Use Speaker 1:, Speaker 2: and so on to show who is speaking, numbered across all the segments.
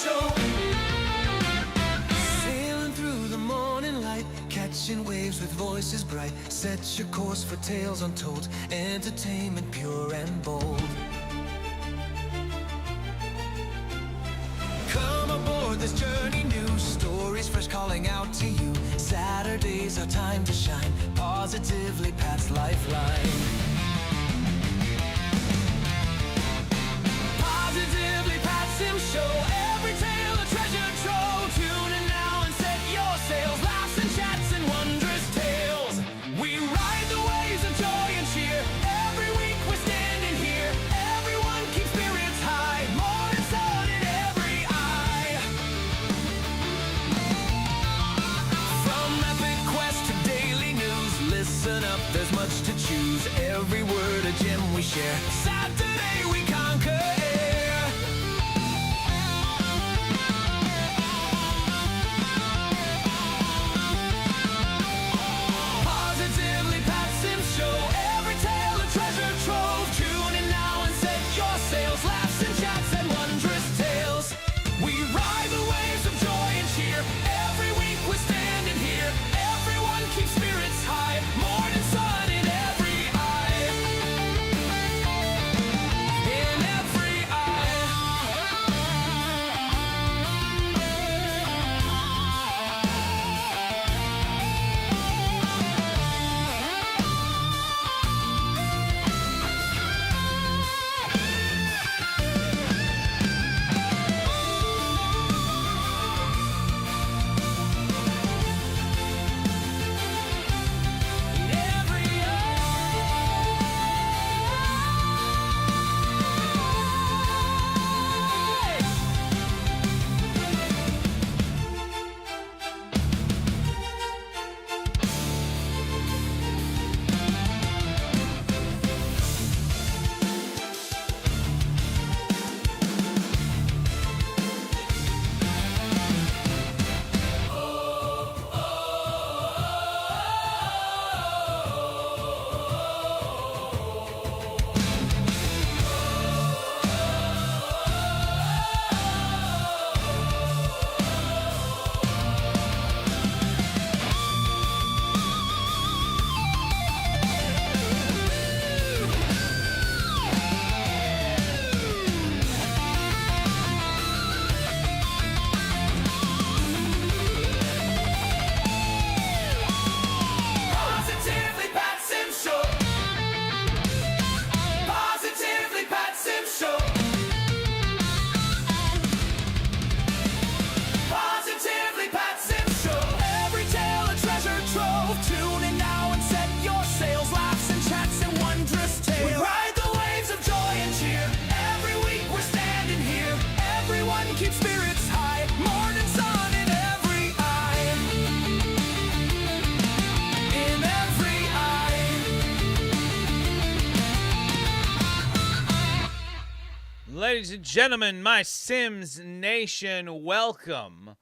Speaker 1: Show. Sailing through the morning light, catching waves with voices bright. Set your course for tales untold, entertainment pure and bold. Come aboard this journey new, stories fresh calling out to you. Saturdays are time to shine, positively Pat's lifeline. Positively Pat Sim Show, every tale a treasure trove. Tune in now and set your sails, laughs and chats and wondrous tales. We ride the waves of joy and cheer, every week we're standing here. Everyone keeps spirits high, morning sun in every eye. From epic quest to daily news, listen up, there's much to choose. Every word a gem we share, Saturday we conquer.
Speaker 2: Ladies and gentlemen, my Sims Nation, welcome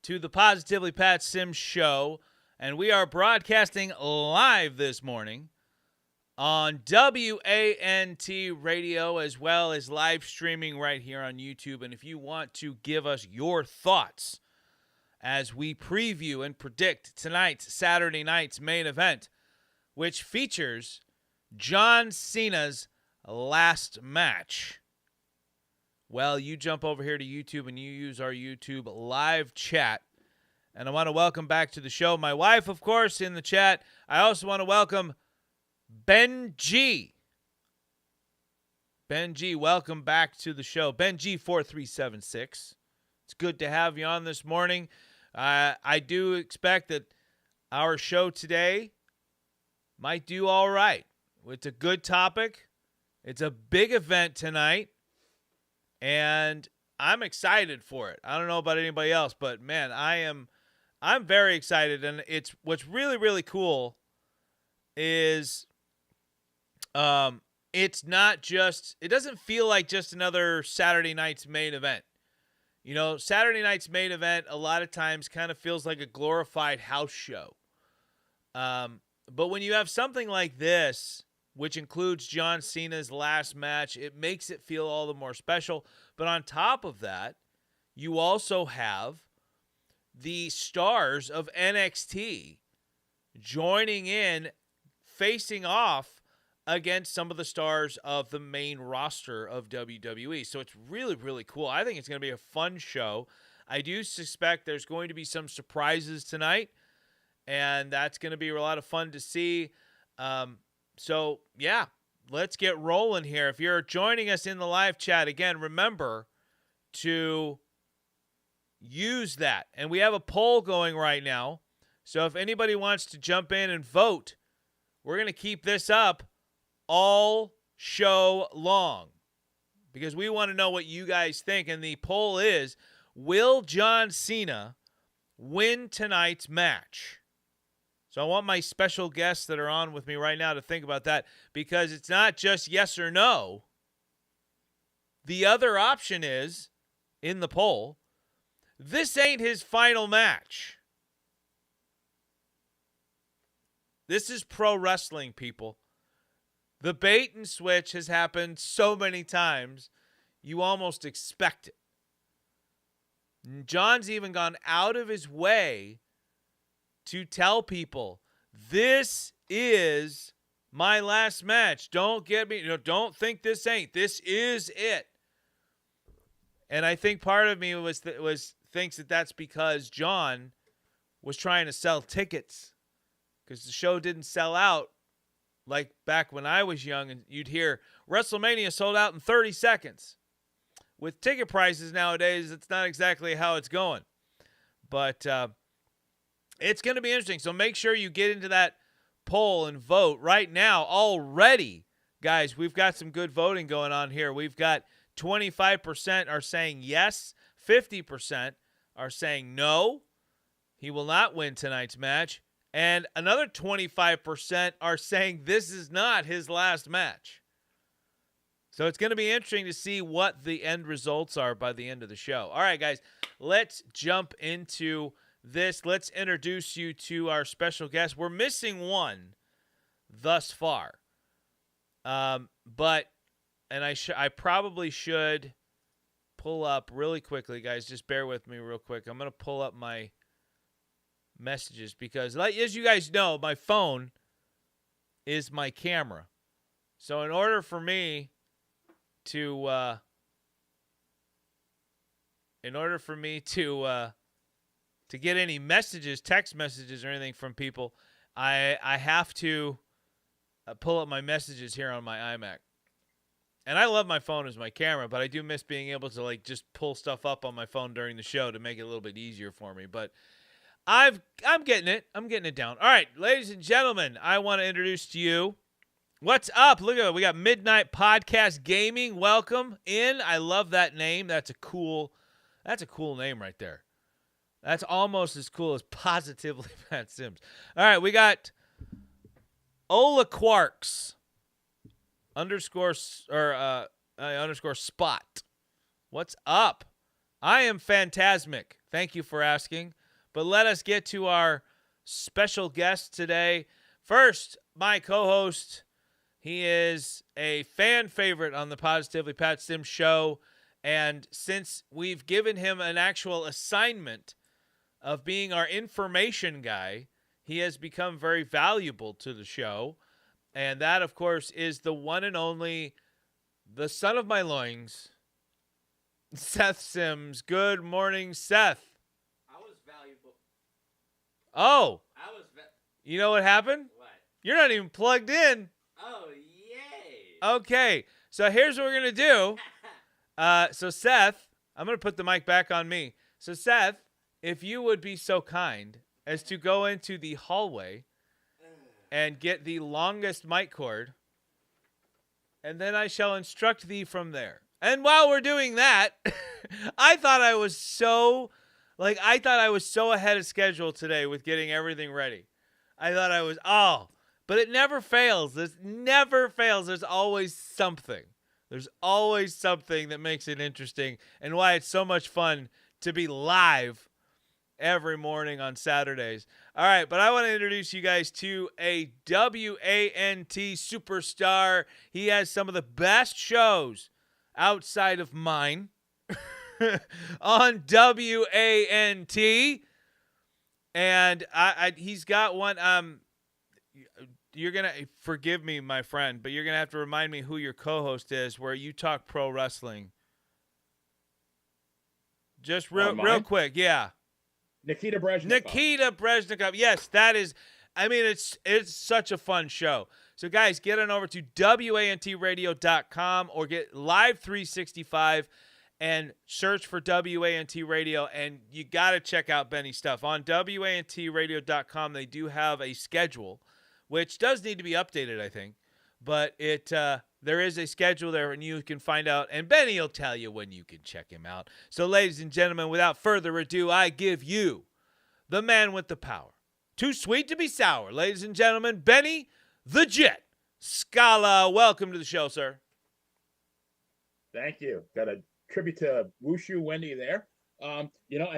Speaker 2: to the Positively Pat Sims Show. And we are broadcasting live this morning on WANT Radio, as well as live streaming right here on YouTube. And if you want to give us your thoughts as we preview and predict tonight's Saturday night's main event, which features John Cena's last match, well, you jump over here to YouTube and you use our YouTube live chat. And I want to welcome back to the show my wife, of course, in the chat. I also want to welcome Ben G. Ben G, welcome back to the show. Ben G 4376. It's good to have you on this morning. I do expect that our show today might do all right. It's a good topic. It's a big event tonight. And I'm excited for it. I don't know about anybody else, but man, I'm very excited. And it's what's really, really cool is it's not just, it doesn't feel like just another Saturday night's main event. You know, Saturday night's main event a lot of times kind of feels like a glorified house show. But when you have something like this, which includes John Cena's last match, it makes it feel all the more special. But on top of that, you also have the stars of NXT joining in, facing off against some of the stars of the main roster of WWE. So it's really, really cool. I think it's going to be a fun show. I do suspect there's going to be some surprises tonight, and that's going to be a lot of fun to see. So, yeah, let's get rolling here. If you're joining us in the live chat, again, remember to use that. And we have a poll going right now. So if anybody wants to jump in and vote, we're going to keep this up all show long because we want to know what you guys think. And the poll is, will John Cena win tonight's match? So I want my special guests that are on with me right now to think about that, because it's not just yes or no. The other option is, in the poll, this ain't his final match. This is pro wrestling, people. The bait and switch has happened so many times, you almost expect it. John's even gone out of his way to tell people, this is my last match. Don't get me, don't think this ain't. This is it. And I think part of me thinks that that's because John was trying to sell tickets, because the show didn't sell out like back when I was young, and you'd hear WrestleMania sold out in 30 seconds. With ticket prices nowadays, it's not exactly how it's going. But it's going to be interesting. So make sure you get into that poll and vote right now. Already, guys, we've got some good voting going on here. We've got 25% are saying yes, 50% are saying no, he will not win tonight's match, and another 25% are saying this is not his last match. So it's going to be interesting to see what the end results are by the end of the show. All right, guys, let's jump into this. Let's introduce you to our special guest. We're missing one thus far. I probably should pull up really quickly, guys. Just bear with me real quick. I'm going to pull up my messages because, as you guys know, my phone is my camera. So in order for me to get any messages, text messages or anything from people, I have to pull up my messages here on my iMac. And I love my phone as my camera, but I do miss being able to just pull stuff up on my phone during the show to make it a little bit easier for me. But I'm getting it. I'm getting it down. All right, ladies and gentlemen, I want to introduce to you. What's up? Look at it. We got Midnight Podcast Gaming. Welcome in. I love that name. That's a cool name right there. That's almost as cool as Positively Pat Sims. All right, we got Ola Quarks underscore spot. What's up? I am Phantasmic. Thank you for asking. But let us get to our special guest today. First, my co-host. He is a fan favorite on the Positively Pat Sims show. And since we've given him an actual assignment of being our information guy, he has become very valuable to the show. And that, of course, is the one and only, the son of my loins, Seth Sims. Good morning, Seth.
Speaker 3: I was valuable.
Speaker 2: Oh.
Speaker 3: I was
Speaker 2: you know what happened?
Speaker 3: What?
Speaker 2: You're not even plugged in.
Speaker 3: Oh, yay.
Speaker 2: Okay. So here's what we're going to do. So Seth, I'm going to put the mic back on me. So Seth, if you would be so kind as to go into the hallway and get the longest mic cord, and then I shall instruct thee from there. And while we're doing that, I thought I was so ahead of schedule today with getting everything ready. I thought I was, but it never fails. This never fails. There's always something. There's always something that makes it interesting and why it's so much fun to be live every morning on Saturdays. All right, but I want to introduce you guys to a WANT superstar. He has some of the best shows outside of mine. on WANT. And he's got one. You're going to forgive me, my friend, but you're going to have to remind me who your co-host is where you talk pro wrestling. Just real quick. Yeah.
Speaker 4: Nikita Brezhnikov.
Speaker 2: Nikita Brezhnikov. Yes, that is. I mean, it's such a fun show. So, guys, get on over to WANTradio.com or get Live 365 and search for WANT Radio. And you got to check out Benny's stuff. On WANTradio.com, they do have a schedule, which does need to be updated, I think. But there is a schedule there, and you can find out. And Benny will tell you when you can check him out. So, ladies and gentlemen, without further ado, I give you the man with the power. Too sweet to be sour. Ladies and gentlemen, Benny the Jet Scala. Welcome to the show, sir.
Speaker 4: Thank you. Got a tribute to Wushu Wendy there. And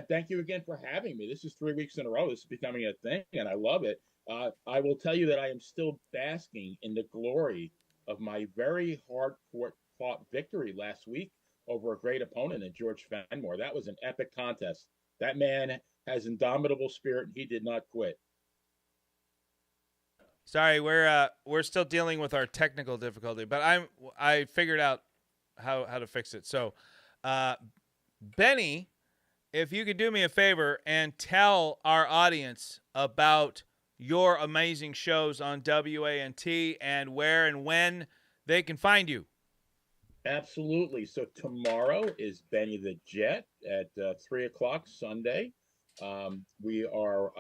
Speaker 4: thank you again for having me. This is 3 weeks in a row. This is becoming a thing, and I love it. I will tell you that I am still basking in the glory of my very hard-fought victory last week over a great opponent in George Fenmore. That was an epic contest. That man has indomitable spirit, and he did not quit.
Speaker 2: Sorry, we're still dealing with our technical difficulty, but I figured out how to fix it. So, Benny, if you could do me a favor and tell our audience about your amazing shows on WANT and where and when they can find you.
Speaker 4: Absolutely. So tomorrow is Benny the Jet at 3 o'clock Sunday. We are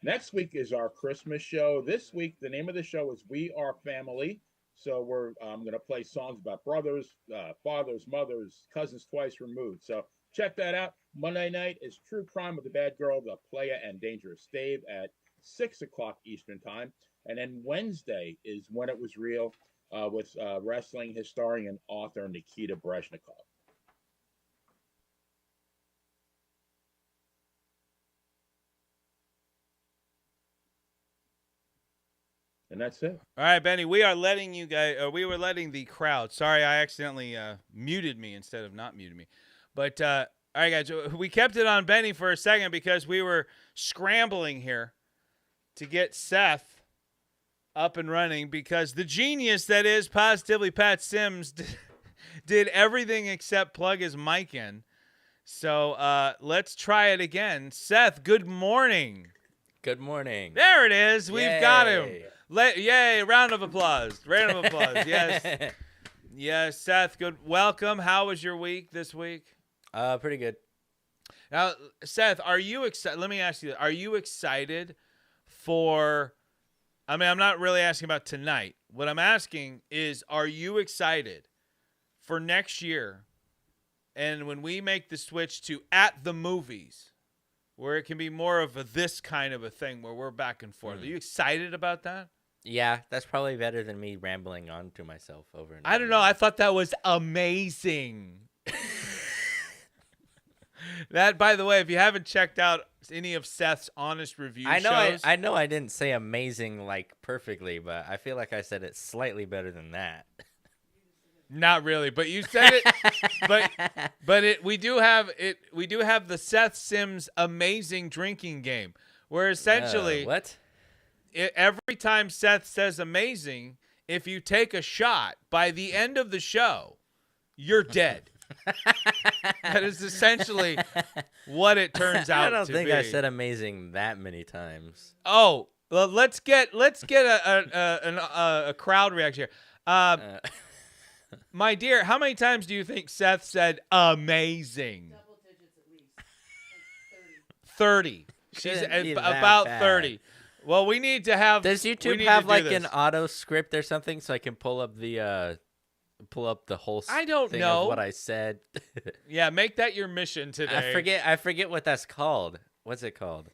Speaker 4: next week is our Christmas show. This week, the name of the show is We Are Family. So we're going to play songs about brothers, fathers, mothers, cousins twice removed. So check that out. Monday night is True Crime with the Bad Girl, the Playa and Dangerous Dave at 6 o'clock Eastern Time. And then Wednesday is When It Was Real with wrestling historian, author Nikita Brezhnikov. And that's it.
Speaker 2: All right, Benny, we are letting you guys, we were letting the crowd. Sorry, I accidentally muted me instead of not muted me. But, all right, guys, we kept it on Benny for a second because we were scrambling here to get Seth up and running because the genius that is Positively Pat Sims did everything except plug his mic in. So let's try it again. Seth, good morning.
Speaker 3: Good morning.
Speaker 2: There it is. We've
Speaker 3: Yay.
Speaker 2: got him. Yay, round of applause. Round of applause. Yes. Yes, Seth, good. Welcome. How was your week this week?
Speaker 3: Pretty good.
Speaker 2: Now, Seth, are you excited? Let me ask you, are you excited for, I mean, I'm not really asking about tonight. What I'm asking is, are you excited for next year and when we make the switch to At the Movies, where it can be more of this kind of a thing where we're back and forth? Are you excited about that?
Speaker 3: Yeah, that's probably better than me rambling on to myself over and over.
Speaker 2: I don't know. I thought that was amazing. That, by the way, if you haven't checked out any of Seth's honest review shows.
Speaker 3: I know I didn't say amazing like perfectly, but I feel like I said it slightly better than that.
Speaker 2: Not really, but you said it. but we do have the Seth Sims amazing drinking game, where essentially
Speaker 3: what?
Speaker 2: Every time Seth says amazing, if you take a shot, by the end of the show, you're dead. That is essentially what it turns out to be.
Speaker 3: I don't think I said amazing that many times.
Speaker 2: Oh, well, let's get a crowd reaction here. My dear, how many times do you think Seth said amazing?
Speaker 5: Double digits at least. Like
Speaker 2: 30. She's about 30. Well, we need to have.
Speaker 3: Does YouTube have like an auto script or something so I can pull up the whole
Speaker 2: I don't
Speaker 3: thing
Speaker 2: know
Speaker 3: of what I said?
Speaker 2: Yeah, make that your mission today.
Speaker 3: I forget what that's called. What's it called?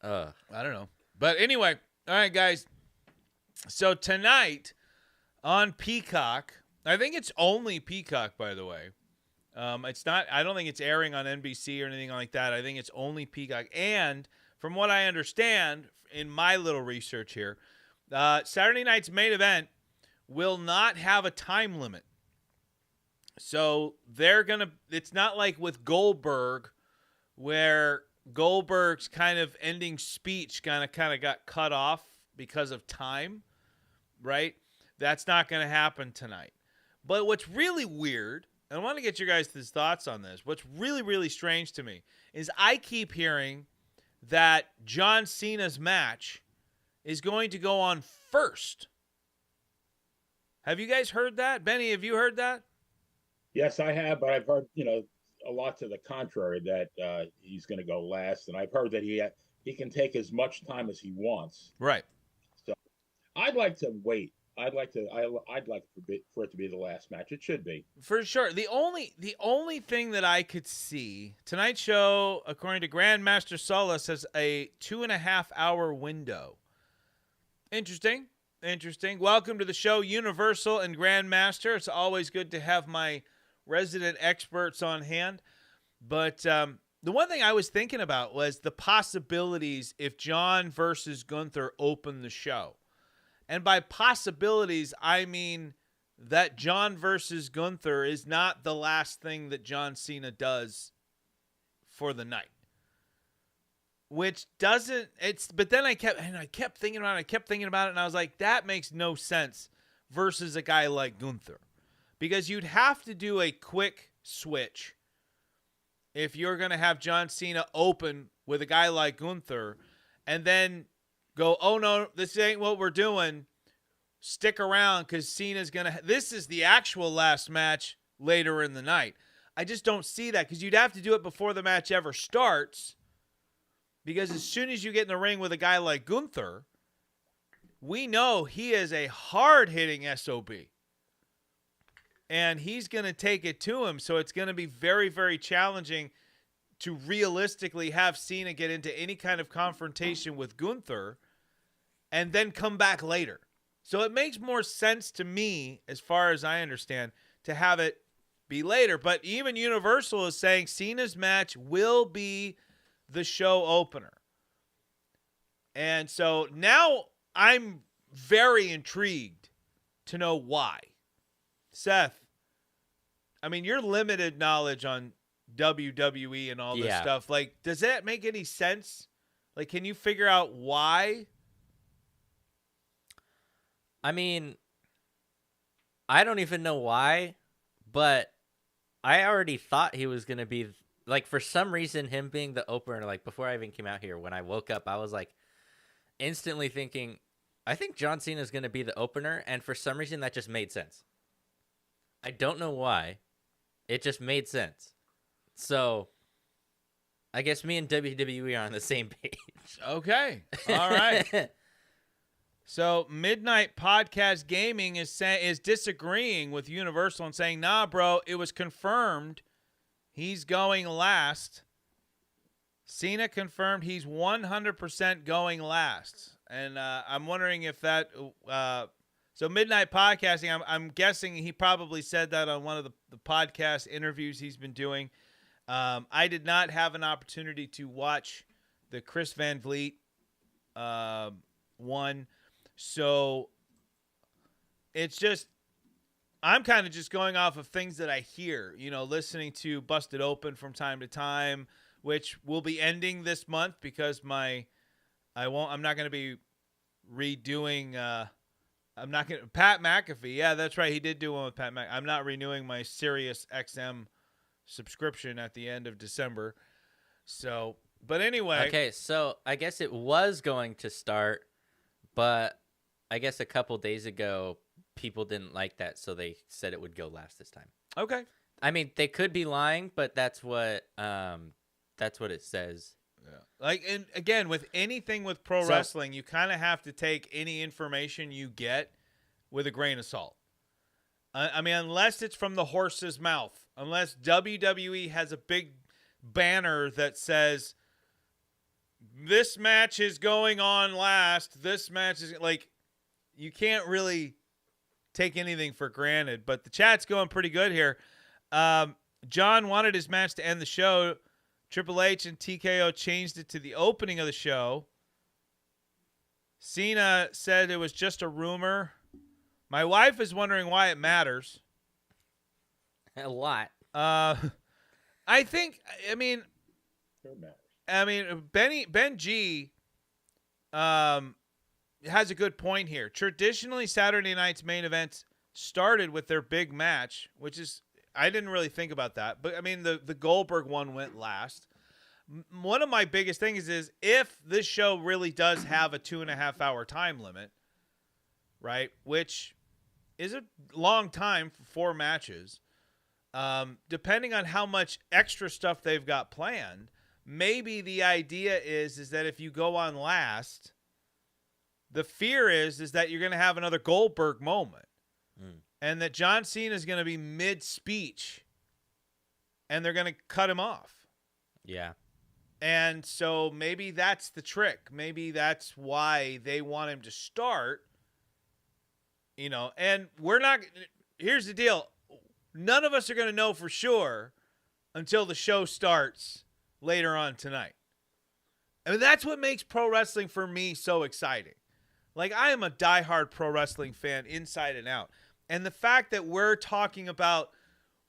Speaker 2: I don't know. But anyway, all right, guys. So tonight on Peacock, I think it's only Peacock, by the way. It's not. I don't think it's airing on NBC or anything like that. I think it's only Peacock. And from what I understand in my little research here, Saturday night's main event will not have a time limit. So it's not like with Goldberg where Goldberg's kind of ending speech kind of got cut off because of time, right? That's not going to happen tonight. But what's really weird, and I want to get your guys' thoughts on this, what's really, really strange to me is I keep hearing that John Cena's match is going to go on first. Have you guys heard that? Benny, have you heard that?
Speaker 4: Yes, I have, but I've heard, a lot to the contrary that he's going to go last, and I've heard that he can take as much time as he wants.
Speaker 2: Right.
Speaker 4: So I'd like to wait. I'd like for it to be the last match. It should be.
Speaker 2: For sure. The only thing that I could see, tonight's show, according to Grandmaster Solace, has a 2.5 hour window. Interesting. Welcome to the show, Universal and Grandmaster. It's always good to have my resident experts on hand. But the one thing I was thinking about was the possibilities if John versus Gunther opened the show. And by possibilities, I mean that John versus Gunther is not the last thing that John Cena does for the night. Which doesn't, but then I kept thinking about it, and I was like, that makes no sense versus a guy like Gunther. Because you'd have to do a quick switch if you're going to have John Cena open with a guy like Gunther, and then go, oh no, this ain't what we're doing. Stick around because Cena's going to, this is the actual last match later in the night. I just don't see that because you'd have to do it before the match ever starts. Because as soon as you get in the ring with a guy like Gunther, we know he is a hard-hitting SOB. And he's going to take it to him. So it's going to be very, very challenging to realistically have Cena get into any kind of confrontation with Gunther and then come back later. So it makes more sense to me, as far as I understand, to have it be later. But even Universal is saying Cena's match will be the show opener. And so now I'm very intrigued to know why. Seth, I mean, your limited knowledge on WWE and all this stuff, like, does that make any sense? Like, can you figure out why?
Speaker 3: I mean, I don't even know why, but I already thought he was going to be, like, for some reason, him being the opener, like, before I even came out here, when I woke up, I was, like, instantly thinking, I think John Cena is going to be the opener, and for some reason, that just made sense. I don't know why. It just made sense. So, I guess me and WWE are on the same page.
Speaker 2: Okay. All right. So, Midnight Podcast Gaming is disagreeing with Universal and saying, nah, bro, it was confirmed he's going last. Cena confirmed he's 100% going last. And I'm wondering if that so Midnight Podcasting, I'm guessing he probably said that on one of the podcast interviews he's been doing. I did not have an opportunity to watch the Chris Van Vliet one. So it's just, I'm kind of just going off of things that I hear, listening to Busted Open from time to time, which will be ending this month because I'm not going to be redoing, Pat McAfee. Yeah, that's right. He did do one with Pat McAfee. I'm not renewing my Sirius XM subscription at the end of December. So, but anyway.
Speaker 3: Okay, so I guess it was going to start, but I guess a couple days ago, people didn't like that, so they said it would go last this time.
Speaker 2: Okay.
Speaker 3: I mean, they could be lying, but that's what it says.
Speaker 2: Yeah. Like, and again, with anything with pro wrestling, you kind of have to take any information you get with a grain of salt. I mean, unless it's from the horse's mouth, unless WWE has a big banner that says, this match is going on last, this match is, like, you can't really take anything for granted. But the chat's going pretty good here. John wanted his match to end the show. Triple H and TKO changed it to the opening of the show. Cena said it was just a rumor. My wife is wondering why it matters.
Speaker 3: A lot.
Speaker 2: I think.
Speaker 4: Who matters?
Speaker 2: Ben G. Has a good point here. Traditionally, Saturday night's main events started with their big match, which is, I didn't really think about that, but I mean the Goldberg one went last. One of my biggest things is if this show really does have a 2.5 hour time limit, right, which is a long time for 4 matches, depending on how much extra stuff they've got planned, maybe the idea is that if you go on last, the fear is that you're going to have another Goldberg moment, and that John Cena is going to be mid-speech, and they're going to cut him off.
Speaker 3: Yeah.
Speaker 2: And so maybe that's the trick. Maybe that's why they want him to start. And we're not. Here's the deal: none of us are going to know for sure until the show starts later on tonight. I mean, that's what makes pro wrestling for me so exciting. Like, I am a diehard pro wrestling fan inside and out. And the fact that we're talking about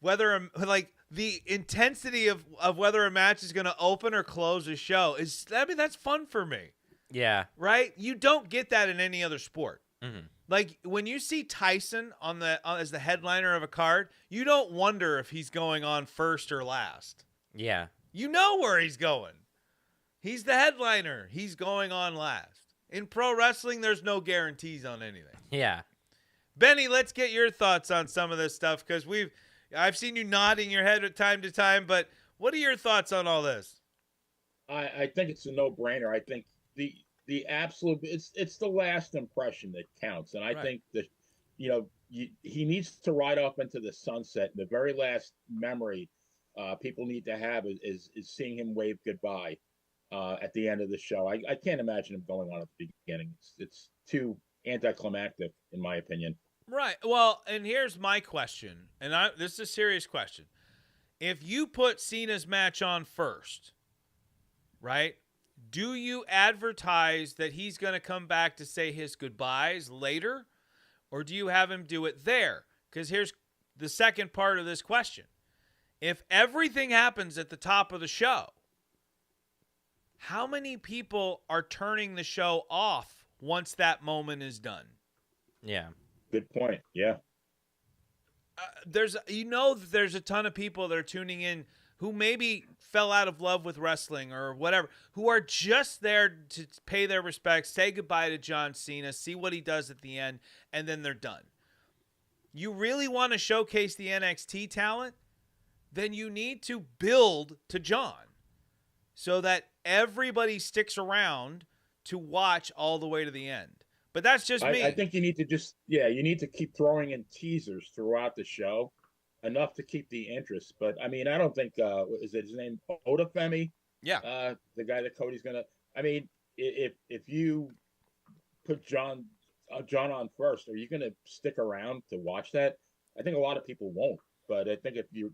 Speaker 2: whether, like, the intensity of whether a match is going to open or close a show that's fun for me.
Speaker 3: Yeah.
Speaker 2: Right? You don't get that in any other sport.
Speaker 3: Mm-hmm.
Speaker 2: Like, when you see Tyson as the headliner of a card, you don't wonder if he's going on first or last.
Speaker 3: Yeah.
Speaker 2: You know where he's going. He's the headliner. He's going on last. In pro wrestling, there's no guarantees on anything.
Speaker 3: Yeah.
Speaker 2: Benny, let's get your thoughts on some of this stuff, because I've seen you nodding your head from time to time, but what are your thoughts on all this?
Speaker 4: I think it's a no-brainer. I think the absolute it's the last impression that counts, and I think that he needs to ride off into the sunset. The very last memory people need to have is seeing him wave goodbye at the end of the show. I can't imagine him going on at the beginning. It's too anticlimactic, in my opinion.
Speaker 2: Right. Well, and here's my question, and this is a serious question. If you put Cena's match on first, right, do you advertise that he's going to come back to say his goodbyes later, or do you have him do it there? Because here's the second part of this question. If everything happens at the top of the show, how many people are turning the show off once that moment is done?
Speaker 3: Yeah.
Speaker 4: Good point. Yeah.
Speaker 2: There's a ton of people that are tuning in who maybe fell out of love with wrestling or whatever, who are just there to pay their respects, say goodbye to John Cena, see what he does at the end, and then they're done. You really want to showcase the NXT talent? Then you need to build to John so that everybody sticks around to watch all the way to the end. But that's just me.
Speaker 4: I think you need to keep throwing in teasers throughout the show, enough to keep the interest. But I mean, I don't think is it his name Odafemi?
Speaker 2: Yeah.
Speaker 4: The guy that Cody's gonna. I mean, if you put John on first, are you gonna stick around to watch that? I think a lot of people won't. But I think if you're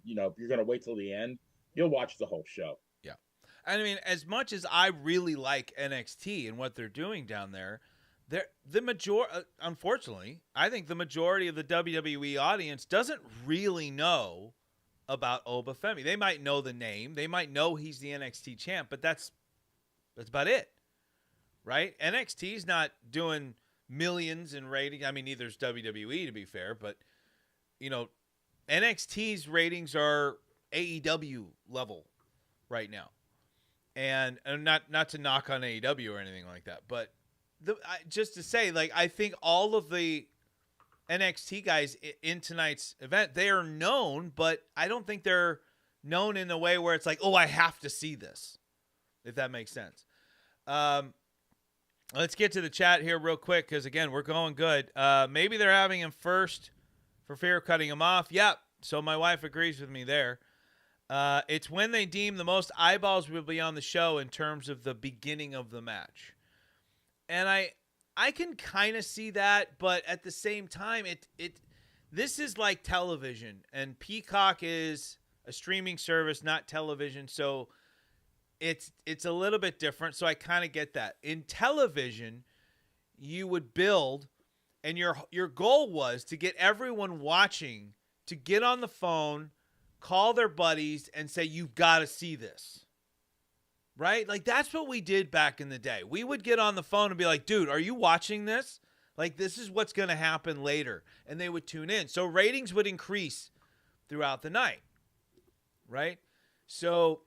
Speaker 4: gonna wait till the end, you'll watch the whole show.
Speaker 2: Yeah. I mean, as much as I really like NXT and what they're doing down there, unfortunately, I think the majority of the WWE audience doesn't really know about Obafemi. They might know the name, they might know he's the NXT champ, but that's about it, right? NXT's not doing millions in rating. I mean, neither is WWE, to be fair, but NXT's ratings are AEW level right now, and not to knock on AEW or anything like that, but just to say, like, I think all of the NXT guys in tonight's event, they are known, but I don't think they're known in a way where it's like, oh, I have to see this, if that makes sense. Let's get to the chat here real quick, because, again, we're going good. Maybe they're having him first for fear of cutting him off. Yep, so my wife agrees with me there. It's when they deem the most eyeballs will be on the show in terms of the beginning of the match. And I can kind of see that, but at the same time, this is like television, and Peacock is a streaming service, not television, so it's a little bit different. So I kind of get that. In television, you would build, and your goal was to get everyone watching to get on the phone call their buddies and say, you've got to see this. Right? Like, that's what we did back in the day. We would get on the phone and be like, dude, are you watching this? Like, this is what's going to happen later. And they would tune in. So ratings would increase throughout the night. Right? So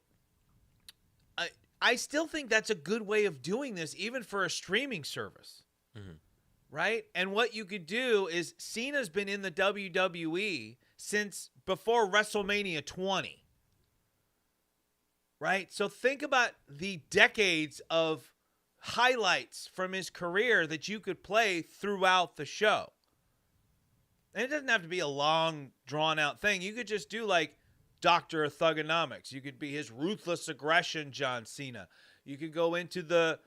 Speaker 2: I still think that's a good way of doing this, even for a streaming service. Mm-hmm. Right? And what you could do is Cena's been in the WWE since before WrestleMania 20. Right? So think about the decades of highlights from his career that you could play throughout the show. And it doesn't have to be a long, drawn-out thing. You could just do, like, Doctor of Thugonomics. You could be his ruthless aggression, John Cena. You could go into the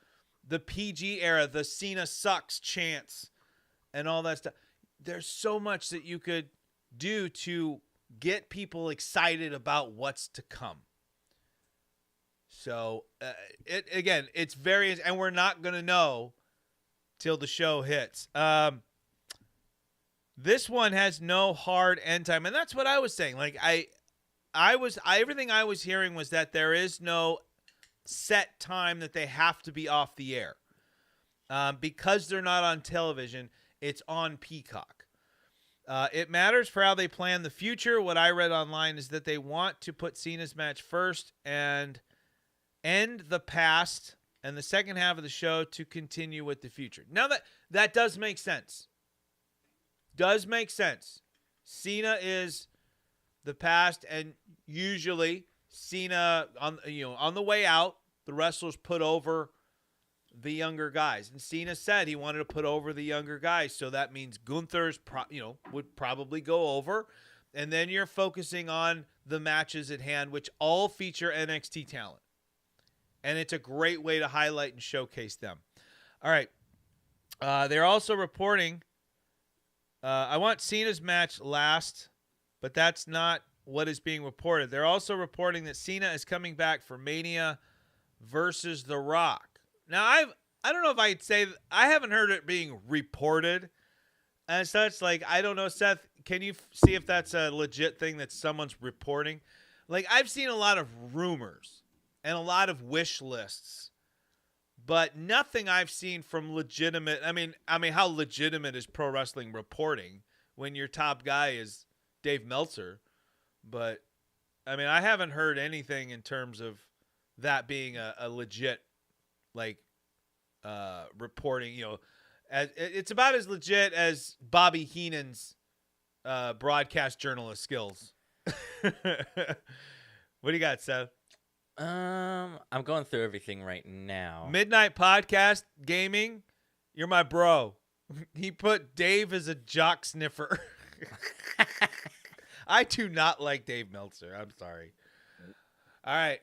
Speaker 2: PG era, the Cena sucks chants and all that stuff. There's so much that you could do to get people excited about what's to come. So, it's various, and we're not going to know till the show hits. This one has no hard end time, and that's what I was saying. Like, everything I was hearing was that there is no set time that they have to be off the air. Because they're not on television, it's on Peacock. It matters for how they plan the future. What I read online is that they want to put Cena's match first and end the past and the second half of the show to continue with the future. Now that does make sense. Does make sense. Cena is the past, and usually Cena on the way out, the wrestlers put over the younger guys. And Cena said he wanted to put over the younger guys, so that means Gunther's would probably go over, and then you're focusing on the matches at hand, which all feature NXT talent. And it's a great way to highlight and showcase them. All right. They're also reporting, I want Cena's match last, but that's not what is being reported. They're also reporting that Cena is coming back for Mania versus The Rock. Now, I don't know if I'd say, I haven't heard it being reported as such. Like, I don't know, Seth, can you see if that's a legit thing that someone's reporting? Like, I've seen a lot of rumors and a lot of wish lists, but nothing I've seen from legitimate. I mean, how legitimate is pro wrestling reporting when your top guy is Dave Meltzer? But I mean, I haven't heard anything in terms of that being a legit, like, reporting. It's about as legit as Bobby Heenan's broadcast journalist skills. What do you got, Seth?
Speaker 3: I'm going through everything right now.
Speaker 2: Midnight Podcast Gaming, you're my bro. He put Dave as a jock sniffer. I do not like Dave Meltzer. I'm sorry. All right.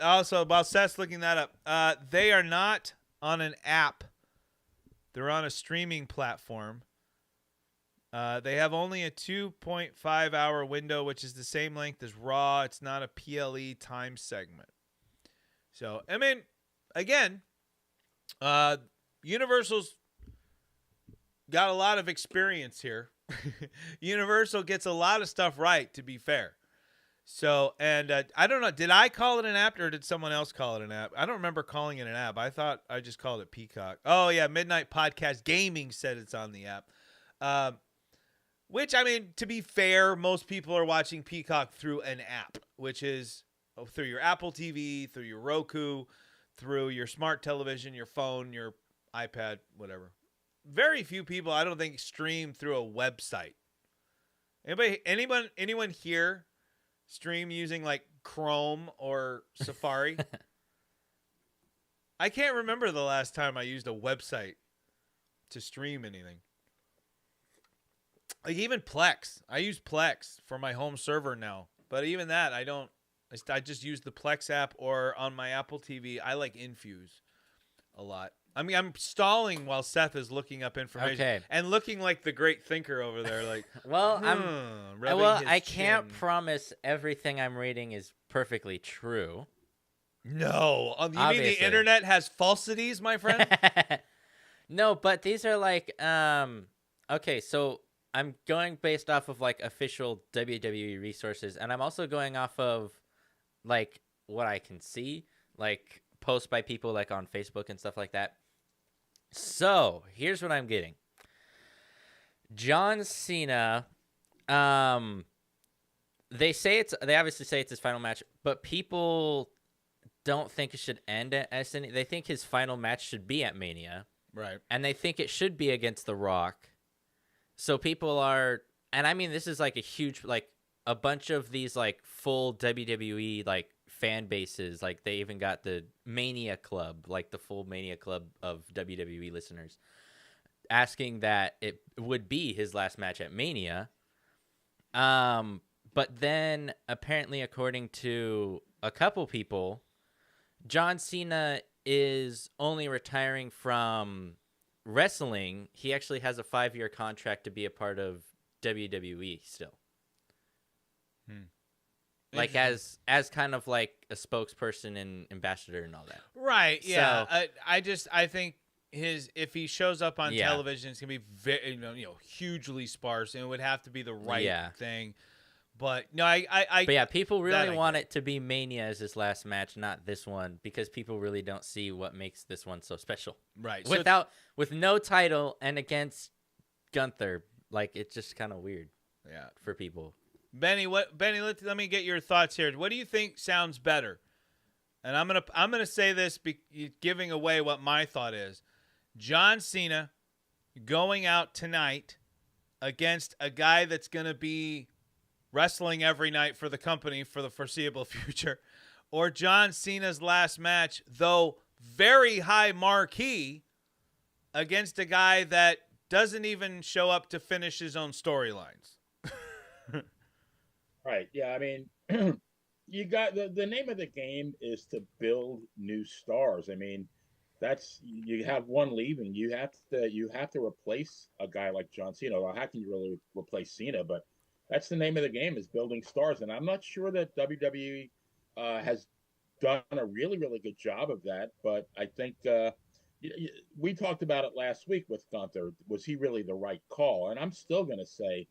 Speaker 2: Also, while Seth's looking that up, they are not on an app. They're on a streaming platform. They have only a 2.5 hour window, which is the same length as Raw. It's not a PLE time segment. So, I mean, again, Universal's got a lot of experience here. Universal gets a lot of stuff right, to be fair. So, and I don't know, did I call it an app or did someone else call it an app? I don't remember calling it an app. I thought I just called it Peacock. Oh, yeah, Midnight Podcast Gaming said it's on the app. Which, I mean, to be fair, most people are watching Peacock through an app, which is through your Apple TV, through your Roku, through your smart television, your phone, your iPad, whatever. Very few people, I don't think, stream through a website. Anyone here stream using like Chrome or Safari? I can't remember the last time I used a website to stream anything. Like even Plex. I use Plex for my home server now. But even that, I don't. I just use the Plex app, or on my Apple TV, I like Infuse a lot. I mean, I'm stalling while Seth is looking up information and looking like the great thinker over there. Like,
Speaker 3: I can't promise everything I'm reading is perfectly true.
Speaker 2: No, you mean the internet has falsities, my friend?
Speaker 3: No, but these are like, okay, so I'm going based off of like official WWE resources, and I'm also going off of like what I can see, like posts by people like on Facebook and stuff like that. So here's what I'm getting. John Cena, they obviously say it's his final match, but people don't think it should end at SN. They think his final match should be at Mania.
Speaker 2: Right.
Speaker 3: And they think it should be against The Rock. So people are, and I mean, this is like a huge, like a bunch of these like full WWE like fan bases. Like they even got the Mania Club, like the full Mania Club of WWE listeners, asking that it would be his last match at Mania. But then apparently, according to a couple people, John Cena is only retiring from wrestling. He actually has a 5-year contract to be a part of WWE still. Like as kind of like a spokesperson and ambassador and all that.
Speaker 2: Right. Yeah.
Speaker 3: So,
Speaker 2: I think if he shows up on
Speaker 3: Yeah.
Speaker 2: television, it's gonna be very, hugely sparse, and it would have to be the right
Speaker 3: Yeah.
Speaker 2: thing. But no,
Speaker 3: But yeah, people
Speaker 2: that
Speaker 3: really
Speaker 2: I
Speaker 3: want
Speaker 2: get.
Speaker 3: it to be Mania as his last match, not this one, because people really don't see what makes this one so special.
Speaker 2: Right. So
Speaker 3: With no title and against Gunther, like it's just kind of weird
Speaker 2: yeah.
Speaker 3: for people.
Speaker 2: Benny, let me get your thoughts here. What do you think sounds better? And I'm gonna say this, giving away what my thought is. John Cena going out tonight against a guy that's gonna be wrestling every night for the company for the foreseeable future, or John Cena's last match, though very high marquee, against a guy that doesn't even show up to finish his own storylines.
Speaker 4: Right. Yeah. I mean, you got the name of the game is to build new stars. I mean, you have one leaving. You have to replace a guy like John Cena. Well, how can you really replace Cena? But that's the name of the game, is building stars. And I'm not sure that WWE has done a really, really good job of that. But I think we talked about it last week with Gunther. Was he really the right call? And I'm still going to say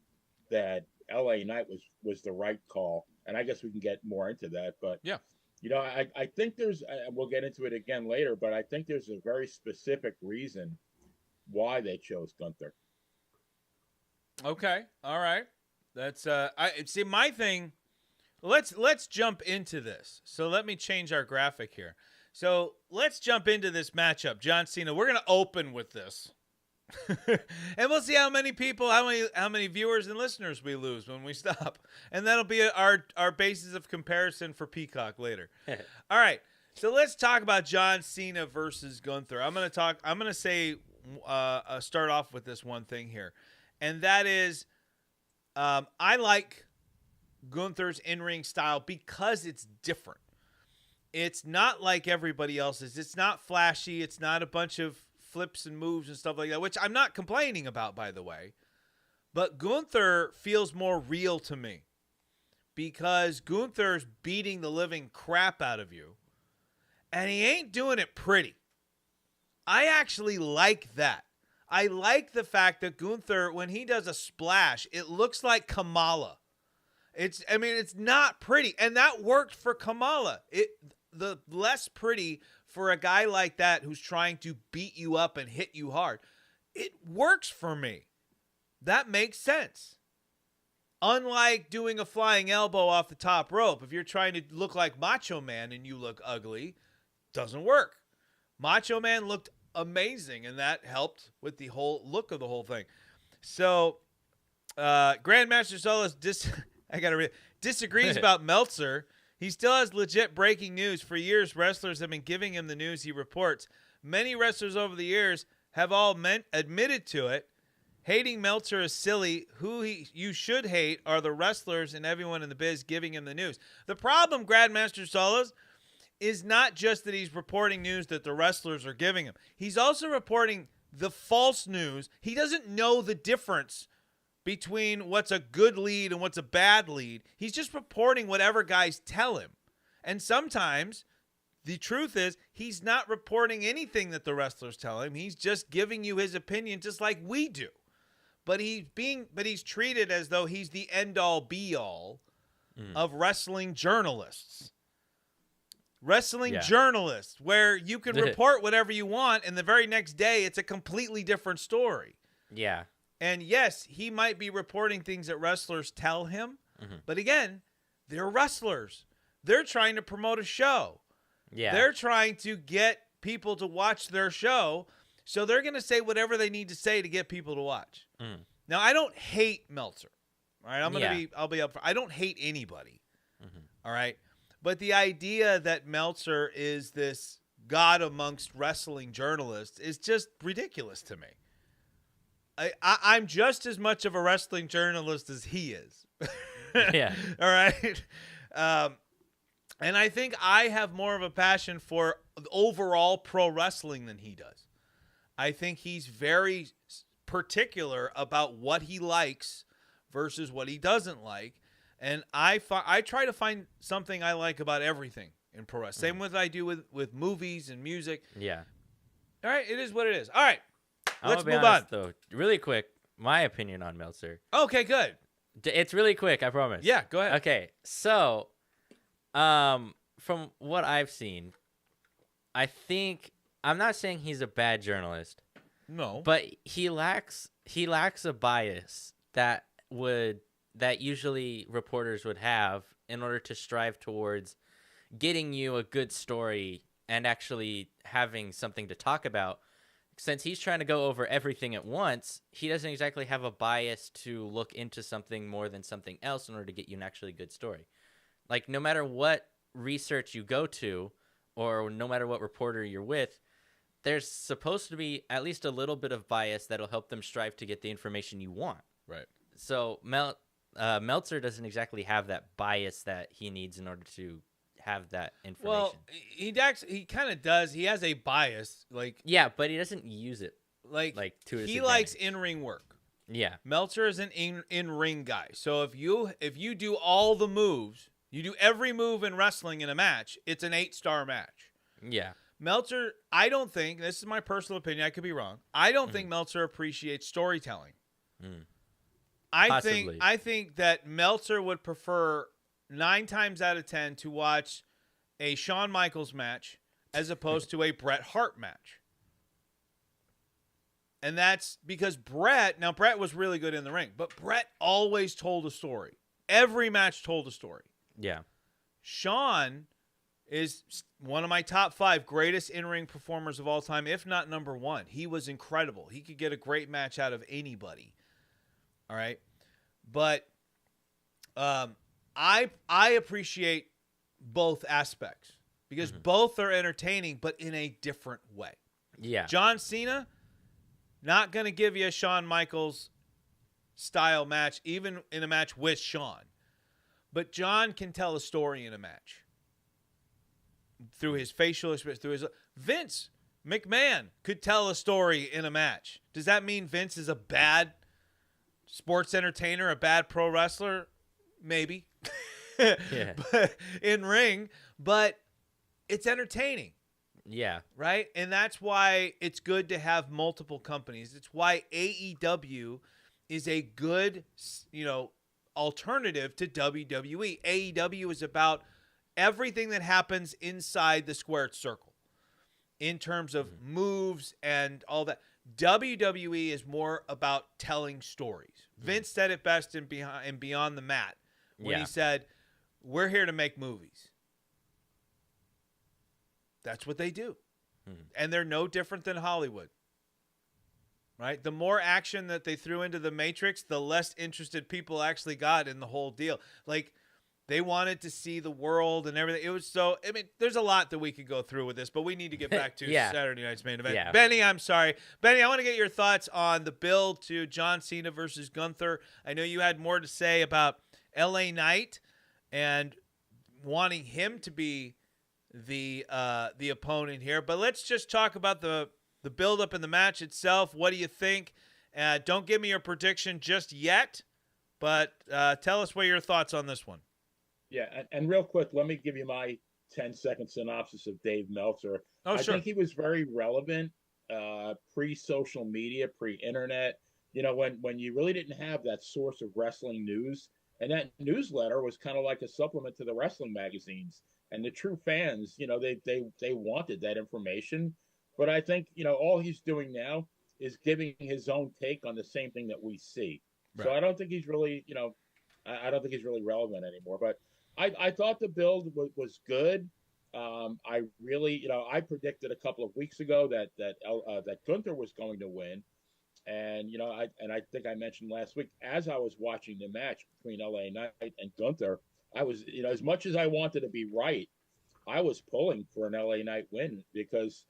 Speaker 4: that LA Knight was the right call. And I guess we can get more into that. But
Speaker 2: Yeah.
Speaker 4: I think there's, we'll get into it again later, but I think there's a very specific reason why they chose Gunther.
Speaker 2: Okay. All right. That's I see my thing. Let's jump into this. So let me change our graphic here. So let's jump into this matchup. John Cena, we're gonna open with this. And we'll see how many people, how many viewers and listeners we lose when we stop. And that'll be our basis of comparison for Peacock later. All right. So let's talk about John Cena versus Gunther. I'm gonna start off with this one thing here. And that is, I like Gunther's in-ring style because it's different. It's not like everybody else's. It's not flashy. It's not a bunch of flips and moves and stuff like that, which I'm not complaining about, by the way. But Gunther feels more real to me because Gunther's beating the living crap out of you, and he ain't doing it pretty. I actually like that. I like the fact that Gunther, when he does a splash, it looks like Kamala. It's not pretty, and that worked for Kamala. The less pretty for a guy like that who's trying to beat you up and hit you hard, it works for me. That makes sense. Unlike doing a flying elbow off the top rope, if you're trying to look like Macho Man and you look ugly, doesn't work. Macho Man looked amazing, and that helped with the whole look of the whole thing. So, Grandmaster Solis disagrees about Meltzer. He still has legit breaking news. For years, wrestlers have been giving him the news he reports. Many wrestlers over the years have all admitted to it. Hating Meltzer is silly. You should hate are the wrestlers and everyone in the biz giving him the news. The problem, Grandmaster Solis, is not just that he's reporting news that the wrestlers are giving him. He's also reporting the false news. He doesn't know the difference between what's a good lead and what's a bad lead. He's just reporting whatever guys tell him. And sometimes the truth is he's not reporting anything that the wrestlers tell him. He's just giving you his opinion just like we do. but he's treated as though he's the end all be all of wrestling journalists. Wrestling journalists, where you can report whatever you want, and the very next day it's a completely different story.
Speaker 3: Yeah.
Speaker 2: And yes, he might be reporting things that wrestlers tell him, but again, they're wrestlers. They're trying to promote a show.
Speaker 3: Yeah.
Speaker 2: They're trying to get people to watch their show, so they're going to say whatever they need to say to get people to watch. Now, I don't hate Meltzer. All right, I'll be up for. I don't hate anybody. All right, but the idea that Meltzer is this god amongst wrestling journalists is just ridiculous to me. I'm just as much of a wrestling journalist as he is.
Speaker 3: Yeah.
Speaker 2: All right. And I think I have more of a passion for overall pro wrestling than he does. I think he's very particular about what he likes versus what he doesn't like. And I try to find something I like about everything in pro wrestling. Same with I do with movies and music.
Speaker 3: Yeah.
Speaker 2: All right, it is what it is. All right, let's move
Speaker 3: on.
Speaker 2: on.
Speaker 3: Though, really quick, my opinion on Meltzer.
Speaker 2: Okay, good.
Speaker 3: It's really quick, I promise.
Speaker 2: Yeah, go ahead.
Speaker 3: Okay, so, from what I've seen, I think I'm not saying he's a bad journalist.
Speaker 2: No,
Speaker 3: but he lacks a bias that usually reporters would have in order to strive towards getting you a good story and actually having something to talk about. Since he's trying to go over everything at once, he doesn't exactly have a bias to look into something more than something else in order to get you an actually good story. Like, no matter what research you go to, or no matter what reporter you're with, there's supposed to be at least a little bit of bias that'll help them strive to get the information you want.
Speaker 2: right.
Speaker 3: So Meltzer doesn't exactly have that bias that he needs in order to have that information.
Speaker 2: Well, he kind of does. He has a bias,
Speaker 3: yeah, but he doesn't use it
Speaker 2: like
Speaker 3: to his
Speaker 2: he likes
Speaker 3: advantage.
Speaker 2: in-ring work.
Speaker 3: Yeah.
Speaker 2: Meltzer is an in-ring guy. So if you do all the moves, you do every move in wrestling in a match, it's an 8-star match.
Speaker 3: Yeah.
Speaker 2: Meltzer, I don't think, this is my personal opinion, I could be wrong, I don't think Meltzer appreciates storytelling. I think that Meltzer would prefer 9 times out of 10 to watch a Shawn Michaels match as opposed to a Bret Hart match. And that's because Bret was really good in the ring, but Bret always told a story. Every match told a story.
Speaker 3: Yeah.
Speaker 2: Shawn is one of my top 5 greatest in-ring performers of all time, if not number 1. He was incredible. He could get a great match out of anybody. All right. But I appreciate both aspects because both are entertaining, but in a different way.
Speaker 3: Yeah.
Speaker 2: John Cena, not going to give you a Shawn Michaels style match, even in a match with Shawn. But John can tell a story in a match through his facial expression. Vince McMahon could tell a story in a match. Does that mean Vince is a bad sports entertainer, a bad pro wrestler? Maybe.
Speaker 3: Yeah.
Speaker 2: But in ring, but it's entertaining.
Speaker 3: Yeah.
Speaker 2: Right? And that's why it's good to have multiple companies. It's why AEW is a good, alternative to WWE. AEW is about everything that happens inside the squared circle in terms of moves and all that. WWE is more about telling stories. Vince said it best in Beyond the Mat when he said, "We're here to make movies." That's what they do. And they're no different than Hollywood. Right? The more action that they threw into the Matrix, the less interested people actually got in the whole deal. Like, they wanted to see the world and everything. It was so, there's a lot that we could go through with this, but we need to get back to Saturday night's main event.
Speaker 3: Yeah.
Speaker 2: Benny, I'm sorry. Benny, I want to get your thoughts on the build to John Cena versus Gunther. I know you had more to say about LA Knight and wanting him to be the opponent here, but let's just talk about the build-up in the match itself. What do you think? Don't give me your prediction just yet, but tell us what your thoughts on this one.
Speaker 4: Yeah, and real quick, let me give you my 10-second synopsis of Dave Meltzer.
Speaker 2: Oh,
Speaker 4: I
Speaker 2: sure.
Speaker 4: think he was very relevant pre-social media, pre-internet. when you really didn't have that source of wrestling news, and that newsletter was kind of like a supplement to the wrestling magazines, and the true fans, they wanted that information. But I think all he's doing now is giving his own take on the same thing that we see. So
Speaker 2: Right.
Speaker 4: I don't think he's really, I don't think he's really relevant anymore. But I thought the build was good. I really, I predicted a couple of weeks ago that Gunther was going to win, and I think I mentioned last week as I was watching the match between LA Knight and Gunther, I was, as much as I wanted to be right, I was pulling for an LA Knight win because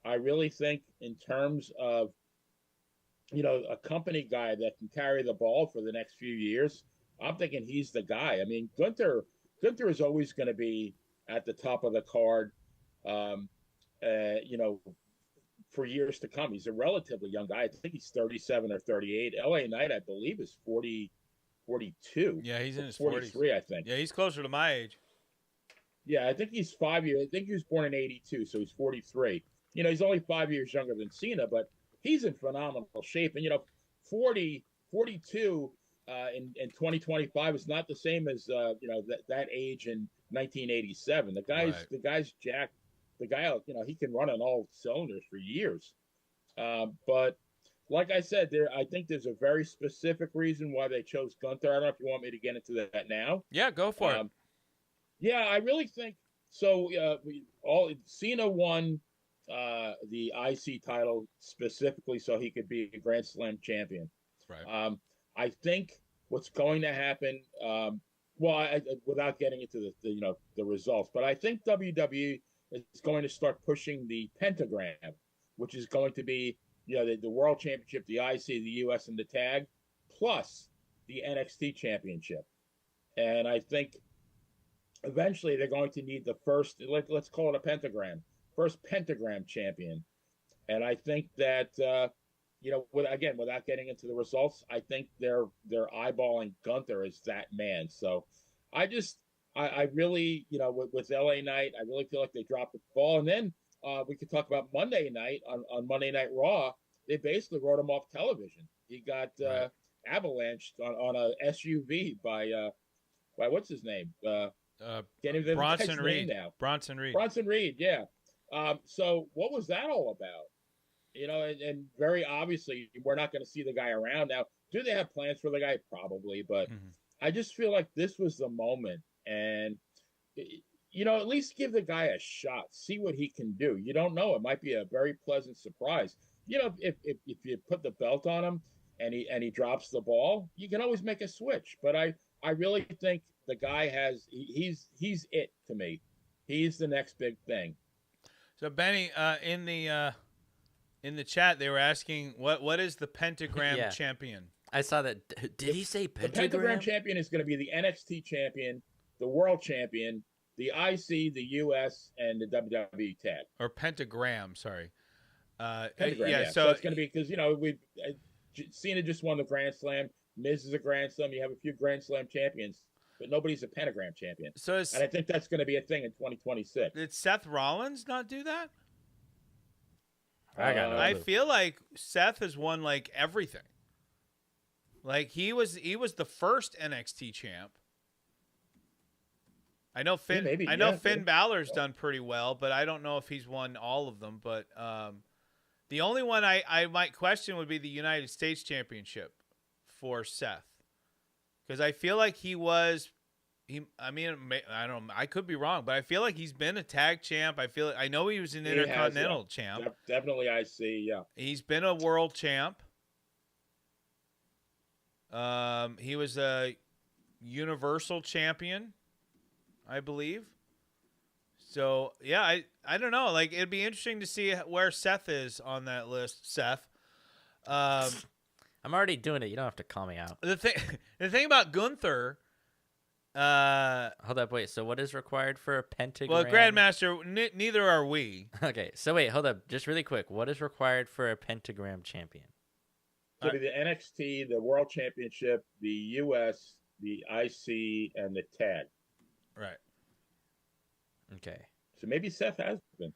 Speaker 4: I really think in terms of a company guy that can carry the ball for the next few years, I'm thinking he's the guy. I mean, Gunther is always going to be at the top of the card, um, for years to come. He's a relatively young guy. I think he's 37 or 38. LA Knight, I believe, is 42.
Speaker 2: Yeah, he's in his
Speaker 4: 43,
Speaker 2: 40s.
Speaker 4: I think.
Speaker 2: Yeah, he's closer to my age.
Speaker 4: Yeah, I think he's 5 years. I think he was born in 82, so he's 43. He's only 5 years younger than Cena, but he's in phenomenal shape. And 42 in 2025 is not the same as that age in 1987. The guy's jacked. The guy, he can run on all cylinders for years. But like I said, I think there's a very specific reason why they chose Gunther. I don't know if you want me to get into that now.
Speaker 2: Yeah, go for it.
Speaker 4: Yeah, I really think so. Cena won the IC title specifically so he could be a Grand Slam champion.
Speaker 2: Right.
Speaker 4: I think what's going to happen, without getting into the results, but I think WWE is going to start pushing the pentagram, which is going to be the World Championship, the IC, the US, and the tag, plus the NXT Championship. And I think eventually they're going to need the first, let's call it a pentagram, first pentagram champion. And I think that without getting into the results, I think they're eyeballing Gunther as that man. So I really, with LA Knight, I really feel like they dropped the ball. And then we could talk about Monday night on Monday Night Raw. They basically wrote him off television. He got avalanched on a SUV by what's his name? Can't even remember
Speaker 2: Bronson
Speaker 4: his
Speaker 2: Reed.
Speaker 4: name now.
Speaker 2: Bronson Reed.
Speaker 4: Bronson Reed, yeah. So what was that all about? And very obviously we're not going to see the guy around now. Do they have plans for the guy? Probably, but I just feel like this was the moment, and at least give the guy a shot, see what he can do. You don't know; it might be a very pleasant surprise. If you put the belt on him and he drops the ball, you can always make a switch. But I really think the guy he's it to me. He's the next big thing.
Speaker 2: So Benny, in the chat, they were asking what is the pentagram champion?
Speaker 3: I saw that. Did he say pentagram?
Speaker 4: The pentagram champion is going to be the NXT champion, the world champion, the IC, the US, and the WWE tag.
Speaker 2: Or pentagram, sorry.
Speaker 4: Pentagram, yeah. So it's going to be because Cena just won the Grand Slam. Miz is a Grand Slam. You have a few Grand Slam champions, but nobody's a pentagram champion. And I think that's going to be a thing in 2026.
Speaker 2: Did Seth Rollins not do that?
Speaker 3: I
Speaker 2: feel like Seth has won like everything. Like he was the first NXT champ. I know Finn Balor's done pretty well, but I don't know if he's won all of them. But the only one I might question would be the United States Championship for Seth, because I feel like I don't know. I could be wrong, but I feel like he's been a tag champ. I know he was an Intercontinental champ.
Speaker 4: Definitely IC, yeah.
Speaker 2: He's been a world champ. He was a Universal champion, I believe. So, yeah, I don't know. Like, it'd be interesting to see where Seth is on that list, Seth.
Speaker 3: I'm already doing it. You don't have to call me out.
Speaker 2: The thing about Gunther...
Speaker 3: hold up, wait. So what is required for a pentagram?
Speaker 2: Well, Grandmaster, neither are we.
Speaker 3: Okay, so wait, hold up. Just really quick. What is required for a pentagram champion?
Speaker 4: So the NXT, the World Championship, the US, the IC, and the tag.
Speaker 2: Right.
Speaker 3: Okay.
Speaker 4: So maybe Seth has been.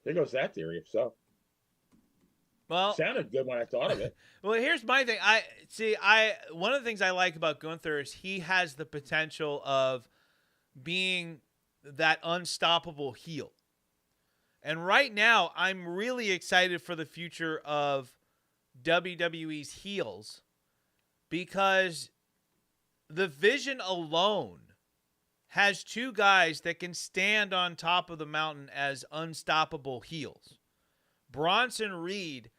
Speaker 4: There goes that theory, if so.
Speaker 2: Well,
Speaker 4: Sounded good when I thought of it.
Speaker 2: well, here's my thing. One of the things I like about Gunther is he has the potential of being that unstoppable heel. And right now, I'm really excited for the future of WWE's heels because the Vision alone has two guys that can stand on top of the mountain as unstoppable heels. Bronson Reed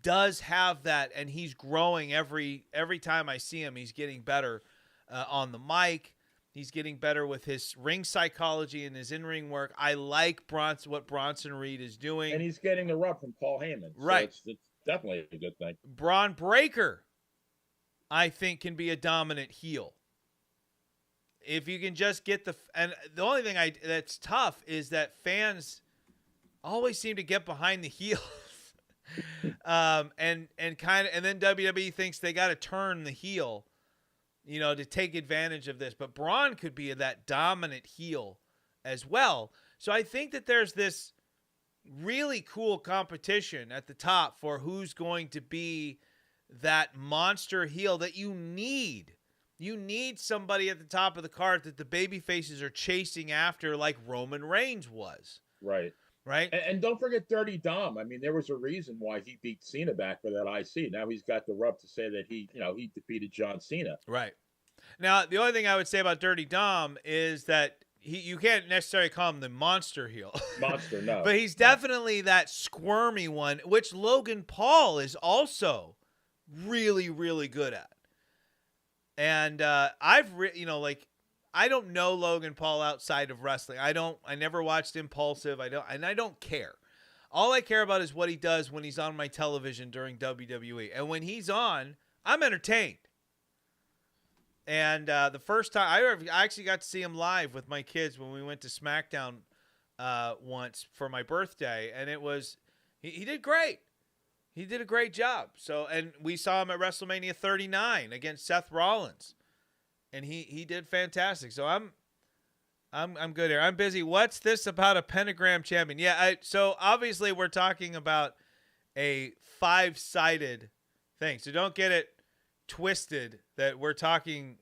Speaker 2: does have that, and he's growing every time I see him. He's getting better on the mic. He's getting better with his ring psychology and his in-ring work. I like what Bronson Reed is doing.
Speaker 4: And he's getting the rub from Paul Heyman. So
Speaker 2: Right.
Speaker 4: It's definitely a good thing.
Speaker 2: Braun Breaker, I think, can be a dominant heel. If you can just get and the only thing that's tough is that fans always seem to get behind the heels. And then WWE thinks they got to turn the heel, to take advantage of this. But Braun could be that dominant heel as well. So I think that there's this really cool competition at the top for who's going to be that monster heel that you need. You need somebody at the top of the card that the baby faces are chasing after, like Roman Reigns was.
Speaker 4: Right.
Speaker 2: Right.
Speaker 4: And don't forget Dirty Dom. I mean, there was a reason why he beat Cena back for that IC. Now he's got the rub to say that he defeated John Cena.
Speaker 2: Right. Now, the only thing I would say about Dirty Dom is that you can't necessarily call him the monster heel.
Speaker 4: Monster, no.
Speaker 2: But he's definitely that squirmy one, which Logan Paul is also really, really good at. And I don't know Logan Paul outside of wrestling. I never watched Impulsive. I don't care. All I care about is what he does when he's on my television during WWE. And when he's on, I'm entertained. And the first time I actually got to see him live with my kids when we went to SmackDown once for my birthday, and it was he did great. He did a great job. So, and we saw him at WrestleMania 39 against Seth Rollins, and he did fantastic. So I'm good here. I'm busy. What's this about a pentagram champion? Yeah. So obviously we're talking about a 5-sided thing. So don't get it twisted that we're talking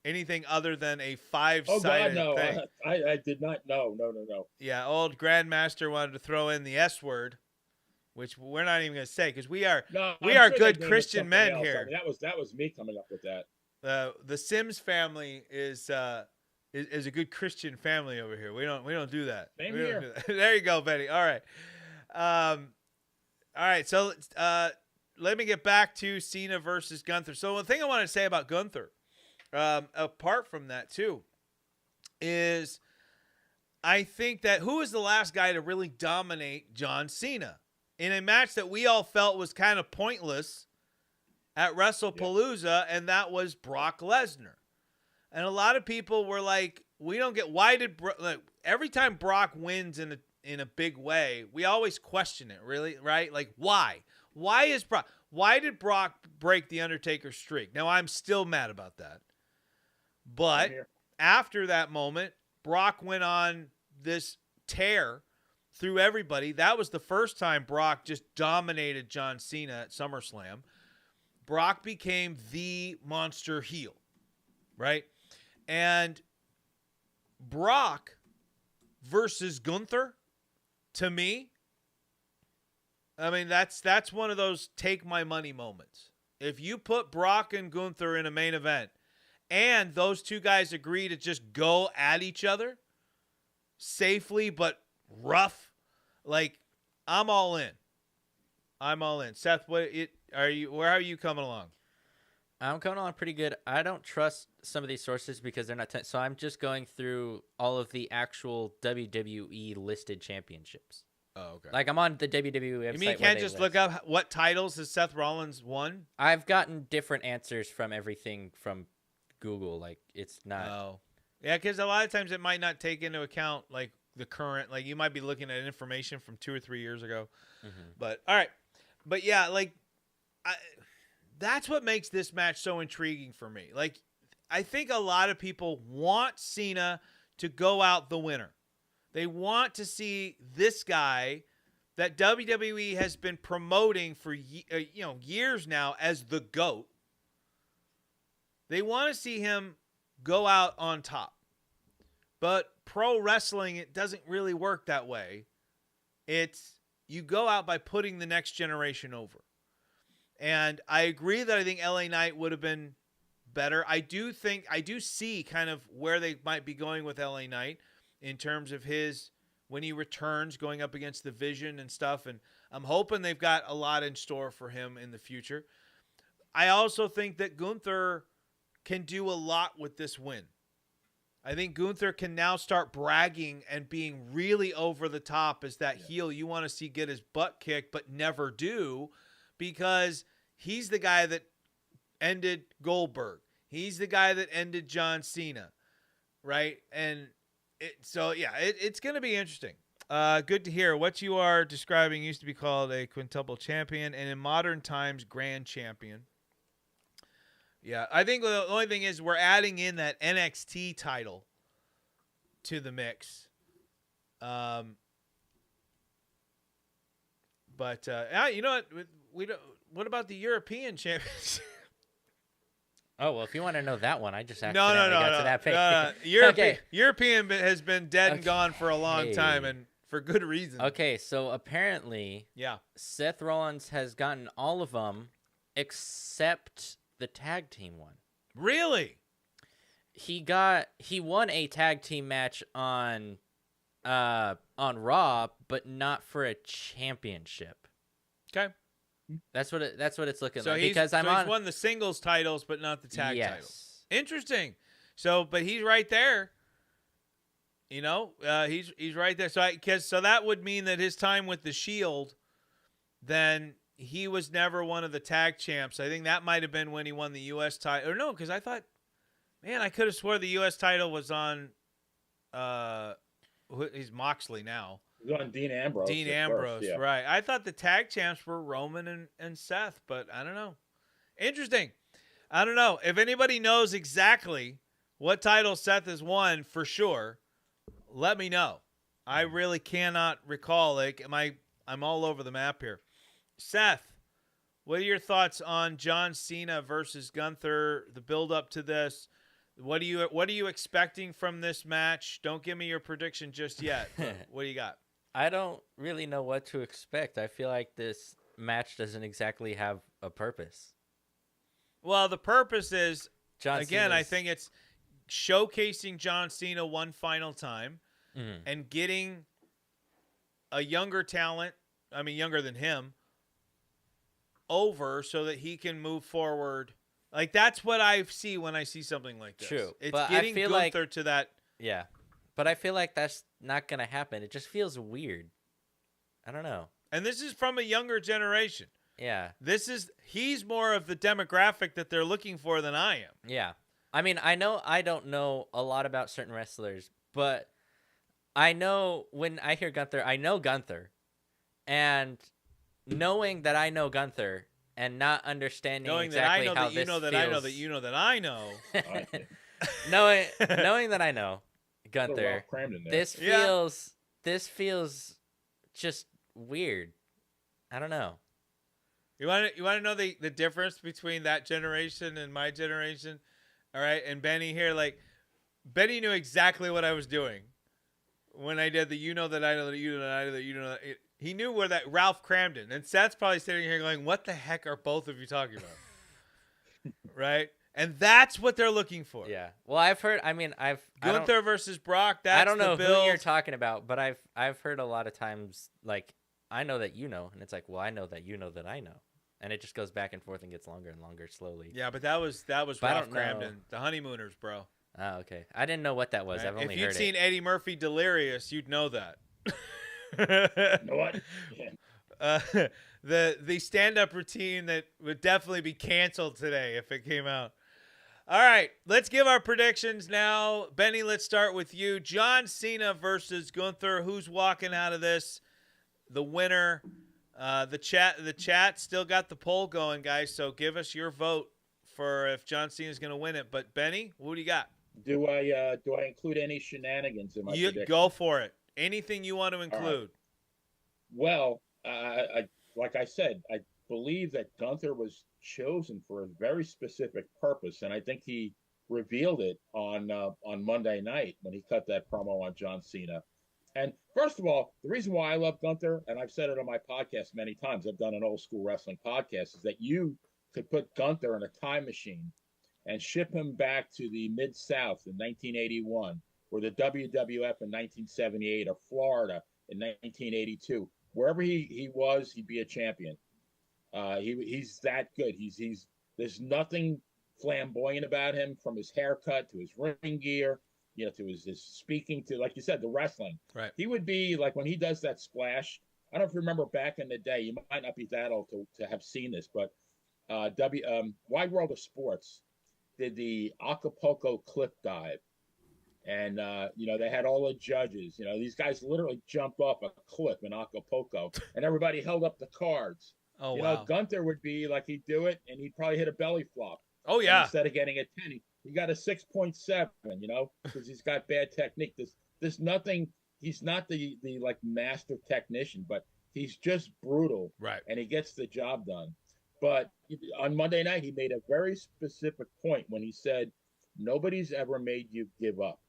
Speaker 2: anything other than a 5-sided thing.
Speaker 4: I did not know. No.
Speaker 2: Yeah, old Grandmaster wanted to throw in the S word, which we're not even going to say because we are
Speaker 4: sure
Speaker 2: good Christian men
Speaker 4: else.
Speaker 2: here.
Speaker 4: I mean, that was me coming up with that.
Speaker 2: The Sims family is a good Christian family over here. We don't do that.
Speaker 4: Same
Speaker 2: We
Speaker 4: here.
Speaker 2: don't do that. There you go, Betty. All right. All right. So let me get back to Cena versus Gunther. So one thing I want to say about Gunther, apart from that too, is I think that who was the last guy to really dominate John Cena in a match that we all felt was kind of pointless at WrestlePalooza, and that was Brock Lesnar. And a lot of people were like, we don't get, why did, every time Brock wins in a big way, we always question it, really, right? Like, why? Why did Brock break the Undertaker's streak? Now, I'm still mad about that. But after that moment, Brock went on this tear through everybody. That was the first time Brock just dominated John Cena at SummerSlam. Brock became the monster heel, right? And Brock versus Gunther, to me, I mean, that's one of those take my money moments. If you put Brock and Gunther in a main event and those two guys agree to just go at each other safely but rough, like, I'm all in. I'm all in. Seth, where are you coming along?
Speaker 3: I'm coming along pretty good. I don't trust some of these sources because they're not so I'm just going through all of the actual WWE listed championships.
Speaker 2: Oh, okay.
Speaker 3: Like, I'm on the WWE website.
Speaker 2: You mean you can't just look up what titles has Seth Rollins won?
Speaker 3: I've gotten different answers from everything from Google. Like, it's not.
Speaker 2: Oh. Yeah, because a lot of times it might not take into account, like, the current. Like, you might be looking at information from 2 or 3 years ago.
Speaker 3: Mm-hmm.
Speaker 2: But, all right. But, yeah, like, that's what makes this match so intriguing for me. Like, I think a lot of people want Cena to go out the winner. They want to see this guy that WWE has been promoting for years now as the GOAT. They want to see him go out on top. But pro wrestling, it doesn't really work that way. It's you go out by putting the next generation over. And I agree that I think LA Knight would have been better. I do see kind of where they might be going with LA Knight in terms of when he returns, going up against the Vision and stuff. And I'm hoping they've got a lot in store for him in the future. I also think that Gunther can do a lot with this win. I think Gunther can now start bragging and being really over the top as that heel you want to see get his butt kicked but never do, because he's the guy that ended Goldberg. He's the guy that ended John Cena, right? And it's going to be interesting. Good to hear. What you are describing used to be called a quintuple champion, and in modern times, grand champion. Yeah, I think the only thing is we're adding in that NXT title to the mix. But you know what? We don't. What about the European Championship?
Speaker 3: Oh, well, if you want to know that one, I just
Speaker 2: No.
Speaker 3: accidentally got to that page.
Speaker 2: European,
Speaker 3: Okay.
Speaker 2: European has been dead and gone for a long time, and for good reason.
Speaker 3: Okay, so apparently, Seth Rollins has gotten all of them except the tag team one.
Speaker 2: Really?
Speaker 3: He won a tag team match on Raw, but not for a championship.
Speaker 2: Okay.
Speaker 3: That's what it's looking
Speaker 2: So
Speaker 3: like.
Speaker 2: he's
Speaker 3: Because
Speaker 2: he's won the singles titles, but not the tag titles. Interesting. So, but he's right there. You know, he's right there. So that would mean that his time with the Shield, then he was never one of the tag champs. I think that might have been when he won the U.S. title. Or no, because I thought, man, I could have swore the U.S. title was on. He's Moxley now.
Speaker 4: He's on Dean Ambrose.
Speaker 2: Dean Ambrose, right. I thought the tag champs were Roman and Seth, but I don't know. Interesting. I don't know. If anybody knows exactly what title Seth has won for sure, let me know. I really cannot recall. I'm all over the map here. Seth, what are your thoughts on John Cena versus Gunther, the build up to this? What are you expecting from this match? Don't give me your prediction just yet. What do you got?
Speaker 3: I don't really know what to expect. I feel like this match doesn't exactly have a purpose.
Speaker 2: Well, the purpose is,
Speaker 3: John
Speaker 2: again,
Speaker 3: Cena's...
Speaker 2: I think it's showcasing John Cena one final time and getting a younger talent, younger than him, over so that he can move forward. Like, that's what I see when I see something like this.
Speaker 3: True.
Speaker 2: It's
Speaker 3: but
Speaker 2: getting
Speaker 3: I feel
Speaker 2: Gunther to that.
Speaker 3: Yeah. But I feel like that's not going to happen. It just feels weird. I don't know.
Speaker 2: And this is from a younger generation.
Speaker 3: Yeah.
Speaker 2: He's more of the demographic that they're looking for than I am.
Speaker 3: Yeah. I mean, I know I don't know a lot about certain wrestlers, but I know when I hear Gunther, I know Gunther. And knowing that I know Gunther and not understanding exactly how this feels...
Speaker 2: Knowing that I know that you know that I know that I know.
Speaker 3: knowing that I know Gunther, this feels just weird. I don't know.
Speaker 2: You want to know the difference between that generation and my generation? All right, and Benny here, like, Benny knew exactly what I was doing when I did the you know that I know that you know that I know that you know that. He knew where that Ralph Cramden, and Seth's probably sitting here going, "What the heck are both of you talking about?" Right? And that's what they're looking for.
Speaker 3: Yeah. Well, I've heard.
Speaker 2: Gunther versus Brock. That's
Speaker 3: I don't know
Speaker 2: the
Speaker 3: who you're talking about, but I've heard a lot of times, like, I know that you know, and it's like, well, I know that you know that I know, and it just goes back and forth and gets longer and longer slowly.
Speaker 2: Yeah, but that was Ralph Cramden, the Honeymooners, bro.
Speaker 3: Oh, okay. I didn't know what that was.
Speaker 2: Right.
Speaker 3: I've only heard it.
Speaker 2: If you'd seen Eddie Murphy Delirious, you'd know that.
Speaker 4: You know what? Yeah.
Speaker 2: The stand-up routine that would definitely be canceled today if it came out. All right, let's give our predictions now. Benny, let's start with you. John Cena versus Gunther. Who's walking out of this? The winner. The chat still got the poll going, guys. So give us your vote for if John Cena is going to win it. But Benny, what do you got?
Speaker 4: Do I include any shenanigans in my prediction?
Speaker 2: Go for it. Anything you want to include.
Speaker 4: Well, like I said, I believe that Gunther was chosen for a very specific purpose, and I think he revealed it on Monday night when he cut that promo on John Cena. And first of all, the reason why I love Gunther, and I've said it on my podcast many times, I've done an old school wrestling podcast, is that you could put Gunther in a time machine and ship him back to the Mid South in 1981, or the WWF in 1978, or Florida in 1982. Wherever he was, he'd be a champion. He's that good. He's there's nothing flamboyant about him, from his haircut to his ring gear, to his speaking, to, like you said, the wrestling.
Speaker 2: Right.
Speaker 4: He would be like, when he does that splash. I don't know if you remember back in the day. You might not be that old to have seen this, but Wide World of Sports did the Acapulco cliff dive. And, they had all the judges. These guys literally jumped off a cliff in Acapulco, and everybody held up the cards.
Speaker 2: Oh, wow.
Speaker 4: Gunther would be like, he'd do it, and he'd probably hit a belly flop.
Speaker 2: Oh,
Speaker 4: And
Speaker 2: yeah.
Speaker 4: instead of getting a 10, he got a 6.7, because he's got bad technique. There's nothing. He's not the like master technician, but he's just brutal.
Speaker 2: Right.
Speaker 4: And he gets the job done. But on Monday night, he made a very specific point when he said, nobody's ever made you give up.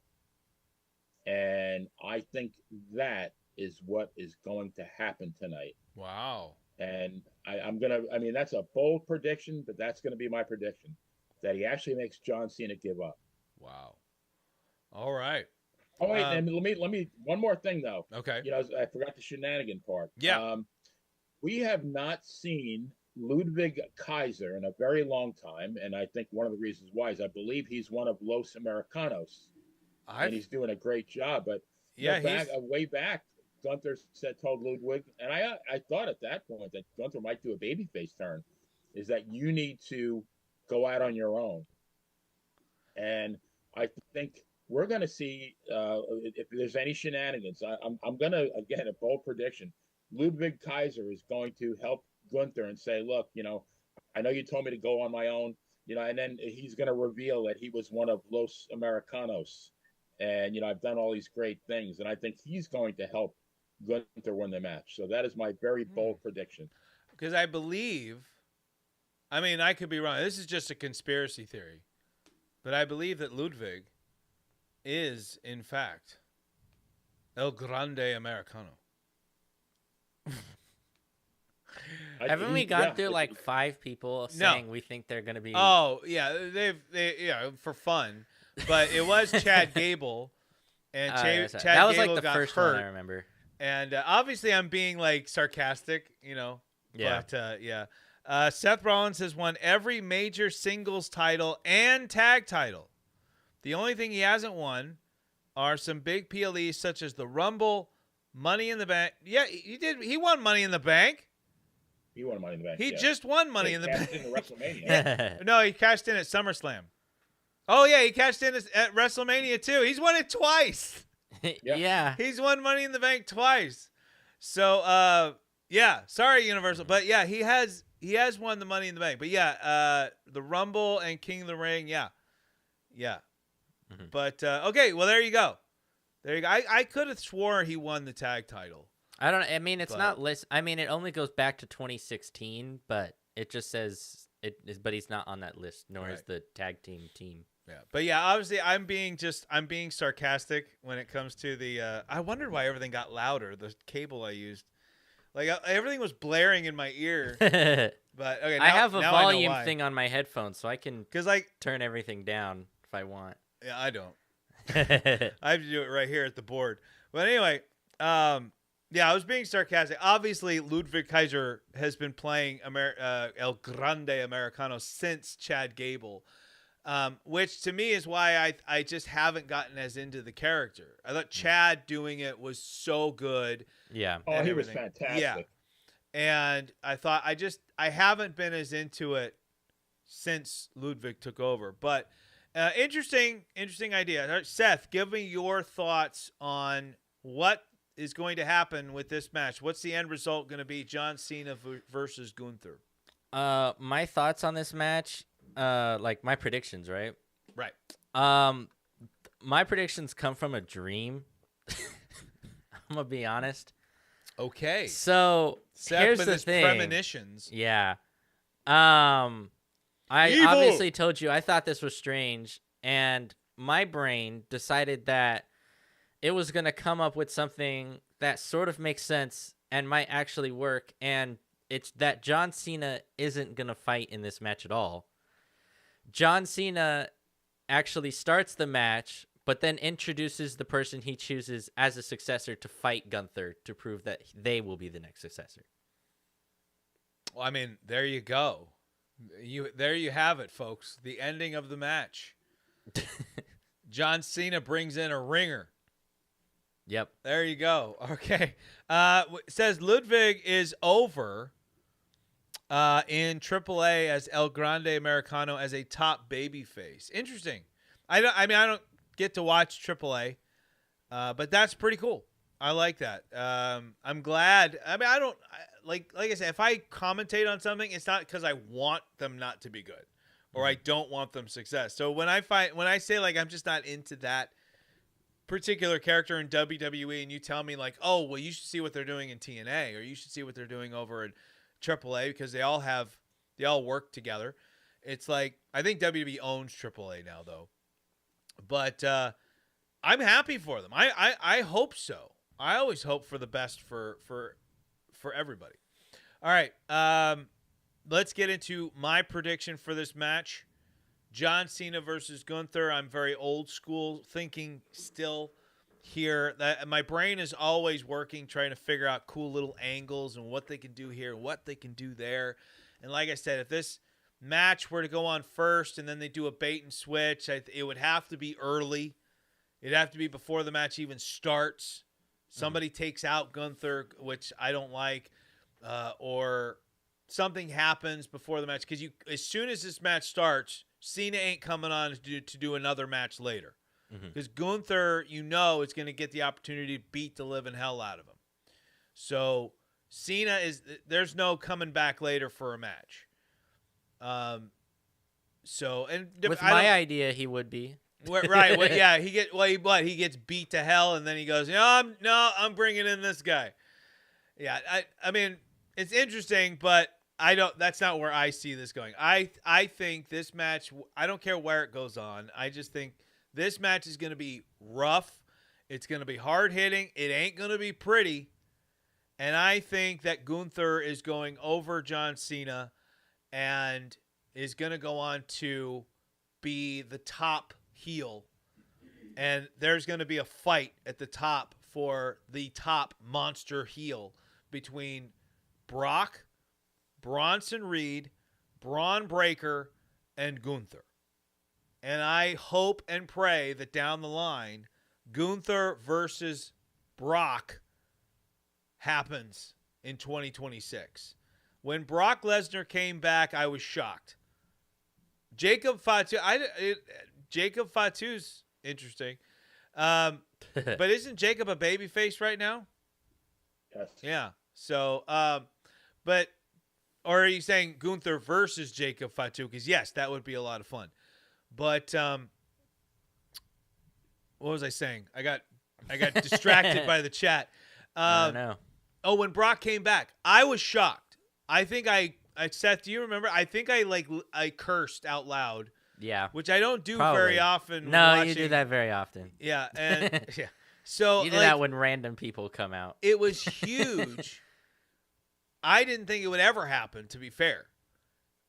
Speaker 4: And I think that is what is going to happen tonight.
Speaker 2: Wow.
Speaker 4: And that's a bold prediction, but that's going to be my prediction, that he actually makes John Cena give up.
Speaker 2: Wow. All right.
Speaker 4: Oh, wait, and let me, one more thing, though.
Speaker 2: Okay.
Speaker 4: I forgot the shenanigan part.
Speaker 2: Yeah.
Speaker 4: We have not seen Ludwig Kaiser in a very long time, and I think one of the reasons why is I believe he's one of Los Americanos, and he's doing a great job. But way back, Gunther told Ludwig, and I thought at that point that Gunther might do a babyface turn, is that you need to go out on your own. And I think we're going to see, if there's any shenanigans, I'm going to, again, a bold prediction, Ludwig Kaiser is going to help Gunther and say, look, I know you told me to go on my own, and then he's going to reveal that he was one of Los Americanos. And, I've done all these great things, and I think he's going to help Gunther win the match. So that is my very bold prediction.
Speaker 2: Because I believe, I could be wrong. This is just a conspiracy theory. But I believe that Ludwig is, in fact, El Grande Americano.
Speaker 3: Haven't we gone through like 5 people saying we think they're going to be...
Speaker 2: Oh, yeah. For fun. But it was Chad Gable. And Chad
Speaker 3: that was
Speaker 2: Gable
Speaker 3: like the
Speaker 2: got
Speaker 3: first
Speaker 2: hurt.
Speaker 3: one I remember.
Speaker 2: And obviously I'm being like sarcastic,
Speaker 3: Yeah.
Speaker 2: But yeah. Seth Rollins has won every major singles title and tag title. The only thing he hasn't won are some big PLEs such as the Rumble, Money in the Bank. Yeah, he did. He won Money in the Bank.
Speaker 4: He won Money in the Bank.
Speaker 2: He just won Money in the Bank.
Speaker 4: In WrestleMania.
Speaker 2: No, he cashed in at SummerSlam. Oh, yeah, he cashed in at WrestleMania, too. He's won it twice.
Speaker 3: Yeah.
Speaker 2: He's won Money in the Bank twice. So, yeah, sorry, Universal. But, yeah, he has won the Money in the Bank. But, yeah, the Rumble and King of the Ring, yeah. Yeah.
Speaker 3: Mm-hmm.
Speaker 2: But, okay, well, there you go. There you go. I could have swore he won the tag title.
Speaker 3: It's not list. It only goes back to 2016, but it just says it is. But he's not on that list, nor is the tag team.
Speaker 2: Yeah, but yeah, obviously, I'm being sarcastic when it comes to the. I wondered why everything got louder. The cable I used, like everything was blaring in my ear. But okay,
Speaker 3: I have a
Speaker 2: now
Speaker 3: volume
Speaker 2: I know why.
Speaker 3: thing on my headphones, so I can turn everything down if I want.
Speaker 2: Yeah, I don't. I have to do it right here at the board. But anyway, yeah, I was being sarcastic. Obviously, Ludwig Kaiser has been playing El Grande Americano since Chad Gable, which to me is why I just haven't gotten as into the character. I thought Chad doing it was so good.
Speaker 3: Yeah.
Speaker 4: Oh, he was fantastic.
Speaker 2: Yeah. And I thought I haven't been as into it since Ludwig took over. But interesting idea. All right, Seth, give me your thoughts on what is going to happen with this match. What's the end result going to be? John Cena versus Gunther.
Speaker 3: My thoughts on this match, like my predictions, right?
Speaker 2: Right.
Speaker 3: My predictions come from a dream. I'm gonna be honest.
Speaker 2: Okay.
Speaker 3: So
Speaker 2: Seth
Speaker 3: here's
Speaker 2: with
Speaker 3: the
Speaker 2: his
Speaker 3: thing.
Speaker 2: premonitions.
Speaker 3: Yeah. I
Speaker 2: Evil!
Speaker 3: obviously told you I thought this was strange, and my brain decided that it was going to come up with something that sort of makes sense and might actually work, and it's that John Cena isn't going to fight in this match at all. John Cena actually starts the match, but then introduces the person he chooses as a successor to fight Gunther to prove that they will be the next successor.
Speaker 2: Well, I mean, there you go. There you have it, folks. The ending of the match. John Cena brings in a ringer.
Speaker 3: Yep.
Speaker 2: There you go. Okay. Says Ludwig is over in AAA as El Grande Americano as a top babyface. Interesting. I don't get to watch AAA, but that's pretty cool. I like that. I'm glad. I mean, like I said, if I commentate on something, it's not because I want them not to be good or I don't want them success. So when I say like I'm just not into that particular character in WWE, and you tell me like, oh, well, you should see what they're doing in TNA, or you should see what they're doing over in AAA because they all work together. It's like I think WWE owns AAA now though, but I'm happy for them. I hope so. I always hope for the best for everybody. All right, let's get into my prediction for this match. John Cena versus Gunther. I'm very old school thinking still here. That my brain is always working, trying to figure out cool little angles and what they can do here, what they can do there. And like I said, if this match were to go on first and then they do a bait and switch, it would have to be early. It'd have to be before the match even starts. Somebody takes out Gunther, which I don't like, or something happens before the match. Because as soon as this match starts, Cena ain't coming on to do another match later. Because Gunther, is going to get the opportunity to beat the living hell out of him. So Cena there's no coming back later for a match.
Speaker 3: With my idea, he would be.
Speaker 2: Right. Well, yeah, he gets beat to hell, and then he goes, I'm bringing in this guy. Yeah, I mean, it's interesting, but that's not where I see this going. I think this match, I don't care where it goes on. I just think this match is going to be rough. It's going to be hard hitting. It ain't going to be pretty. And I think that Gunther is going over John Cena and is going to go on to be the top heel. And there's going to be a fight at the top for the top monster heel between Brock, Bronson Reed, Braun Breaker, and Gunther. And I hope and pray that down the line, Gunther versus Brock happens in 2026. When Brock Lesnar came back, I was shocked. Jacob Fatu's interesting. But isn't Jacob a babyface right now?
Speaker 4: Yes.
Speaker 2: Yeah. So, or are you saying Gunther versus Jacob Fatu? Because yes, that would be a lot of fun. But what was I saying? I got distracted by the chat.
Speaker 3: I don't know.
Speaker 2: Oh, when Brock came back, I was shocked. I think Seth, do you remember? I think I cursed out loud.
Speaker 3: Yeah.
Speaker 2: Which I don't do
Speaker 3: Probably.
Speaker 2: very often.
Speaker 3: No, you do that very often.
Speaker 2: Yeah, and yeah. So
Speaker 3: you do that when random people come out.
Speaker 2: It was huge. I didn't think it would ever happen, to be fair.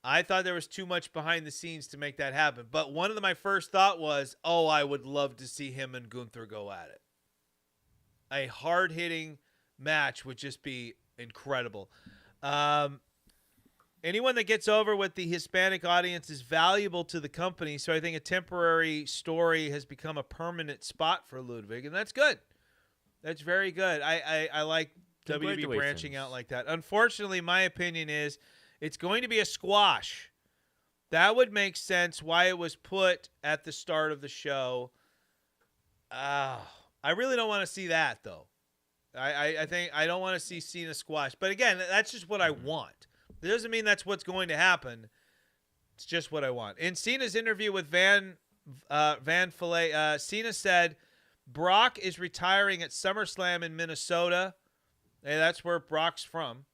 Speaker 2: I thought there was too much behind the scenes to make that happen. But one of my first thought was, I would love to see him and Gunther go at it. A hard-hitting match would just be incredible. Anyone that gets over with the Hispanic audience is valuable to the company, so I think a temporary story has become a permanent spot for Ludwig, and that's good. That's very good. I like WWE branching out like that. Unfortunately, my opinion is it's going to be a squash. That would make sense why it was put at the start of the show. I really don't want to see that, though. I think I don't want to see Cena squash. But again, that's just what I want. It doesn't mean that's what's going to happen. It's just what I want. In Cena's interview with Van Fillet, Cena said Brock is retiring at SummerSlam in Minnesota. Hey, that's where Brock's from.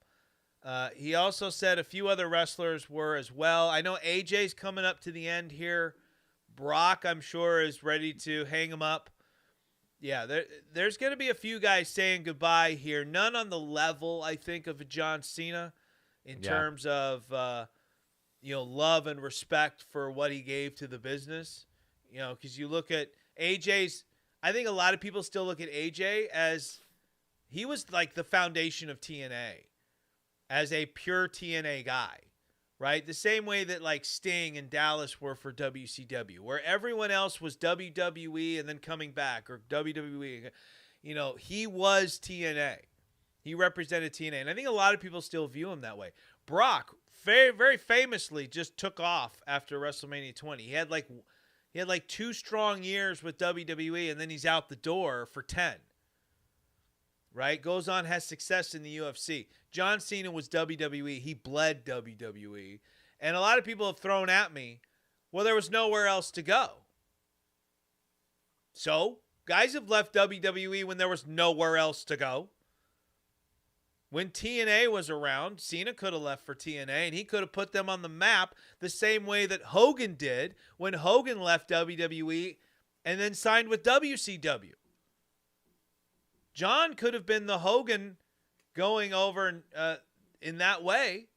Speaker 2: He also said a few other wrestlers were as well. I know AJ's coming up to the end here. Brock, I'm sure, is ready to hang him up. Yeah, there's going to be a few guys saying goodbye here. None on the level, I think, of a John Cena in terms of, love and respect for what he gave to the business. Because you look at AJ's, I think a lot of people still look at AJ as he was like the foundation of TNA as a pure TNA guy, right? The same way that like Sting and Dallas were for WCW, where everyone else was WWE and then coming back, or WWE. He was TNA. He represented TNA. And I think a lot of people still view him that way. Brock very, very famously just took off after WrestleMania 20. He had like 2 strong years with WWE, and then he's out the door for 10. Right? Goes on, has success in the UFC. John Cena was WWE. He bled WWE. And a lot of people have thrown at me, well, there was nowhere else to go. So, guys have left WWE when there was nowhere else to go. When TNA was around, Cena could have left for TNA, and he could have put them on the map the same way that Hogan did when Hogan left WWE and then signed with WCW. John could have been the Hogan going over in that way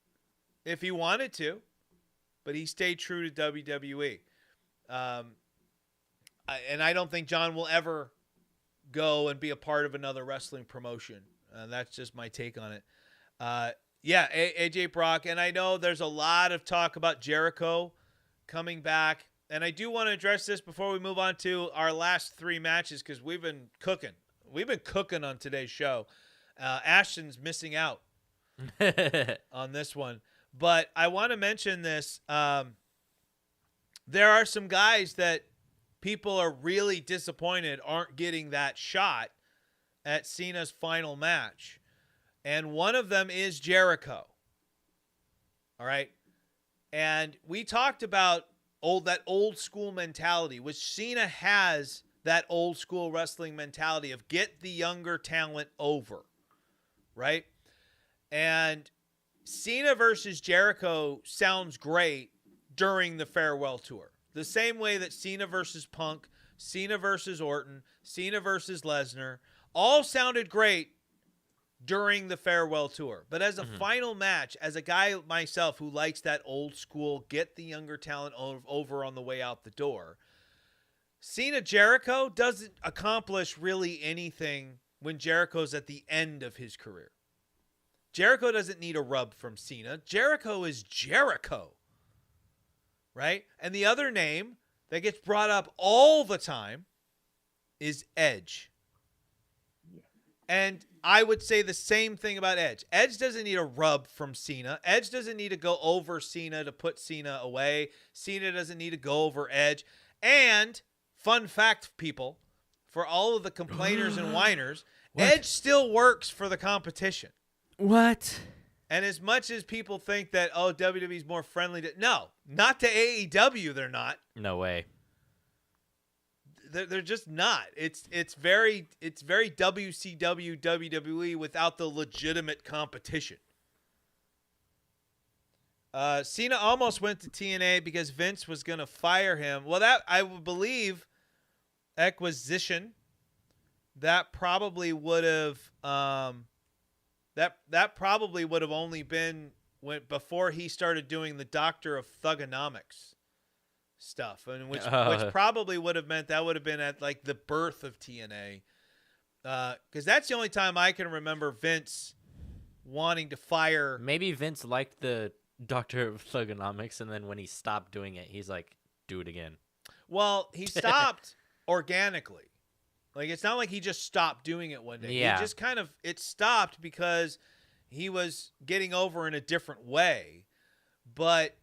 Speaker 2: if he wanted to, but he stayed true to WWE. And I don't think John will ever go and be a part of another wrestling promotion. That's just my take on it. AJ Brock, and I know there's a lot of talk about Jericho coming back, and I do want to address this before we move on to our last 3 matches because we've been cooking. We've been cooking on today's show. Ashton's missing out on this one. But I want to mention this. There are some guys that people are really disappointed aren't getting that shot at Cena's final match. And one of them is Jericho. All right? And we talked about that old school mentality, which Cena has. That old school wrestling mentality of get the younger talent over, right? And Cena versus Jericho sounds great during the farewell tour. The same way that Cena versus Punk, Cena versus Orton, Cena versus Lesnar, all sounded great during the farewell tour. But as a final match, as a guy myself who likes that old school, get the younger talent over on the way out the door, Cena Jericho doesn't accomplish really anything when Jericho's at the end of his career. Jericho doesn't need a rub from Cena. Jericho is Jericho. Right? And the other name that gets brought up all the time is Edge. And I would say the same thing about Edge. Edge doesn't need a rub from Cena. Edge doesn't need to go over Cena to put Cena away. Cena doesn't need to go over Edge. And fun fact, people, for all of the complainers and whiners, Edge still works for the competition.
Speaker 3: What?
Speaker 2: And as much as people think that, WWE's more friendly no, not to AEW, they're not.
Speaker 3: No way.
Speaker 2: They're just not. It's very WCW, WWE without the legitimate competition. Cena almost went to TNA because Vince was going to fire him. Well, that I would believe acquisition that probably would have that probably would have only been before he started doing the Doctor of Thugonomics stuff, and which probably would have meant that would have been at like the birth of TNA, because that's the only time I can remember Vince wanting to fire.
Speaker 3: Maybe Vince liked the Doctor of Thugonomics, and then when he stopped doing it, he's like, do it again.
Speaker 2: Well, he stopped organically. Like, it's not like he just stopped doing it one day.
Speaker 3: Yeah.
Speaker 2: He just it stopped because he was getting over in a different way. But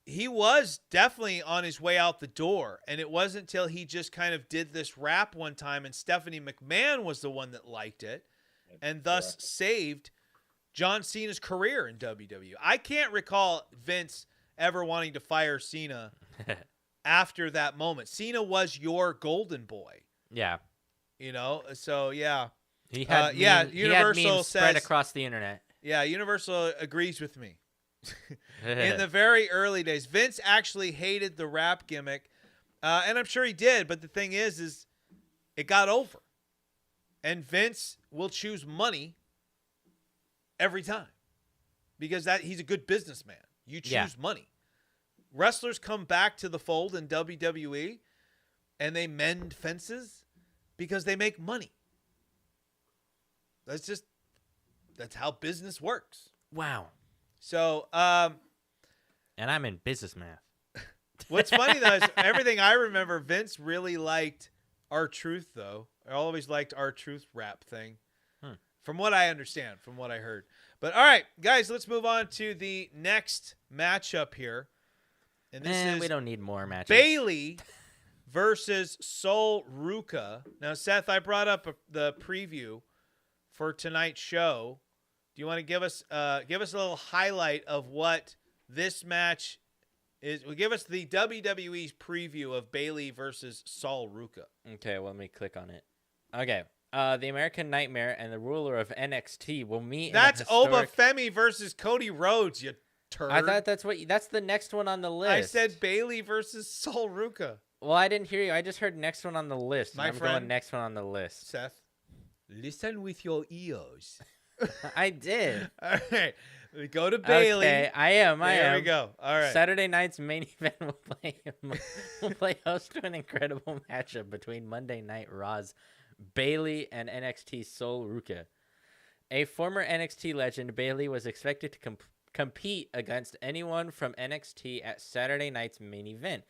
Speaker 2: he was definitely on his way out the door. And it wasn't until he just kind of did this rap one time, and Stephanie McMahon was the one that liked it, and thus saved John Cena's career in WWE. I can't recall Vince ever wanting to fire Cena after that moment. Cena was your golden boy.
Speaker 3: Yeah.
Speaker 2: So yeah.
Speaker 3: He had he
Speaker 2: Universal
Speaker 3: had memes spread
Speaker 2: says-
Speaker 3: across the internet.
Speaker 2: Yeah, Universal agrees with me. In the very early days, Vince actually hated the rap gimmick, and I'm sure he did. But the thing is it got over, and Vince will choose money every time because he's a good businessman. You choose money. Wrestlers come back to the fold in WWE, and they mend fences because they make money. That's how business works.
Speaker 3: Wow.
Speaker 2: So,
Speaker 3: And I'm in business math.
Speaker 2: what's funny though is everything I remember, Vince really liked R-Truth though. I always liked R-Truth rap thing. From what I understand, from what I heard. But all right, guys, let's move on to the next matchup here. And this is
Speaker 3: we don't need more matches.
Speaker 2: Bailey versus Sol Ruca. Now, Seth, I brought up the preview for tonight's show. Do you want to give us a little highlight of what this match is? Well, give us the WWE's preview of Bailey versus Sol Ruca.
Speaker 3: Okay, well, let me click on it. Okay. The American Nightmare and the ruler of NXT will meet.
Speaker 2: That's
Speaker 3: in a historic...
Speaker 2: Obafemi versus Cody Rhodes, you turd.
Speaker 3: I thought that's the next one on the list.
Speaker 2: I said Bailey versus Sol Ruca.
Speaker 3: Well, I didn't hear you. I just heard next one on the list.
Speaker 2: My
Speaker 3: I'm
Speaker 2: friend,
Speaker 3: going next one on the list.
Speaker 2: Seth, listen with your ears.
Speaker 3: I did.
Speaker 2: All right. We go to Bailey.
Speaker 3: Okay, I am.
Speaker 2: There we go. All right.
Speaker 3: Saturday night's main event will play host to an incredible matchup between Monday Night Raw's Bailey and NXT Sol Ruca. A former NXT legend, Bailey was expected to compete against anyone from NXT at Saturday night's main event,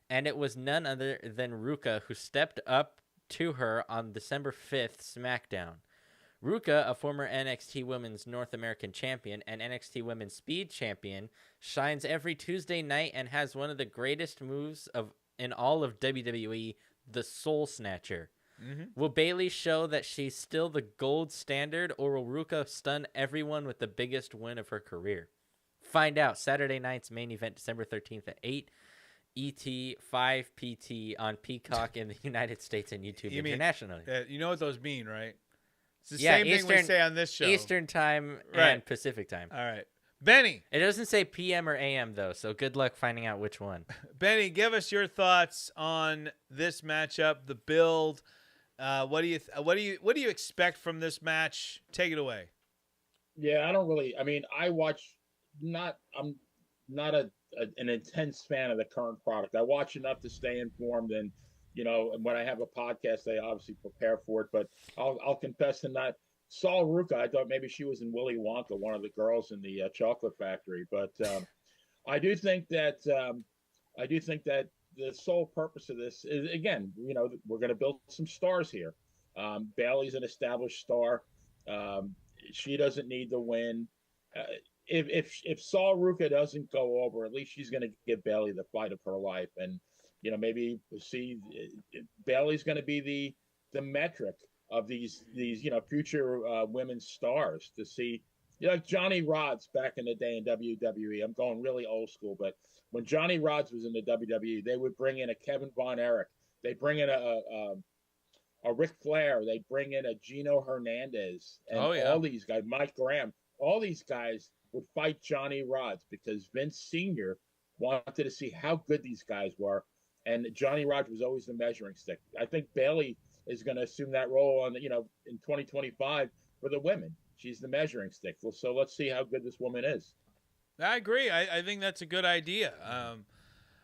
Speaker 3: and it was none other than Ruca who stepped up to her on December 5th SmackDown. Ruca, a former NXT Women's North American Champion and NXT Women's Speed Champion, shines every Tuesday night and has one of the greatest moves in all of WWE, the Soul Snatcher.
Speaker 2: Mm-hmm.
Speaker 3: Will Bailey show that she's still the gold standard, or will Ruca stun everyone with the biggest win of her career? Find out Saturday night's main event, December 13th at 8 ET 5 PT on Peacock in the United States and YouTube internationally.
Speaker 2: You know what those mean, right? It's the
Speaker 3: Yeah,
Speaker 2: same thing we say on this show.
Speaker 3: Eastern time
Speaker 2: Right.
Speaker 3: and Pacific time.
Speaker 2: All right. Benny.
Speaker 3: It doesn't say PM or AM though, so good luck finding out which one.
Speaker 2: Benny, give us your thoughts on this matchup, the build. What do you expect from this match? Take it away.
Speaker 4: Yeah, I don't really. I mean, I'm not an intense fan of the current product. I watch enough to stay informed, and and when I have a podcast, I obviously prepare for it. But I'll confess to not. Sol Ruca, I thought maybe she was in Willy Wonka, one of the girls in the chocolate factory. But I do think that the sole purpose of this is, again, we're going to build some stars here. Bailey's an established star. She doesn't need the win. If Sol Ruca doesn't go over, at least she's going to give Bailey the fight of her life, and maybe see Bailey's going to be the metric of these future women's stars, to see like Johnny Rodz back in the day in WWE. I'm going really old school, but when Johnny Rodz was in the WWE, they would bring in a Kevin Von Erich, they bring in a Ric Flair, they bring in a Gino Hernandez, and all these guys, Mike Graham, all these guys would fight Johnny Rodz because Vince Sr. wanted to see how good these guys were, and Johnny Rodz was always the measuring stick. I think Bailey is going to assume that role in 2025 for the women. She's the measuring stick. Well, so let's see how good this woman is.
Speaker 2: I agree. I think that's a good idea.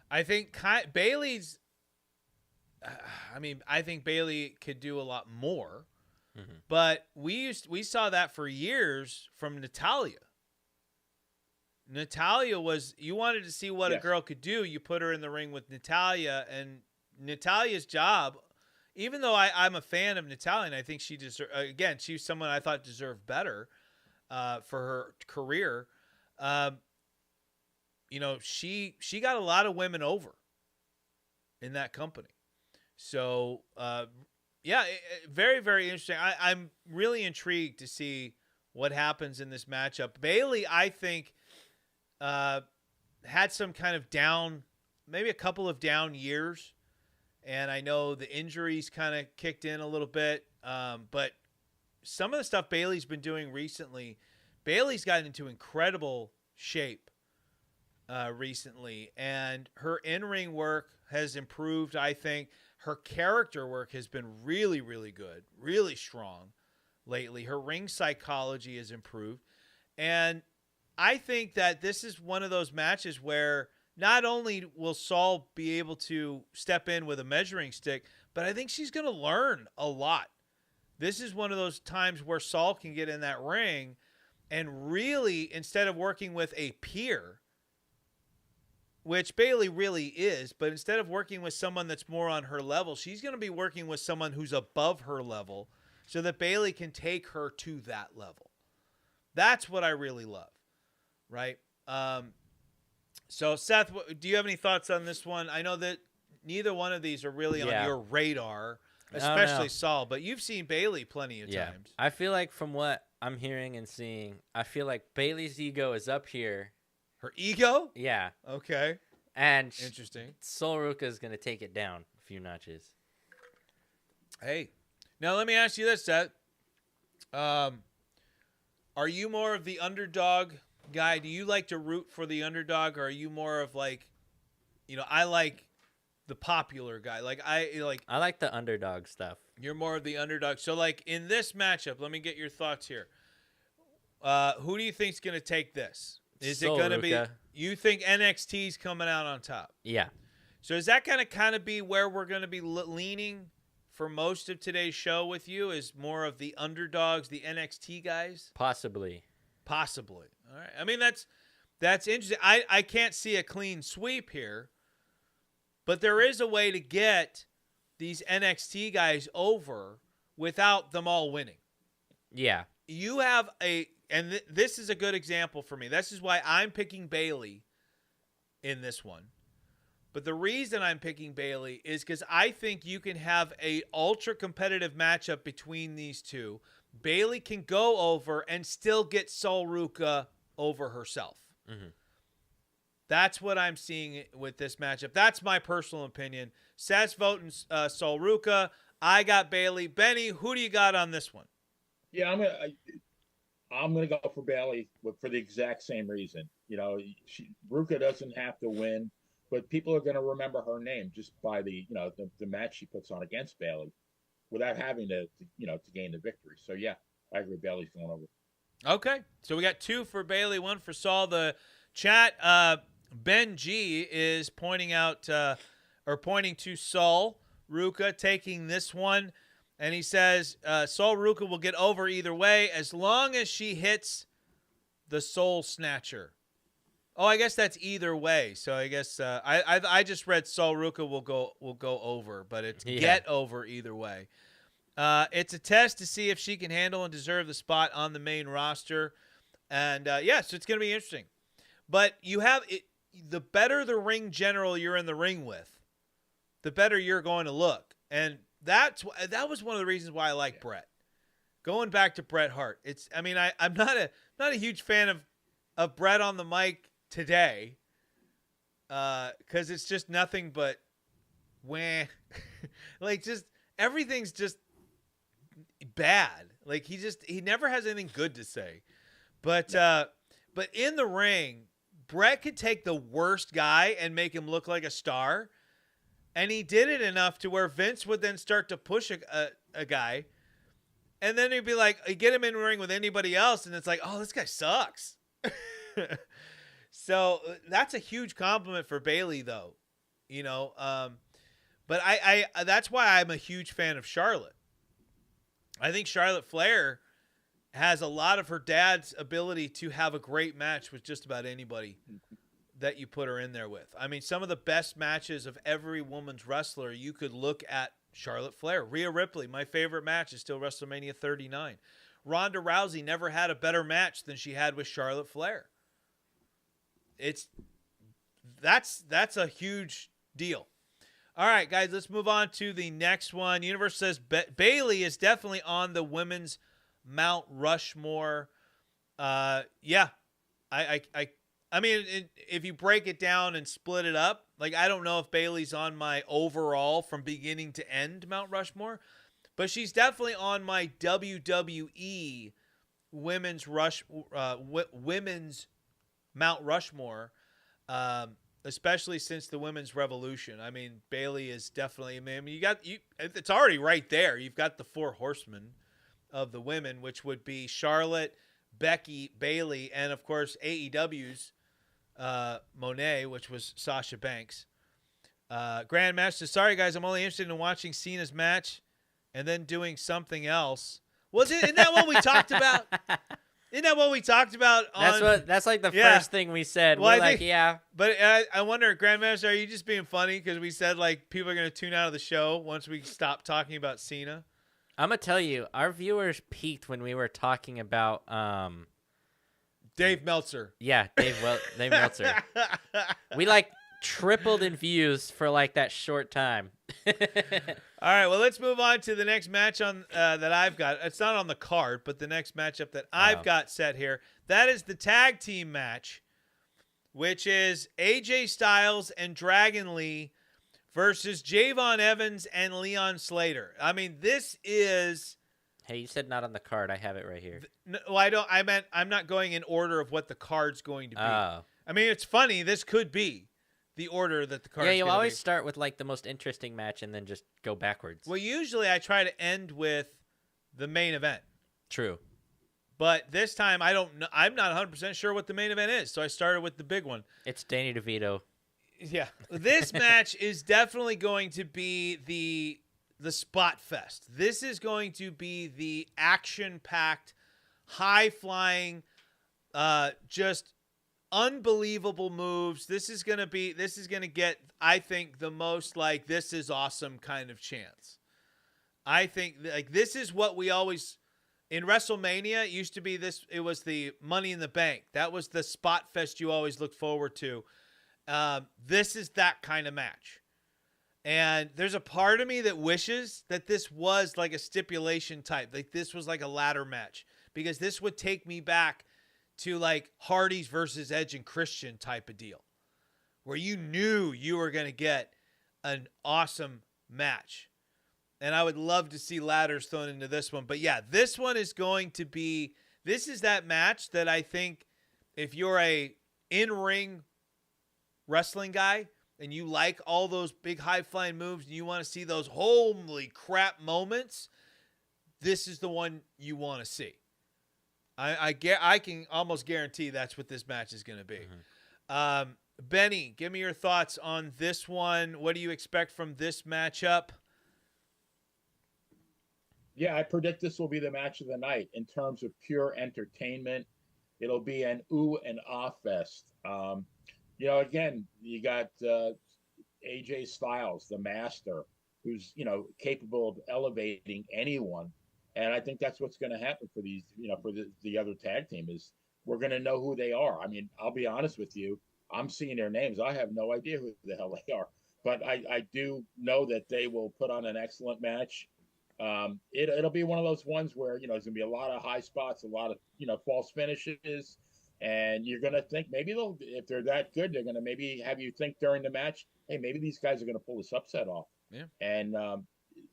Speaker 2: I think Bailey's. I think Bailey could do a lot more, but we saw that for years from Natalya. Natalya was, you wanted to see what a girl could do. You put her in the ring with Natalya, and Natalya's job, even though I'm a fan of Natalya, and I think she deserved, again, she's someone I thought deserved better for her career. She got a lot of women over in that company. So, very, very interesting. I'm really intrigued to see what happens in this matchup. Bailey, I think, had some kind of maybe a couple of down years. And I know the injuries kind of kicked in a little bit. But some of the stuff Bayley's been doing recently, Bayley's gotten into incredible shape recently, and her in-ring work has improved. I think her character work has been really, really good, really strong lately. Her ring psychology has improved, and I think that this is one of those matches where not only will Saul be able to step in with a measuring stick, but I think she's going to learn a lot. This is one of those times where Saul can get in that ring and really, instead of working with a peer, which Bayley really is, but instead of working with someone that's more on her level, she's going to be working with someone who's above her level so that Bayley can take her to that level. That's what I really love, right? So, Seth, do you have any thoughts on this one? I know that neither one of these are really on your radar, especially Saul, but you've seen Bayley plenty of times.
Speaker 3: I feel like from what I'm hearing and seeing, I feel like Bayley's ego is up here.
Speaker 2: Her ego?
Speaker 3: Yeah.
Speaker 2: Okay.
Speaker 3: And
Speaker 2: interesting.
Speaker 3: Sol Ruca is going to take it down a few notches.
Speaker 2: Hey, now let me ask you this, Seth. Are you more of the underdog guy? Do you like to root for the underdog, or are you more of like, I like the popular guy? I
Speaker 3: like the underdog stuff.
Speaker 2: You're more of the underdog. So like in this matchup, let me get your thoughts here. Who do you think's going to take this? Is it going to be, you think NXT's coming out on top?
Speaker 3: Yeah.
Speaker 2: So is that going to kind of be where we're going to be leaning for most of today's show with you, is more of the underdogs, the NXT guys?
Speaker 3: Possibly.
Speaker 2: All right. I mean, that's interesting. I can't see a clean sweep here, but there is a way to get these NXT guys over without them all winning.
Speaker 3: Yeah.
Speaker 2: You have this is a good example for me. This is why I'm picking Bayley in this one. But the reason I'm picking Bayley is because I think you can have a ultra competitive matchup between these two. Bayley can go over and still get Sol Ruca over herself.
Speaker 3: Mm-hmm.
Speaker 2: That's what I'm seeing with this matchup. That's my personal opinion. Seth's voting Sol Ruca. I got Bayley. Benny, who do you got on this one?
Speaker 4: Yeah, I'm gonna go for Bayley for the exact same reason. Ruka doesn't have to win, but people are gonna remember her name just by the match she puts on against Bayley, without having to gain the victory. So yeah, I agree. Bayley's going over.
Speaker 2: Okay, so we got 2 for Bayley, 1 for Saul. The chat, Ben G is pointing to Sol Ruca taking this one. And he says Sol Ruca will get over either way as long as she hits the Soul Snatcher. Oh, I guess that's either way. So I guess I just read Sol Ruca will go over, but it's get over either way. It's a test to see if she can handle and deserve the spot on the main roster. And so it's going to be interesting. But you have the better the ring general you're in the ring with, the better you're going to look. And that was one of the reasons why I like Bret. Going back to Bret Hart, I'm not a huge fan of Bret on the mic today, because it's just nothing but wah. Like, just everything's just bad. Like, he never has anything good to say. But in the ring, Bret could take the worst guy and make him look like a star. And he did it enough to where Vince would then start to push a guy. And then he'd be like, he'd get him in the ring with anybody else. And it's like, oh, this guy sucks. So that's a huge compliment for Bayley, though. But I that's why I'm a huge fan of Charlotte. I think Charlotte Flair has a lot of her dad's ability to have a great match with just about anybody that you put her in there with. I mean, some of the best matches of every woman's wrestler, you could look at Charlotte Flair. Rhea Ripley, my favorite match, is still WrestleMania 39. Ronda Rousey never had a better match than she had with Charlotte Flair. That's a huge deal. All right, guys, let's move on to the next one. Universe says Bayley is definitely on the women's Mount Rushmore. I mean, if you break it down and split it up, like, I don't know if Bayley's on my overall from beginning to end Mount Rushmore, but she's definitely on my WWE women's women's Mount Rushmore, especially since the women's revolution. I mean, Bailey is definitely. I mean, it's already right there. You've got the 4 horsemen of the women, which would be Charlotte, Becky, Bailey, and of course AEW's Monet, which was Sasha Banks. Grandmaster, sorry guys, I'm only interested in watching Cena's match and then doing something else. Isn't that what we talked about? Isn't that what we talked about?
Speaker 3: That's like the first thing we said.
Speaker 2: Well,
Speaker 3: We're like, yeah.
Speaker 2: But I wonder, Grandmaster, are you just being funny because we said like people are going to tune out of the show once we stop talking about Cena?
Speaker 3: I'm gonna tell you, our viewers peaked when we were talking about
Speaker 2: Dave Meltzer.
Speaker 3: Yeah, Dave Meltzer. We like tripled in views for like that short time.
Speaker 2: All right, well, let's move on to the next match on that I've got. It's not on the card, but the next matchup that I've got set here. That is the tag team match, which is AJ Styles and Dragon Lee versus Javon Evans and Leon Slater. I mean, this is...
Speaker 3: Hey, you said not on the card. I have it right here.
Speaker 2: No, well, I don't. I meant I'm not going in order of what the card's going to be.
Speaker 3: Oh.
Speaker 2: I mean, it's funny. This could be the order that the card's
Speaker 3: Yeah, you
Speaker 2: gonna
Speaker 3: always
Speaker 2: be.
Speaker 3: start with like the most interesting match and then just go backwards.
Speaker 2: Well, usually I try to end with the main event.
Speaker 3: True.
Speaker 2: But this time I don't know. I'm not 100% sure what the main event is, so I started with the big one.
Speaker 3: It's Danny DeVito.
Speaker 2: Yeah. This match is definitely going to be the spot fest. This is going to be the action-packed, high-flying, just unbelievable moves. This is going to get, I think, the most like this is awesome kind of chance. I think like this is what we always in WrestleMania, it used to be this. It was the Money in the Bank. That was the spot fest you always look forward to. This is that kind of match. And there's a part of me that wishes that this was like a stipulation type. Like this was like a ladder match. Because this would take me back to like Hardy's versus Edge and Christian type of deal. Where you knew you were going to get an awesome match. And I would love to see ladders thrown into this one. But yeah, this one is going to be... This is that match that I think if you're a in-ring wrestling guy and you like all those big high-flying moves and you want to see those holy crap moments, this is the one you want to see. I can almost guarantee that's what this match is going to be. Mm-hmm. Benny, give me your thoughts on this one. What do you expect from this matchup?
Speaker 4: Yeah, I predict this will be the match of the night in terms of pure entertainment. It'll be an ooh and ah fest. Again, you got AJ Styles, the master, who's, capable of elevating anyone. And I think that's what's going to happen for these, for the other tag team is we're going to know who they are. I mean, I'll be honest with you. I'm seeing their names. I have no idea who the hell they are. But I do know that they will put on an excellent match. It'll be one of those ones where, there's going to be a lot of high spots, a lot of, false finishes. And you're going to think maybe if they're that good, they're going to maybe have you think during the match, hey, maybe these guys are going to pull this upset off.
Speaker 2: Yeah.
Speaker 4: And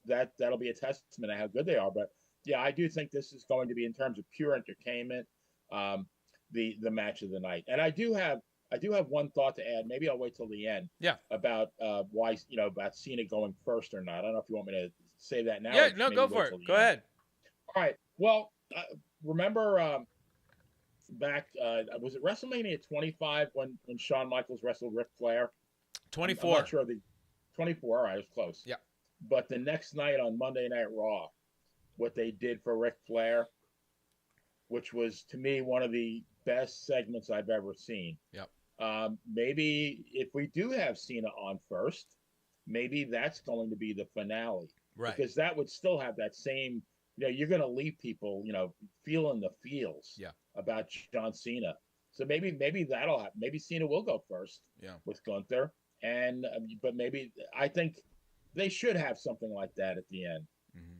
Speaker 4: that'll be a testament of how good they are. But yeah, I do think this is going to be, in terms of pure entertainment, the match of the night. And I do have one thought to add. Maybe I'll wait till the end.
Speaker 2: Yeah.
Speaker 4: About why about Cena going first or not. I don't know if you want me to say that now.
Speaker 2: Yeah, no, go for it. Go ahead.
Speaker 4: All right. Well, remember back was it WrestleMania 25 when Shawn Michaels wrestled Ric Flair?
Speaker 2: 24.
Speaker 4: I'm not sure 24. All right, it was close.
Speaker 2: Yeah.
Speaker 4: But the next night on Monday Night Raw, what they did for Ric Flair, which was to me one of the best segments I've ever seen.
Speaker 2: Yep.
Speaker 4: Maybe if we do have Cena on first, maybe that's going to be the finale.
Speaker 2: Right.
Speaker 4: Because that would still have that same, you're going to leave people, feeling the feels about John Cena. So maybe that'll happen. Maybe Cena will go first with Gunther. And, but maybe I think they should have something like that at the end.
Speaker 2: Mm-hmm.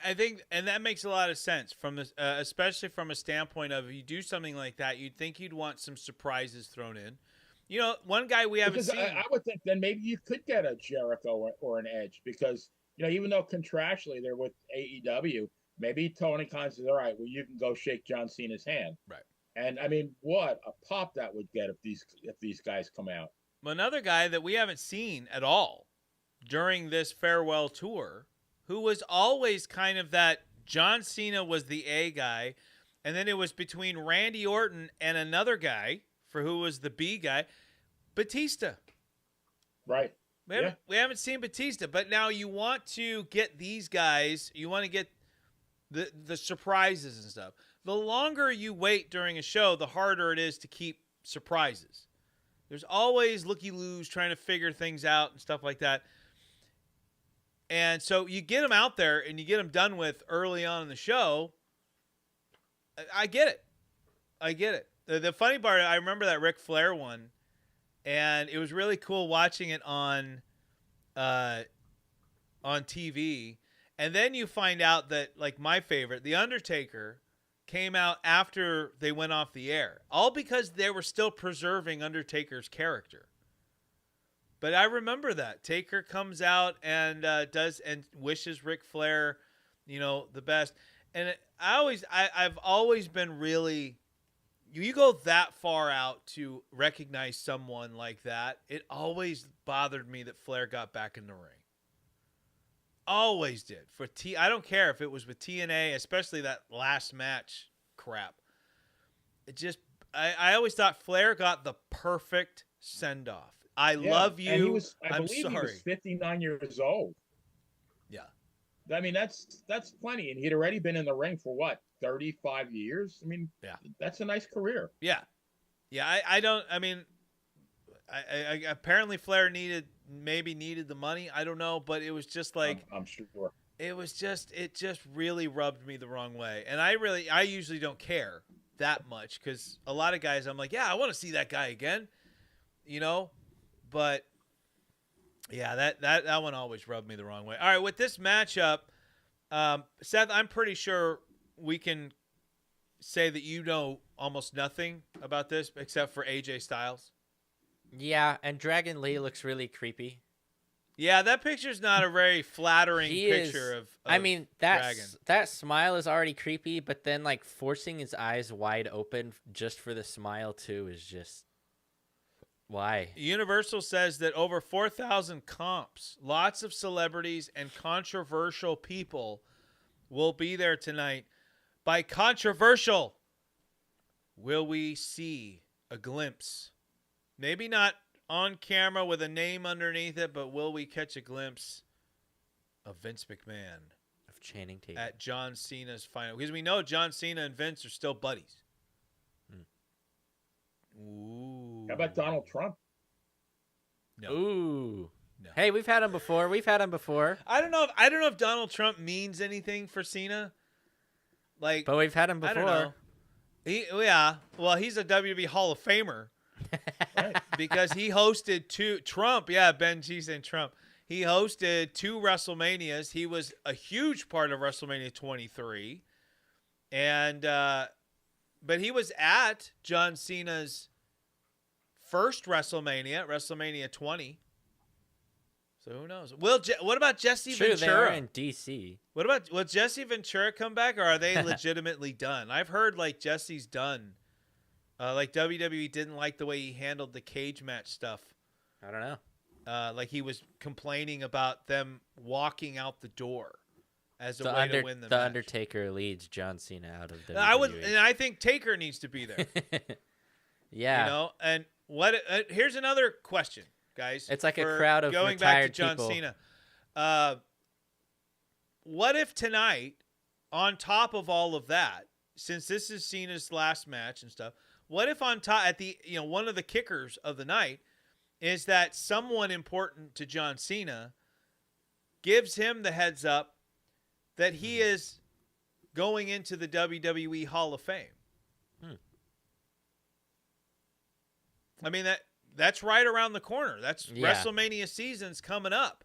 Speaker 2: I think, and that makes a lot of sense from this, especially from a standpoint of if you do something like that, you'd think you'd want some surprises thrown in. One guy we haven't seen.
Speaker 4: I would think then maybe you could get a Jericho or an Edge because even though contractually they're with AEW, maybe Tony Khan says, all right, well, you can go shake John Cena's hand.
Speaker 2: Right.
Speaker 4: And I mean, what a pop that would get if these guys come out.
Speaker 2: Another guy that we haven't seen at all during this farewell tour, who was always kind of that John Cena was the A guy, and then it was between Randy Orton and another guy for who was the B guy, Batista.
Speaker 4: Right.
Speaker 2: We haven't seen Batista, but now you want to get these guys, you want to get the surprises and stuff. The longer you wait during a show, the harder it is to keep surprises. There's always looky-loos trying to figure things out and stuff like that. And so you get them out there and you get them done with early on in the show. I get it. The funny part, I remember that Ric Flair one, and it was really cool watching it on TV. And then you find out that, like, my favorite, The Undertaker, came out after they went off the air, all because they were still preserving Undertaker's character. But I remember that Taker comes out and wishes Ric Flair, the best. And I've always been really, you go that far out to recognize someone like that. It always bothered me that Flair got back in the ring. Always did. I don't care if it was with TNA, especially that last match crap. It just, I always thought Flair got the perfect send off. I love you.
Speaker 4: And I believe
Speaker 2: sorry.
Speaker 4: he was 59 years old.
Speaker 2: Yeah.
Speaker 4: I mean, that's plenty. And he'd already been in the ring for what, 35 years? I mean,
Speaker 2: yeah,
Speaker 4: that's a nice career.
Speaker 2: Yeah. Yeah. I apparently Flair maybe needed the money. I don't know, but it was just like,
Speaker 4: I'm sure.
Speaker 2: It just really rubbed me the wrong way. And I usually don't care that much, because a lot of guys, I'm like, yeah, I want to see that guy again, but yeah, that one always rubbed me the wrong way. All right, with this matchup, Seth, I'm pretty sure we can say that you know almost nothing about this except for AJ Styles.
Speaker 3: Yeah, and Dragon Lee looks really creepy.
Speaker 2: Yeah, that picture's not a very flattering picture of
Speaker 3: I mean,
Speaker 2: Dragon.
Speaker 3: that smile is already creepy, but then like forcing his eyes wide open just for the smile too is just, why?
Speaker 2: Universal says that over 4,000 comps, lots of celebrities and controversial people will be there tonight. By controversial, will we see a glimpse? Maybe not on camera with a name underneath it, but will we catch a glimpse of Vince McMahon?
Speaker 3: Of Channing Tatum.
Speaker 2: At John Cena's final? Because we know John Cena and Vince are still buddies. Ooh.
Speaker 4: How about Donald Trump?
Speaker 2: No.
Speaker 3: Ooh.
Speaker 2: No.
Speaker 3: Hey, we've had him before.
Speaker 2: I don't know if Donald Trump means anything for Cena. Like,
Speaker 3: But we've had him
Speaker 2: I
Speaker 3: before.
Speaker 2: don't know. Well, he's a WWE Hall of Famer.
Speaker 4: Right.
Speaker 2: Because he hosted Ben G saying Trump. He hosted 2 WrestleManias. He was a huge part of WrestleMania 23. And but he was at John Cena's first WrestleMania 20. So who knows? What about Jesse
Speaker 3: True,
Speaker 2: Ventura?
Speaker 3: they are in DC.
Speaker 2: Will Jesse Ventura come back, or are they legitimately done? I've heard like Jesse's done. Like WWE didn't like the way he handled the cage match stuff.
Speaker 3: I don't know.
Speaker 2: Like he was complaining about them walking out the door as a way to win the match.
Speaker 3: Undertaker leads John Cena out of WWE.
Speaker 2: I think Taker needs to be there.
Speaker 3: Yeah.
Speaker 2: And what? Here's another question, guys.
Speaker 3: It's like a crowd of
Speaker 2: going back to
Speaker 3: retired
Speaker 2: John
Speaker 3: people.
Speaker 2: Cena. What if tonight, on top of all of that, since this is Cena's last match and stuff, what if on top at the one of the kickers of the night is that someone important to John Cena gives him the heads up that he is going into the WWE Hall of Fame? I mean, that's right around the corner. That's WrestleMania season's coming up.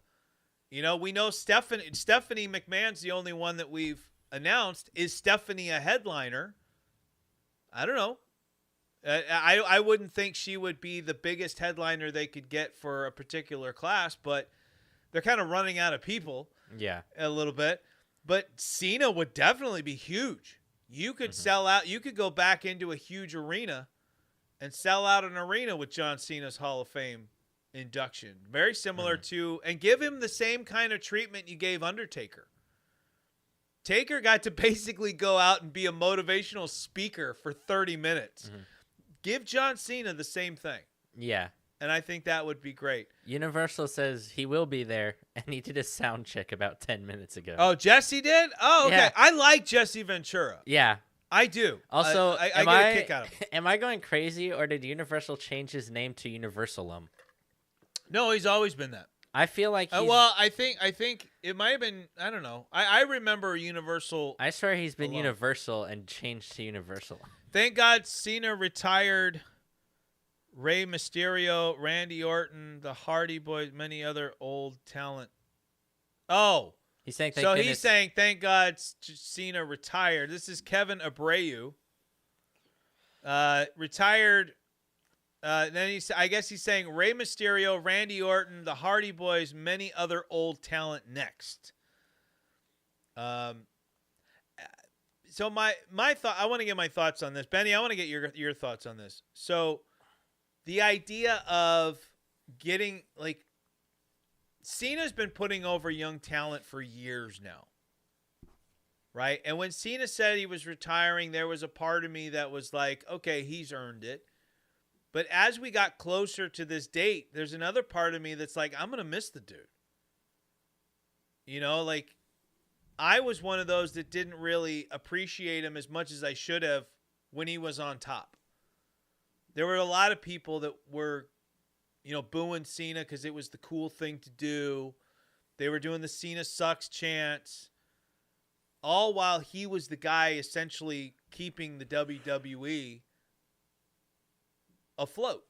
Speaker 2: We know Stephanie McMahon's the only one that we've announced. Is Stephanie a headliner? I don't know. I wouldn't think she would be the biggest headliner they could get for a particular class, but they're kind of running out of people.
Speaker 3: Yeah.
Speaker 2: a little bit. But Cena would definitely be huge. You could sell out. You could go back into a huge arena and sell out an arena with John Cena's Hall of Fame induction. Very similar to, and give him the same kind of treatment you gave Undertaker. Taker got to basically go out and be a motivational speaker for 30 minutes. Give John Cena the same thing.
Speaker 3: Yeah.
Speaker 2: And I think that would be great.
Speaker 3: Universal says he will be there, and he did a sound check about 10 minutes ago.
Speaker 2: Oh, Jesse did? Oh, okay.
Speaker 3: Yeah.
Speaker 2: I like Jesse Ventura.
Speaker 3: Yeah.
Speaker 2: I do.
Speaker 3: Also,
Speaker 2: I
Speaker 3: am
Speaker 2: get a kick out of him.
Speaker 3: am I going crazy, or did Universal change his name to Universalum?
Speaker 2: No, he's always been that.
Speaker 3: I feel like he's...
Speaker 2: Well, I think it might have been, I don't know. I remember Universal.
Speaker 3: I swear he's been
Speaker 2: alone.
Speaker 3: Universal and changed to Universal.
Speaker 2: Thank God Cena retired. Rey Mysterio, Randy Orton, the Hardy Boys, many other old talent. Oh,
Speaker 3: He's saying
Speaker 2: so he's saying, thank God Cena retired. This is Kevin Abreu. Retired. Then I guess he's saying Rey Mysterio, Randy Orton, the Hardy Boys, many other old talent next. So my thought, I want to get my thoughts on this. Benny, I want to get your thoughts on this. So the idea of getting, like, Cena's been putting over young talent for years now. Right? And when Cena said he was retiring, there was a part of me that was like, okay, he's earned it. But as we got closer to this date, there's another part of me that's like, I'm going to miss the dude. You know, like, I was one of those that didn't really appreciate him as much as I should have when he was on top. There were a lot of people that were, you know, booing Cena because it was the cool thing to do. They were doing the Cena sucks chants, all while he was the guy essentially keeping the WWE afloat.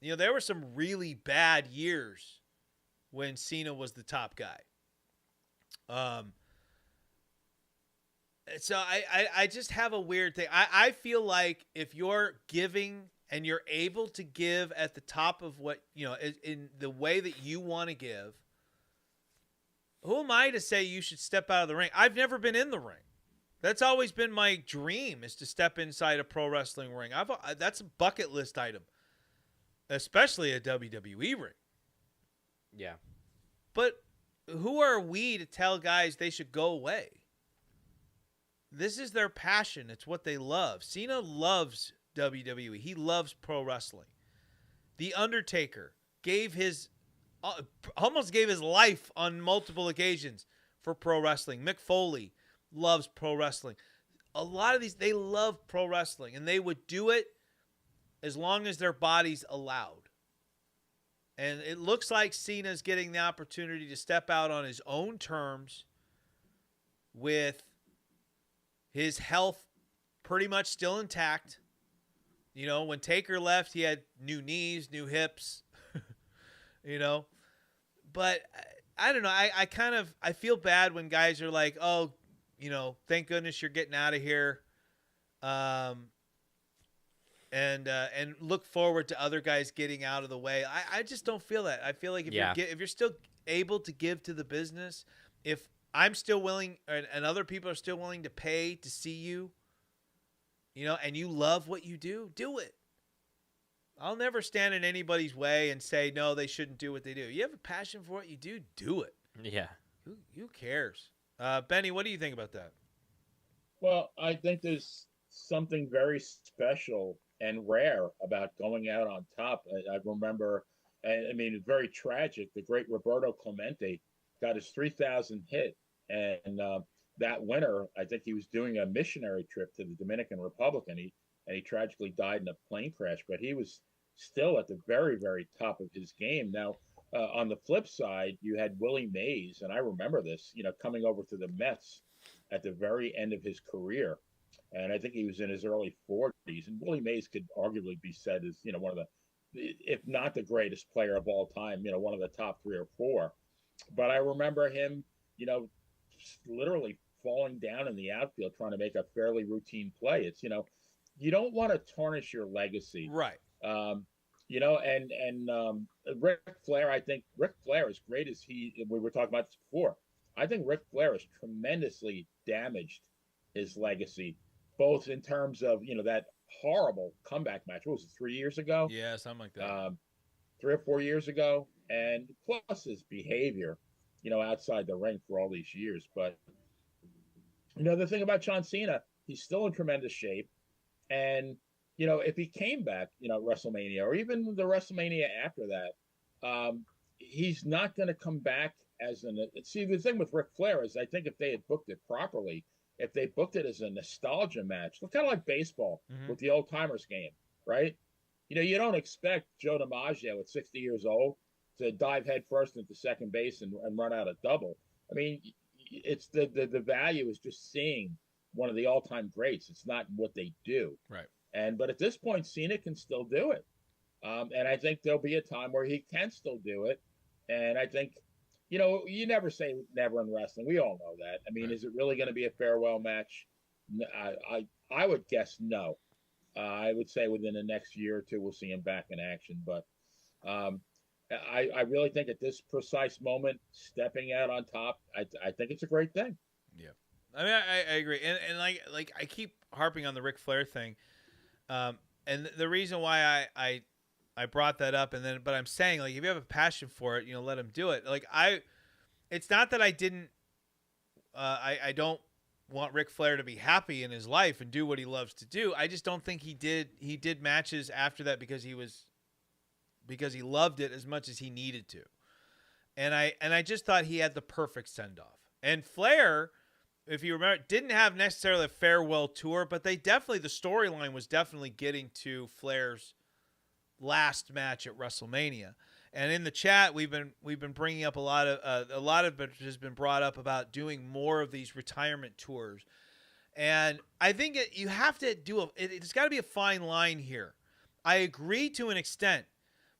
Speaker 2: You know, there were some really bad years when Cena was the top guy. So I just have a weird thing. I feel like if you're giving and you're able to give at the top of what, you know, in the way that you want to give, who am I to say you should step out of the ring? I've never been in the ring. That's always been my dream, is to step inside a pro wrestling ring. That's a bucket list item, especially a WWE ring.
Speaker 3: Yeah.
Speaker 2: But who are we to tell guys they should go away? This is their passion. It's what they love. Cena loves WWE. He loves pro wrestling. The Undertaker almost gave his life on multiple occasions for pro wrestling. Mick Foley loves pro wrestling. A lot of these, they love pro wrestling, and they would do it as long as their bodies allowed. And it looks like Cena's getting the opportunity to step out on his own terms with his health pretty much still intact. You know, when Taker left, he had new knees, new hips, you know. But I don't know. I feel bad when guys are like, oh, you know, thank goodness you're getting out of here. And look forward to other guys getting out of the way. I just don't feel that. I feel like if you're still able to give to the business, if I'm still willing and other people are still willing to pay to see you, you know, and you love what you do it. I'll never stand in anybody's way and say, no, they shouldn't do what they do. You have a passion for what you do it.
Speaker 3: Yeah.
Speaker 2: Who cares? Benny, what do you think about that?
Speaker 4: Well, I think there's something very special and rare about going out on top. I remember, I mean, it's very tragic. The great Roberto Clemente got his 3,000 hit, and that winter, I think he was doing a missionary trip to the Dominican Republic, and he tragically died in a plane crash. But he was still at the very, very top of his game. Now, on the flip side, you had Willie Mays, and I remember this, you know, coming over to the Mets at the very end of his career. And I think he was in his early 40s. And Willie Mays could arguably be said as, you know, one of the, if not the greatest player of all time, you know, one of the top 3 or 4. But I remember him, you know, literally falling down in the outfield trying to make a fairly routine play. It's, you know, you don't want to tarnish your legacy.
Speaker 2: Right.
Speaker 4: Ric Flair, I think Ric Flair, as great as we were talking about this before, I think Ric Flair has tremendously damaged his legacy, both in terms of that horrible comeback match. What was it, 3 years ago?
Speaker 2: Yeah, something like that.
Speaker 4: 3 or 4 years ago, and plus his behavior, outside the ring for all these years. But the thing about John Cena, he's still in tremendous shape, and if he came back, WrestleMania or even the WrestleMania after that, he's not going to come back as an. See, the thing with Ric Flair is, I think if they had booked it properly, if they booked it as a nostalgia match, kind of like baseball with the old timers game, right? You don't expect Joe DiMaggio at 60 years old to dive headfirst into second base and run out a double. I mean, it's the value is just seeing one of the all-time greats. It's not what they do.
Speaker 2: Right.
Speaker 4: But at this point, Cena can still do it. And I think there'll be a time where he can still do it. And I think, you never say never in wrestling. We all know that. I mean, Is it really going to be a farewell match? I would guess no. I would say within the next year or two, we'll see him back in action. But I really think at this precise moment, stepping out on top, I think it's a great thing.
Speaker 2: Yeah. I mean, I agree. And like I keep harping on the Ric Flair thing. And the reason why I brought that up, but I'm saying, like, if you have a passion for it, let him do it. Like, it's not that I didn't, I don't want Ric Flair to be happy in his life and do what he loves to do. I just don't think he did matches after that because he loved it as much as he needed to. And I just thought he had the perfect send off. And Flair, if you remember, didn't have necessarily a farewell tour, but the storyline was definitely getting to Flair's last match at WrestleMania. And in the chat, we've been bringing up a lot of it has been brought up about doing more of these retirement tours. And I think you have to it's got to be a fine line here. I agree to an extent,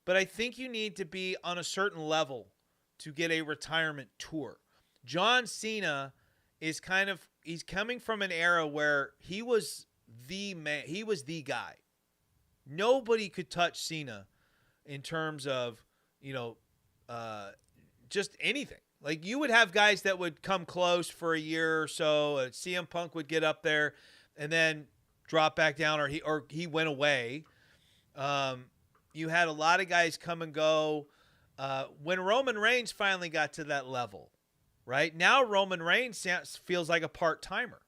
Speaker 2: but I think you need to be on a certain level to get a retirement tour. John Cena is he's coming from an era where he was the man, he was the guy. Nobody could touch Cena in terms of, just anything. Like, you would have guys that would come close for a year or so. CM Punk would get up there and then drop back down, or he went away. You had a lot of guys come and go. When Roman Reigns finally got to that level, right? Now Roman Reigns feels like a part-timer.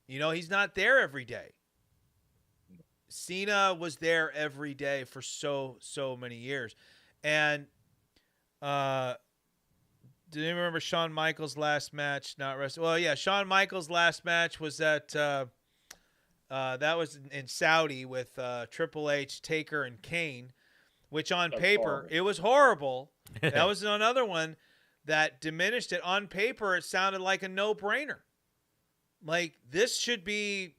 Speaker 2: He's not there every day. Cena was there every day for so many years. And do you remember Shawn Michaels' last match? Not wrestling. Well, yeah, Shawn Michaels' last match was that was in Saudi with Triple H, Taker, and Kane, which on paper, horrible. It was horrible. That was another one that diminished it. On paper, it sounded like a no-brainer. Like, this should be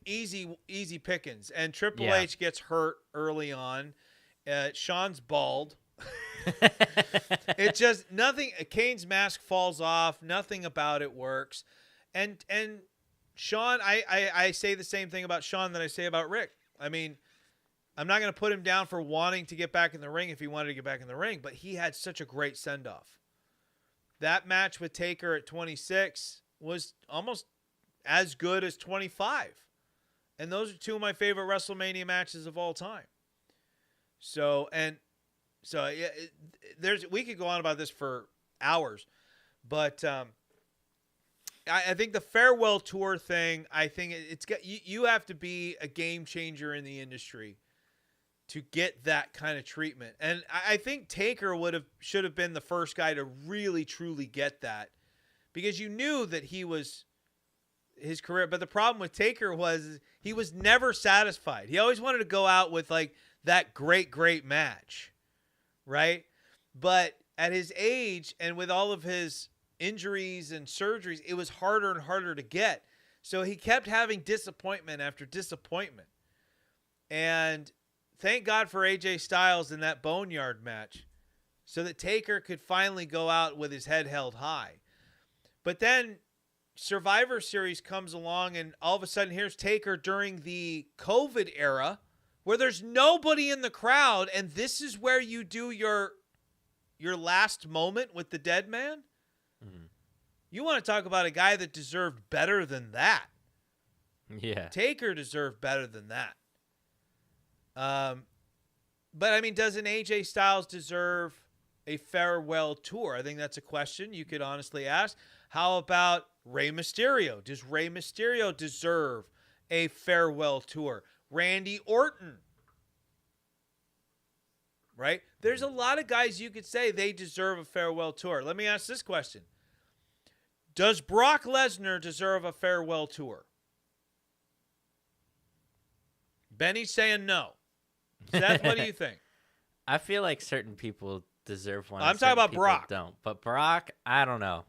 Speaker 2: easy pickings. And Triple H gets hurt early on. Shawn's bald. It just nothing. Kane's mask falls off. Nothing about it works. And Shawn, I say the same thing about Shawn that I say about Rick. I mean, I'm not going to put him down for wanting to get back in the ring if he wanted to get back in the ring, but he had such a great send-off. That match with Taker at 26 was almost as good as 25. And those are two of my favorite WrestleMania matches of all time. So yeah, we could go on about this for hours, but I think the farewell tour thing, I think it's got you have to be a game changer in the industry to get that kind of treatment. And I think Taker should have been the first guy to really truly get that, because you knew that he was his career. But the problem with Taker was he was never satisfied. He always wanted to go out with like that great match, right? But at his age and with all of his injuries and surgeries, it was harder and harder to get. So he kept having disappointment after disappointment. And thank God for AJ Styles in that Boneyard match, so that Taker could finally go out with his head held high. But then Survivor Series comes along, and all of a sudden here's Taker during the COVID era, where there's nobody in the crowd, and this is where you do your last moment with the dead man?
Speaker 3: Mhm.
Speaker 2: You want to talk about a guy that deserved better than that.
Speaker 3: Yeah.
Speaker 2: Taker deserved better than that. But, I mean, doesn't AJ Styles deserve a farewell tour? I think that's a question you could honestly ask. How about Rey Mysterio? Does Rey Mysterio deserve a farewell tour? Randy Orton. Right? There's a lot of guys you could say they deserve a farewell tour. Let me ask this question. Does Brock Lesnar deserve a farewell tour? Benny's saying no. Seth, what do you think?
Speaker 3: I feel like certain people deserve one.
Speaker 2: I'm
Speaker 3: and
Speaker 2: talking
Speaker 3: certain
Speaker 2: about
Speaker 3: people
Speaker 2: Brock.
Speaker 3: Don't. But Brock, I don't know.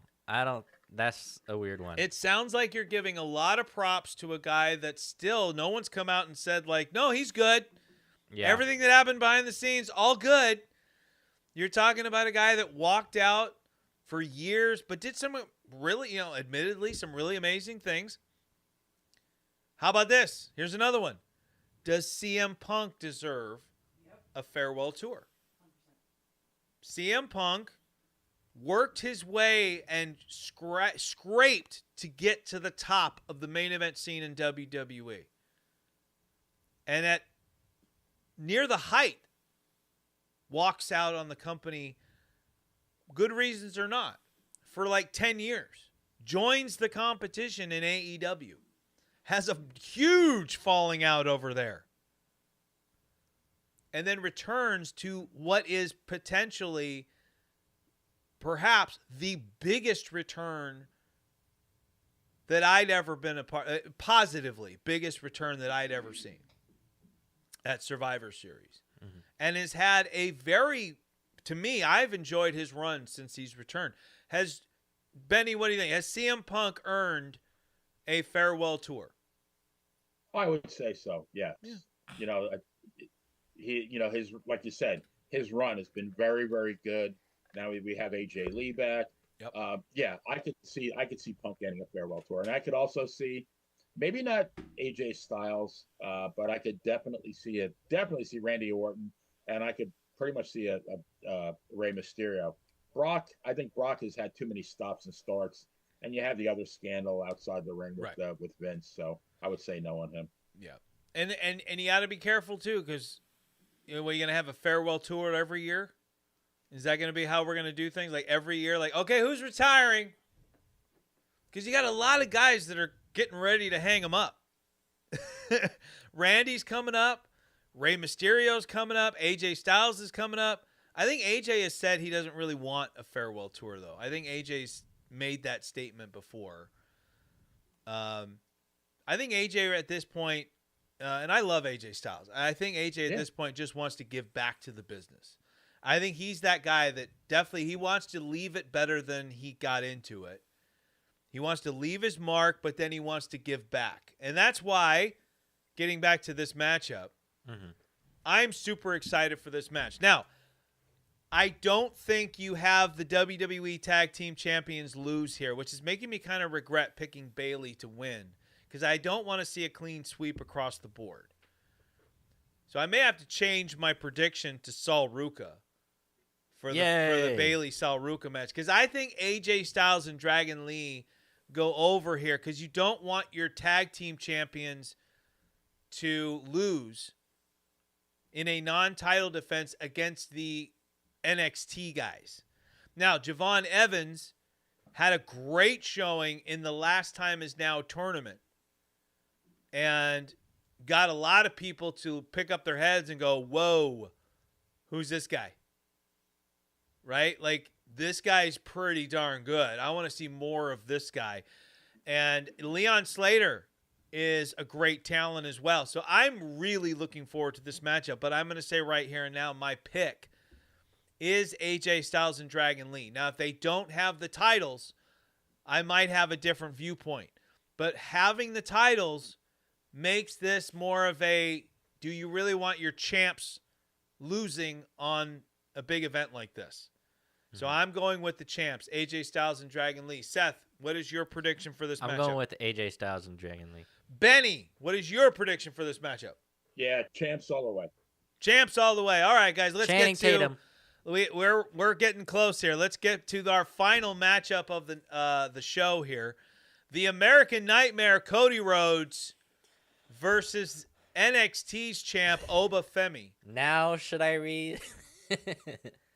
Speaker 3: That's a weird one.
Speaker 2: It sounds like you're giving a lot of props to a guy that still no one's come out and said, like, no, he's good.
Speaker 3: Yeah.
Speaker 2: Everything that happened behind the scenes, all good. You're talking about a guy that walked out for years, but did some really, admittedly, some really amazing things. How about this? Here's another one. Does CM Punk deserve a farewell tour? 100%. CM Punk worked his way and scraped to get to the top of the main event scene in WWE. And at near the height, walks out on the company, good reasons or not, for like 10 years. Joins the competition in AEW. Has a huge falling out over there. And then returns to what is potentially perhaps the biggest return that I'd ever been a part, positively biggest return that I'd ever seen at Survivor Series. Mm-hmm. And has had a very, to me, I've enjoyed his run since he's returned. Benny, what do you think? Has CM Punk earned a farewell tour?
Speaker 4: I would say so. Yes. Yeah. His, like you said, his run has been very, very good. Now we have AJ Lee back.
Speaker 2: Yep.
Speaker 4: Yeah, I could see Punk getting a farewell tour, and I could also see, maybe not AJ Styles, but I could definitely see Randy Orton, and I could pretty much see a Rey Mysterio. Brock, I think Brock has had too many stops and starts, and you have the other scandal outside the ring with Vince. So I would say no on him.
Speaker 2: Yeah, and you got to be careful too, because we're going to have a farewell tour every year. Is that going to be how we're going to do things? Like every year, like, okay, who's retiring? Because you got a lot of guys that are getting ready to hang them up. Randy's coming up. Rey Mysterio's coming up. AJ Styles is coming up. I think AJ has said he doesn't really want a farewell tour, though. I think AJ's made that statement before. I think AJ at this point, and I love AJ Styles, I think AJ at this point just wants to give back to the business. I think he's that guy that definitely he wants to leave it better than he got into it. He wants to leave his mark, but then he wants to give back. And that's why, getting back to this matchup, I'm super excited for this match. Now, I don't think you have the WWE Tag Team Champions lose here, which is making me kind of regret picking Bayley to win, because I don't want to see a clean sweep across the board. So I may have to change my prediction to Sol Ruca for the Bayley Sol Ruca match, because I think AJ Styles and Dragon Lee go over here, because you don't want your tag team champions to lose in a non-title defense against the NXT guys. Now, Javon Evans had a great showing in the Last Time Is Now tournament and got a lot of people to pick up their heads and go, whoa, who's this guy? Right? Like, this guy's pretty darn good. I want to see more of this guy. And Leon Slater is a great talent as well. So I'm really looking forward to this matchup. But I'm going to say right here and now, my pick is AJ Styles and Dragon Lee. Now, if they don't have the titles, I might have a different viewpoint. But having the titles makes this more of a, do you really want your champs losing on a big event like this? So I'm going with the champs, AJ Styles and Dragon Lee. Seth, what is your prediction for this matchup?
Speaker 3: I'm going with AJ Styles and Dragon Lee.
Speaker 2: Benny, what is your prediction for this matchup?
Speaker 4: Yeah, champs all the way.
Speaker 2: Champs all the way. All right, guys, let's
Speaker 3: Channing
Speaker 2: get to
Speaker 3: Tatum.
Speaker 2: we're getting close here. Let's get to our final matchup of the show here. The American Nightmare Cody Rhodes versus NXT's champ Oba Femi.
Speaker 3: Now should I read?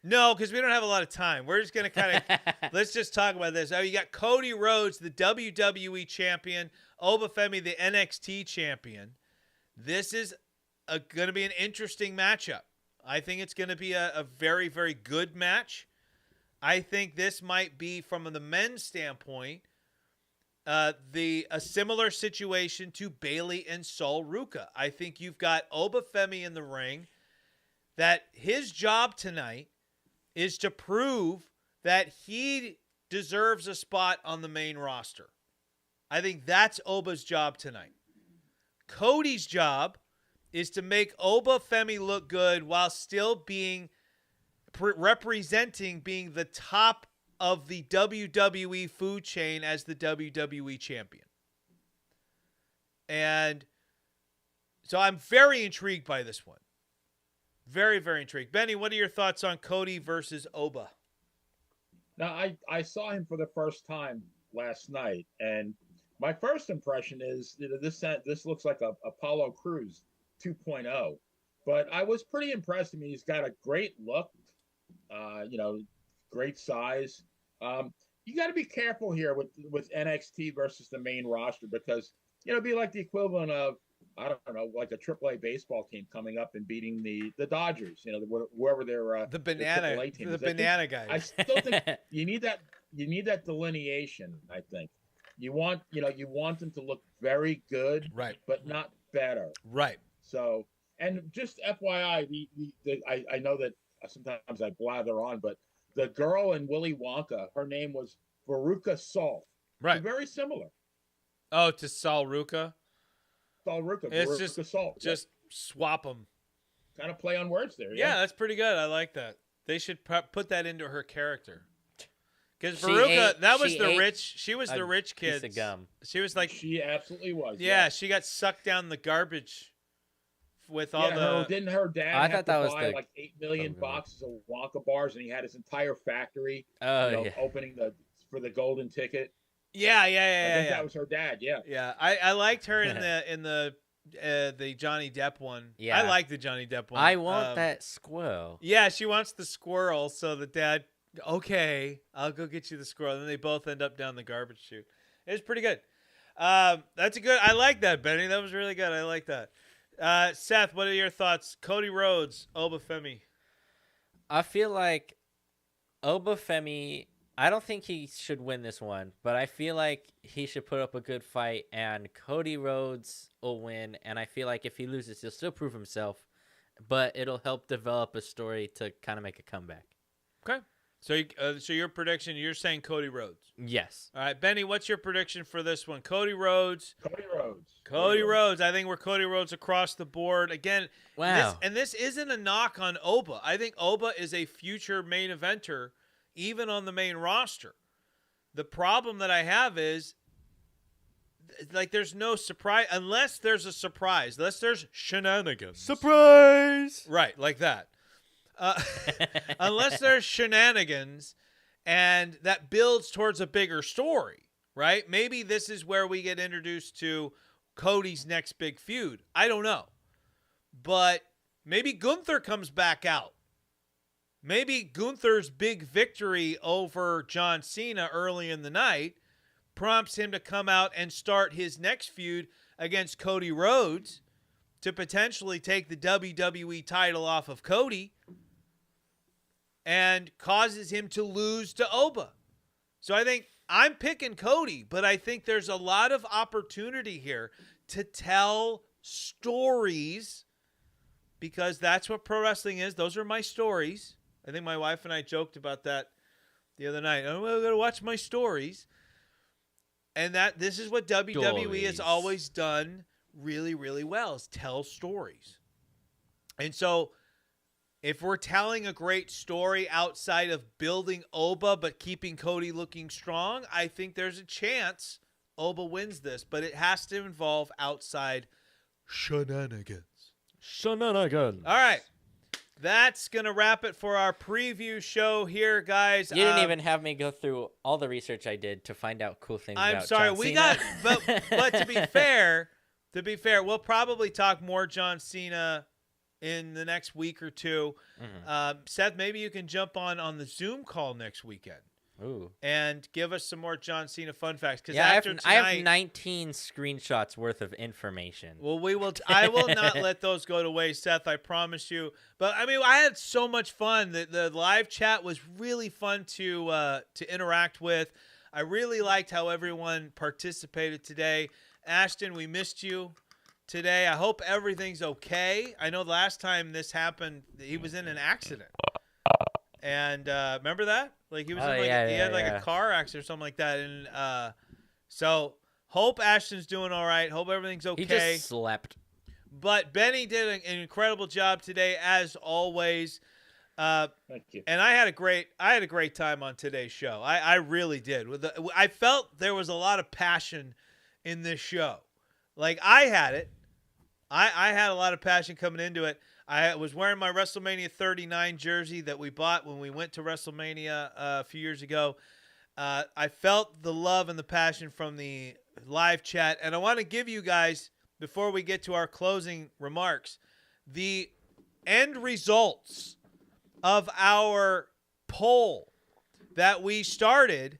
Speaker 2: No, because we don't have a lot of time. We're just going to kind of let's just talk about this. Oh, you got Cody Rhodes, the WWE champion, Oba Femi, the NXT champion. This is going to be an interesting matchup. I think it's going to be a very, very good match. I think this might be, from the men's standpoint, a similar situation to Bailey and Sol Ruka. I think you've got Oba Femi in the ring, that his job tonight is to prove that he deserves a spot on the main roster. I think that's Oba's job tonight. Cody's job is to make Oba Femi look good while still being representing being the top of the WWE food chain as the WWE champion. And so I'm very intrigued by this one. Very, very intrigued. Benny, what are your thoughts on Cody versus Oba?
Speaker 4: Now, I saw him for the first time last night, and my first impression is, this looks like a Apollo Crews 2.0, but I was pretty impressed. I mean, he's got a great look, great size. You got to be careful here with NXT versus the main roster, because it'd be like the equivalent of, I don't know, like a AAA baseball team coming up and beating the Dodgers, wherever they're
Speaker 2: the banana
Speaker 4: team.
Speaker 2: the banana guys.
Speaker 4: I still think you need that delineation. I think you want them to look very good,
Speaker 2: Right.
Speaker 4: but not better.
Speaker 2: Right.
Speaker 4: So, and just FYI, I know that sometimes I blather on, but the girl in Willy Wonka, her name was Veruca Salt.
Speaker 2: Right.
Speaker 4: They're very similar.
Speaker 2: Oh, to Sol Ruka?
Speaker 4: Sol Ruka,
Speaker 2: It's
Speaker 4: Veruca
Speaker 2: just
Speaker 4: Salt.
Speaker 2: Just swap them.
Speaker 4: Kind of play on words there.
Speaker 2: Yeah, that's pretty good. I like that. They should put that into her character. Because
Speaker 3: She
Speaker 2: Veruca,
Speaker 3: ate
Speaker 2: she was the rich kid.
Speaker 3: Piece of gum.
Speaker 2: She was like,
Speaker 4: She absolutely was.
Speaker 2: yeah, she got sucked down the garbage with all
Speaker 4: didn't her dad
Speaker 3: I
Speaker 4: have
Speaker 3: thought
Speaker 4: to
Speaker 3: that was
Speaker 4: buy
Speaker 3: the-
Speaker 4: like 8 million
Speaker 3: Oh,
Speaker 4: boxes of Wonka bars, and he had his entire factory
Speaker 3: Oh, yeah.
Speaker 4: opening for the golden ticket.
Speaker 2: Yeah.
Speaker 4: I think that was her dad. Yeah.
Speaker 2: Yeah, I liked her in the Johnny Depp one.
Speaker 3: Yeah.
Speaker 2: I like the Johnny Depp one.
Speaker 3: I want that squirrel.
Speaker 2: Yeah, she wants the squirrel, so the dad, okay, I'll go get you the squirrel. And then they both end up down the garbage chute. It was pretty good. That's a good. I like that, Benny. That was really good. I like that. Seth, what are your thoughts? Cody Rhodes, Oba Femi.
Speaker 3: I feel like Oba Femi, I don't think he should win this one, but I feel like he should put up a good fight, and Cody Rhodes will win. And I feel like if he loses, he'll still prove himself, but it'll help develop a story to kind of make a comeback.
Speaker 2: Okay. So your prediction, you're saying Cody Rhodes.
Speaker 3: Yes.
Speaker 2: All right, Benny, what's your prediction for this one? Cody Rhodes.
Speaker 4: Cody Rhodes.
Speaker 2: I think we're Cody Rhodes across the board. Again,
Speaker 3: Wow.
Speaker 2: this isn't a knock on Oba. I think Oba is a future main eventer, even on the main roster. The problem that I have is, like, there's no surprise unless there's a surprise, unless there's shenanigans.
Speaker 3: Surprise!
Speaker 2: Right, like that. Unless there's shenanigans and that builds towards a bigger story, right? Maybe this is where we get introduced to Cody's next big feud. I don't know. But maybe Gunther comes back out. Maybe Gunther's big victory over John Cena early in the night prompts him to come out and start his next feud against Cody Rhodes to potentially take the WWE title off of Cody, and causes him to lose to Oba. So I think I'm picking Cody, but I think there's a lot of opportunity here to tell stories, because that's what pro wrestling is. Those are my stories. I think my wife and I joked about that the other night. I'm going to watch my stories. And this is what WWE has always done really, really well, is tell stories. And so if we're telling a great story outside of building Oba but keeping Cody looking strong, I think there's a chance Oba wins this, but it has to involve outside shenanigans. All right. That's going to wrap it for our preview show here, guys.
Speaker 3: You didn't even have me go through all the research I did to find out cool things
Speaker 2: I'm
Speaker 3: about
Speaker 2: sorry.
Speaker 3: John
Speaker 2: We
Speaker 3: Cena.
Speaker 2: got but to be fair, we'll probably talk more John Cena in the next week or two. Seth, maybe you can jump on the Zoom call next weekend.
Speaker 3: Ooh.
Speaker 2: And give us some more John Cena fun facts. Because
Speaker 3: Yeah,
Speaker 2: after
Speaker 3: I
Speaker 2: tonight,
Speaker 3: have 19 screenshots worth of information.
Speaker 2: well, I will not let those go to waste, Seth. I promise you. But I mean, I had so much fun. The live chat was really fun to interact with. I really liked how everyone participated today. Ashton, we missed you today. I hope everything's okay. I know the last time this happened, he was in an accident. And remember that? Like he was he had a car accident or something like that. And so hope Ashton's doing all right. Hope everything's okay.
Speaker 3: He just slept.
Speaker 2: But Benny did an incredible job today, as always.
Speaker 4: Thank you.
Speaker 2: And I had a great time on today's show. I really did. I felt there was a lot of passion in this show. Like I had it. I had a lot of passion coming into it. I was wearing my WrestleMania 39 jersey that we bought when we went to WrestleMania a few years ago. I felt the love and the passion from the live chat. And I want to give you guys, before we get to our closing remarks, the end results of our poll that we started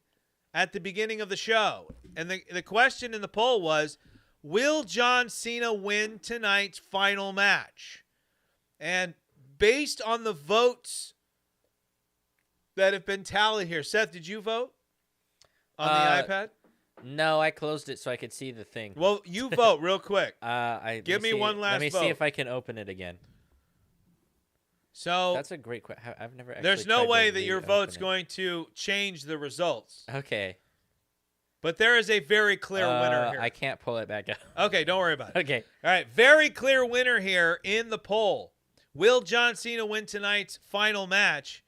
Speaker 2: at the beginning of the show. And the question in the poll was, will John Cena win tonight's final match? And based on the votes that have been tallied here, Seth, did you vote on the iPad?
Speaker 3: No, I closed it so I could see the thing.
Speaker 2: Well, you vote real quick. Give me one last
Speaker 3: Let me
Speaker 2: vote.
Speaker 3: see if I can open it again.
Speaker 2: So
Speaker 3: that's a great question. I've never actually
Speaker 2: there's no
Speaker 3: tried
Speaker 2: way
Speaker 3: to
Speaker 2: that your
Speaker 3: reopen
Speaker 2: vote's
Speaker 3: it.
Speaker 2: going to change the results.
Speaker 3: Okay.
Speaker 2: But there is a very clear winner here.
Speaker 3: I can't pull it back up.
Speaker 2: Okay, don't worry about it.
Speaker 3: Okay.
Speaker 2: All right, very clear winner here in the poll. Will John Cena win tonight's final match?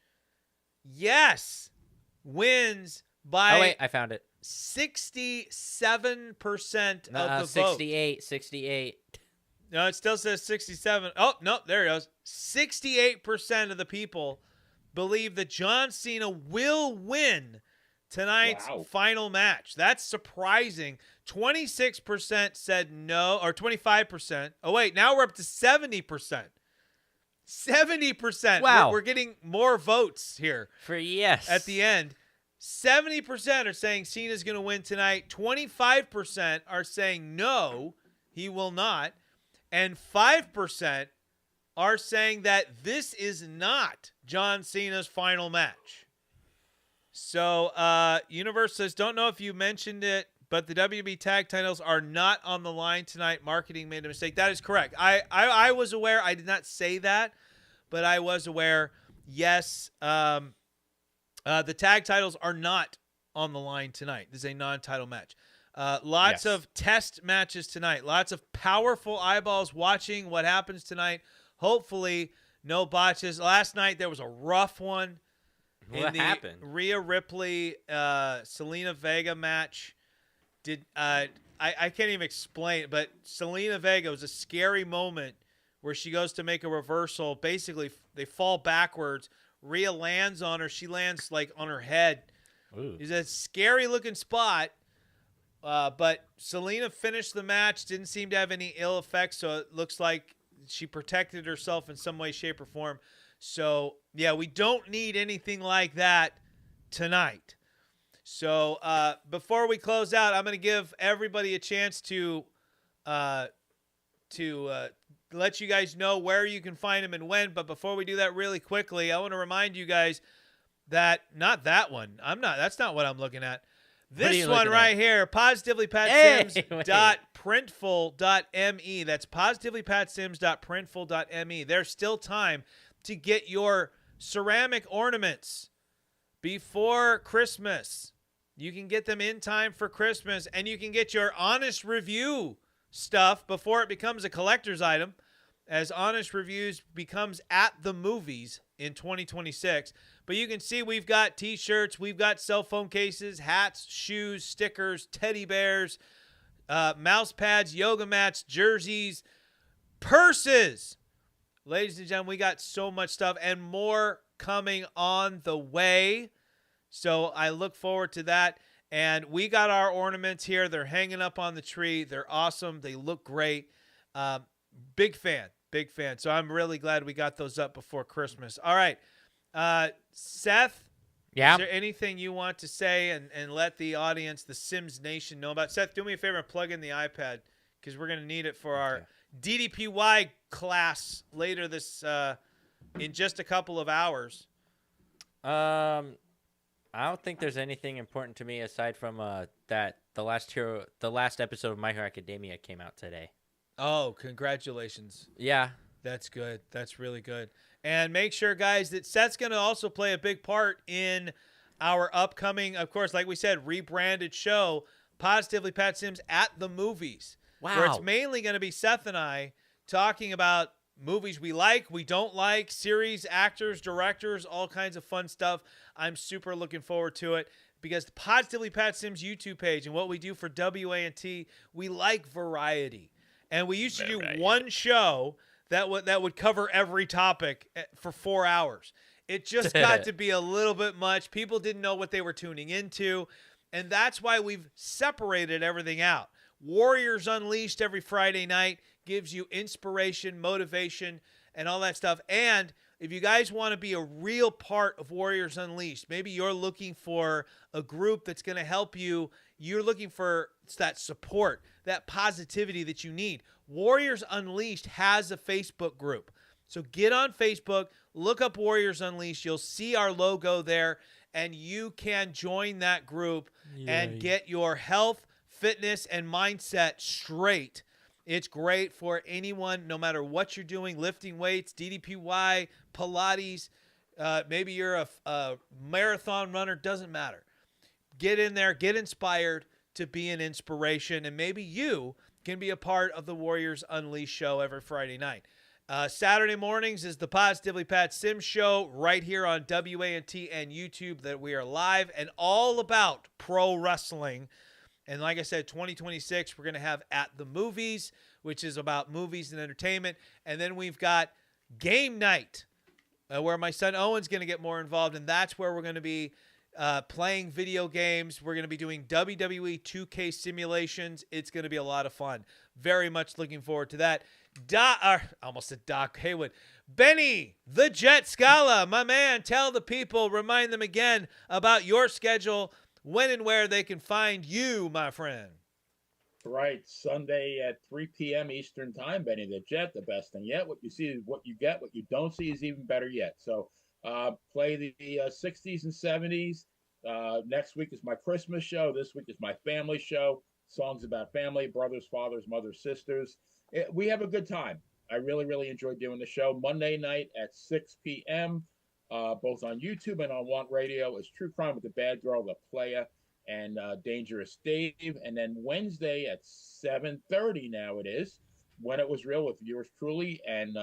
Speaker 2: Yes. Wins by
Speaker 3: Oh, wait. I found it.
Speaker 2: 67% of the vote.
Speaker 3: 68.
Speaker 2: No, it still says 67. Oh, no, there it goes. 68% of the people believe that John Cena will win tonight's final match. That's surprising. 26% said no, or 25%. Oh, wait, now we're up to 70%. 70%.
Speaker 3: Wow.
Speaker 2: We're getting more votes here.
Speaker 3: For yes.
Speaker 2: At the end. 70% are saying Cena's going to win tonight. 25% are saying no, he will not. And 5% are saying that this is not John Cena's final match. So, Universe says, don't know if you mentioned it, but the WWE tag titles are not on the line tonight. Marketing made a mistake. That is correct. I was aware. I did not say that, but I was aware. Yes, the tag titles are not on the line tonight. This is a non-title match. Lots of test matches tonight. Lots of powerful eyeballs watching what happens tonight. Hopefully, no botches. Last night, there was a rough one.
Speaker 3: What happened?
Speaker 2: Rhea Ripley, Selena Vega match. I can't even explain it, but Selena Vega was a scary moment where she goes to make a reversal. Basically, they fall backwards. Rhea lands on her. She lands like on her head.
Speaker 3: Ooh.
Speaker 2: It's a scary looking spot. But Selena finished the match. Didn't seem to have any ill effects, so it looks like she protected herself in some way, shape, or form. So, yeah, we don't need anything like that tonight. So, before we close out, I'm going to give everybody a chance to let you guys know where you can find them and when. But before we do that really quickly, I want to remind you guys that not that one. That's not what I'm looking at. This one right here, positivelypatsims.printful.me. That's positivelypatsims.printful.me. There's still time to get your ceramic ornaments before Christmas. You can get them in time for Christmas, and you can get your honest review stuff before it becomes a collector's item, as Honest Reviews becomes at the movies in 2026. But you can see we've got t-shirts, we've got cell phone cases, hats, shoes, stickers, teddy bears, mouse pads, yoga mats, jerseys, purses. Ladies and gentlemen, we got so much stuff and more coming on the way. So I look forward to that. And we got our ornaments here. They're hanging up on the tree. They're awesome. They look great. Big fan. Big fan. So I'm really glad we got those up before Christmas. All right. Seth,
Speaker 3: Yeah.
Speaker 2: is there anything you want to say and let the audience, the Sims Nation, know about? Seth, do me a favor and plug in the iPad because we're going to need it for our DDPY class later this in just a couple of hours.
Speaker 3: I don't think there's anything important to me aside from that the last episode of My Hero Academia came out today.
Speaker 2: Oh, congratulations.
Speaker 3: Yeah.
Speaker 2: That's good. That's really good. And make sure, guys, that Seth's going to also play a big part in our upcoming, of course, like we said, rebranded show, Positively Pat Sims at the Movies.
Speaker 3: Wow.
Speaker 2: Where it's mainly going to be Seth and I talking about movies we like, we don't like, series, actors, directors, all kinds of fun stuff. I'm super looking forward to it because the Positively Pat Sims YouTube page and what we do for WANT, we like variety. And we used to do one show that would cover every topic for 4 hours. It just got to be a little bit much. People didn't know what they were tuning into. And that's why we've separated everything out. Warriors Unleashed every Friday night gives you inspiration, motivation, and all that stuff. And if you guys want to be a real part of Warriors Unleashed, maybe you're looking for a group that's going to help you. You're looking for that support, that positivity that you need. Warriors Unleashed has a Facebook group. So get on Facebook, look up Warriors Unleashed. You'll see our logo there, and you can join that group and get your health, fitness, and mindset straight. It's great for anyone, no matter what you're doing, lifting weights, DDPY, Pilates, maybe you're a marathon runner, doesn't matter. Get in there, get inspired to be an inspiration, and maybe you can be a part of the Warriors Unleashed show every Friday night. Saturday mornings is the Positively Pat Sims show right here on WANT and YouTube that we are live and all about pro wrestling. And like I said, 2026, we're going to have At the Movies, which is about movies and entertainment. And then we've got Game Night, where my son Owen's going to get more involved. And that's where we're going to be playing video games. We're going to be doing WWE 2K simulations. It's going to be a lot of fun. Very much looking forward to that. Almost said Doc Haywood. Benny, the Jet Scala, my man, tell the people, remind them again about your schedule, when and where they can find you, my friend.
Speaker 4: Right, Sunday at 3 p.m. Eastern Time, Benny the Jet, the best thing yet. What you see is what you get. What you don't see is even better yet. So play the 60s and 70s. Next week is my Christmas show. This week is my family show. Songs about family, brothers, fathers, mothers, sisters. We have a good time. I really, really enjoy doing the show. Monday night at 6 p.m., both on YouTube and on Want Radio, is True Crime with the Bad Girl, the Playa, and Dangerous Dave. And then Wednesday at 7:30 now it is, When It Was Real with yours truly and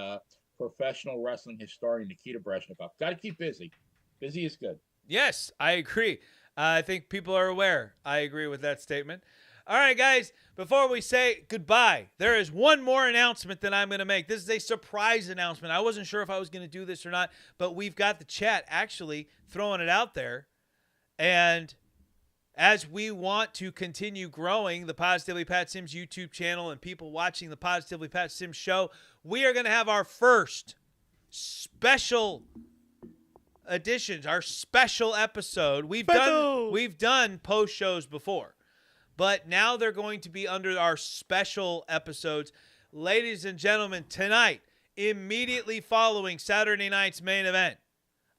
Speaker 4: professional wrestling historian Nikita Brezhnev. Got to keep busy. Busy is good.
Speaker 2: Yes, I agree. I think people are aware. I agree with that statement. All right, guys, before we say goodbye, there is one more announcement that I'm going to make. This is a surprise announcement. I wasn't sure if I was going to do this or not, but we've got the chat actually throwing it out there. And as we want to continue growing the Positively Pat Sims YouTube channel and people watching the Positively Pat Sims show, we are going to have our first special editions, our special episode. We've done post shows before, but now they're going to be under our special episodes. Ladies and gentlemen, tonight, immediately following Saturday night's main event,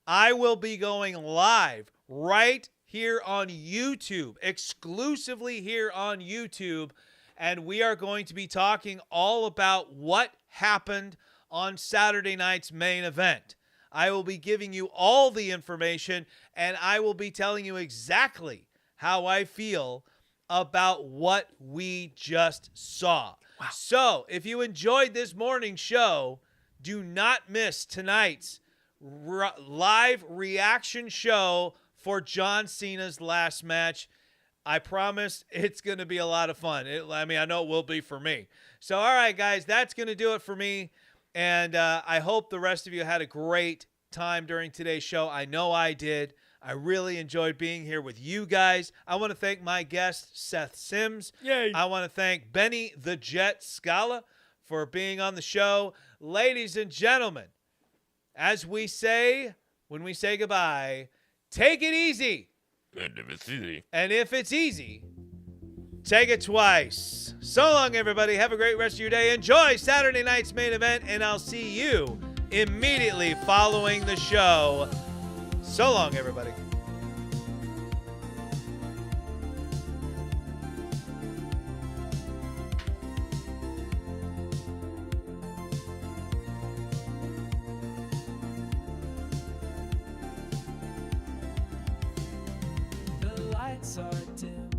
Speaker 2: I will be going live right here on YouTube, exclusively here on YouTube, and we are going to be talking all about what happened on Saturday night's main event. I will be giving you all the information, and I will be telling you exactly how I feel about what we just saw. Wow. So, if you enjoyed this morning's show, do not miss tonight's live reaction show for John Cena's last match. I promise it's going to be a lot of fun. I know it will be for me. So, all right, guys, that's going to do it for me. And I hope the rest of you had a great time during today's show. I know I did. I really enjoyed being here with you guys. I want to thank my guest, Seth Sims.
Speaker 3: Yay.
Speaker 2: I want to thank Benny the Jet Scala for being on the show. Ladies and gentlemen, as we say when we say goodbye, take it easy.
Speaker 3: And if it's easy.
Speaker 2: And if it's easy, take it twice. So long, everybody. Have a great rest of your day. Enjoy Saturday night's main event, and I'll see you immediately following the show. So long, everybody.
Speaker 1: The lights are dim,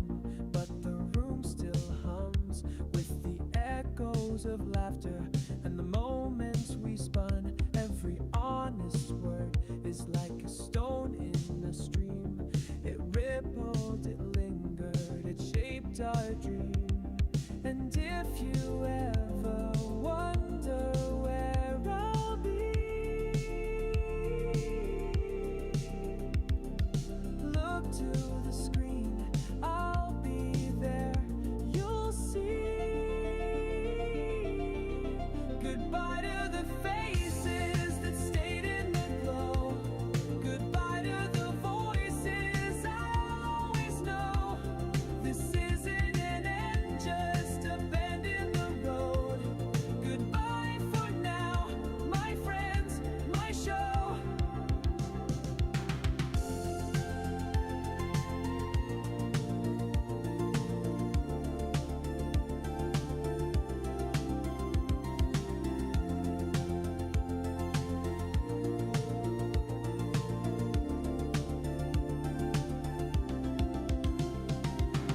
Speaker 1: but the room still hums with the echoes of laughter and the moments we spun. Every honest word is like a stone in a stream. It rippled, it lingered, it shaped our dream. And if you ever wonder where I'll be, look to the screen, I'll be there, you'll see. Goodbye to the faces that stayed in the glow. Goodbye to the voices I always know. This isn't an end, just a bend in the road. Goodbye for now, my friends, my show.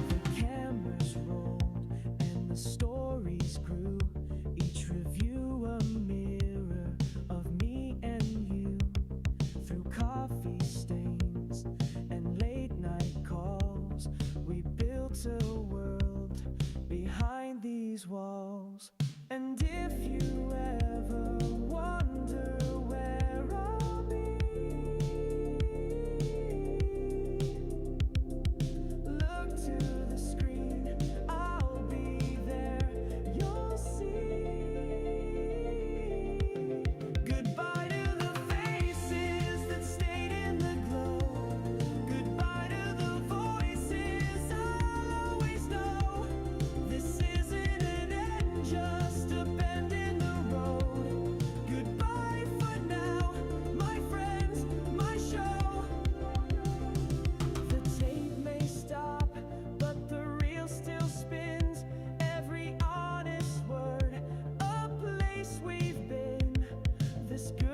Speaker 1: The cameras rolled and the stories grew. Each review a mirror of me and you. Through coffee stains and late night calls, we built a world behind these walls. And if you ever wonder where I'll be, look to the screen, I'll be there, you'll see. Goodbye to the faces that stayed in the glow. Goodbye to the voices I'll always know. This isn't an end, just a bend in the road. Goodbye for now, my friends, my show. The tape may stop, but the reel still spins. Every honest word, a place we've been. This good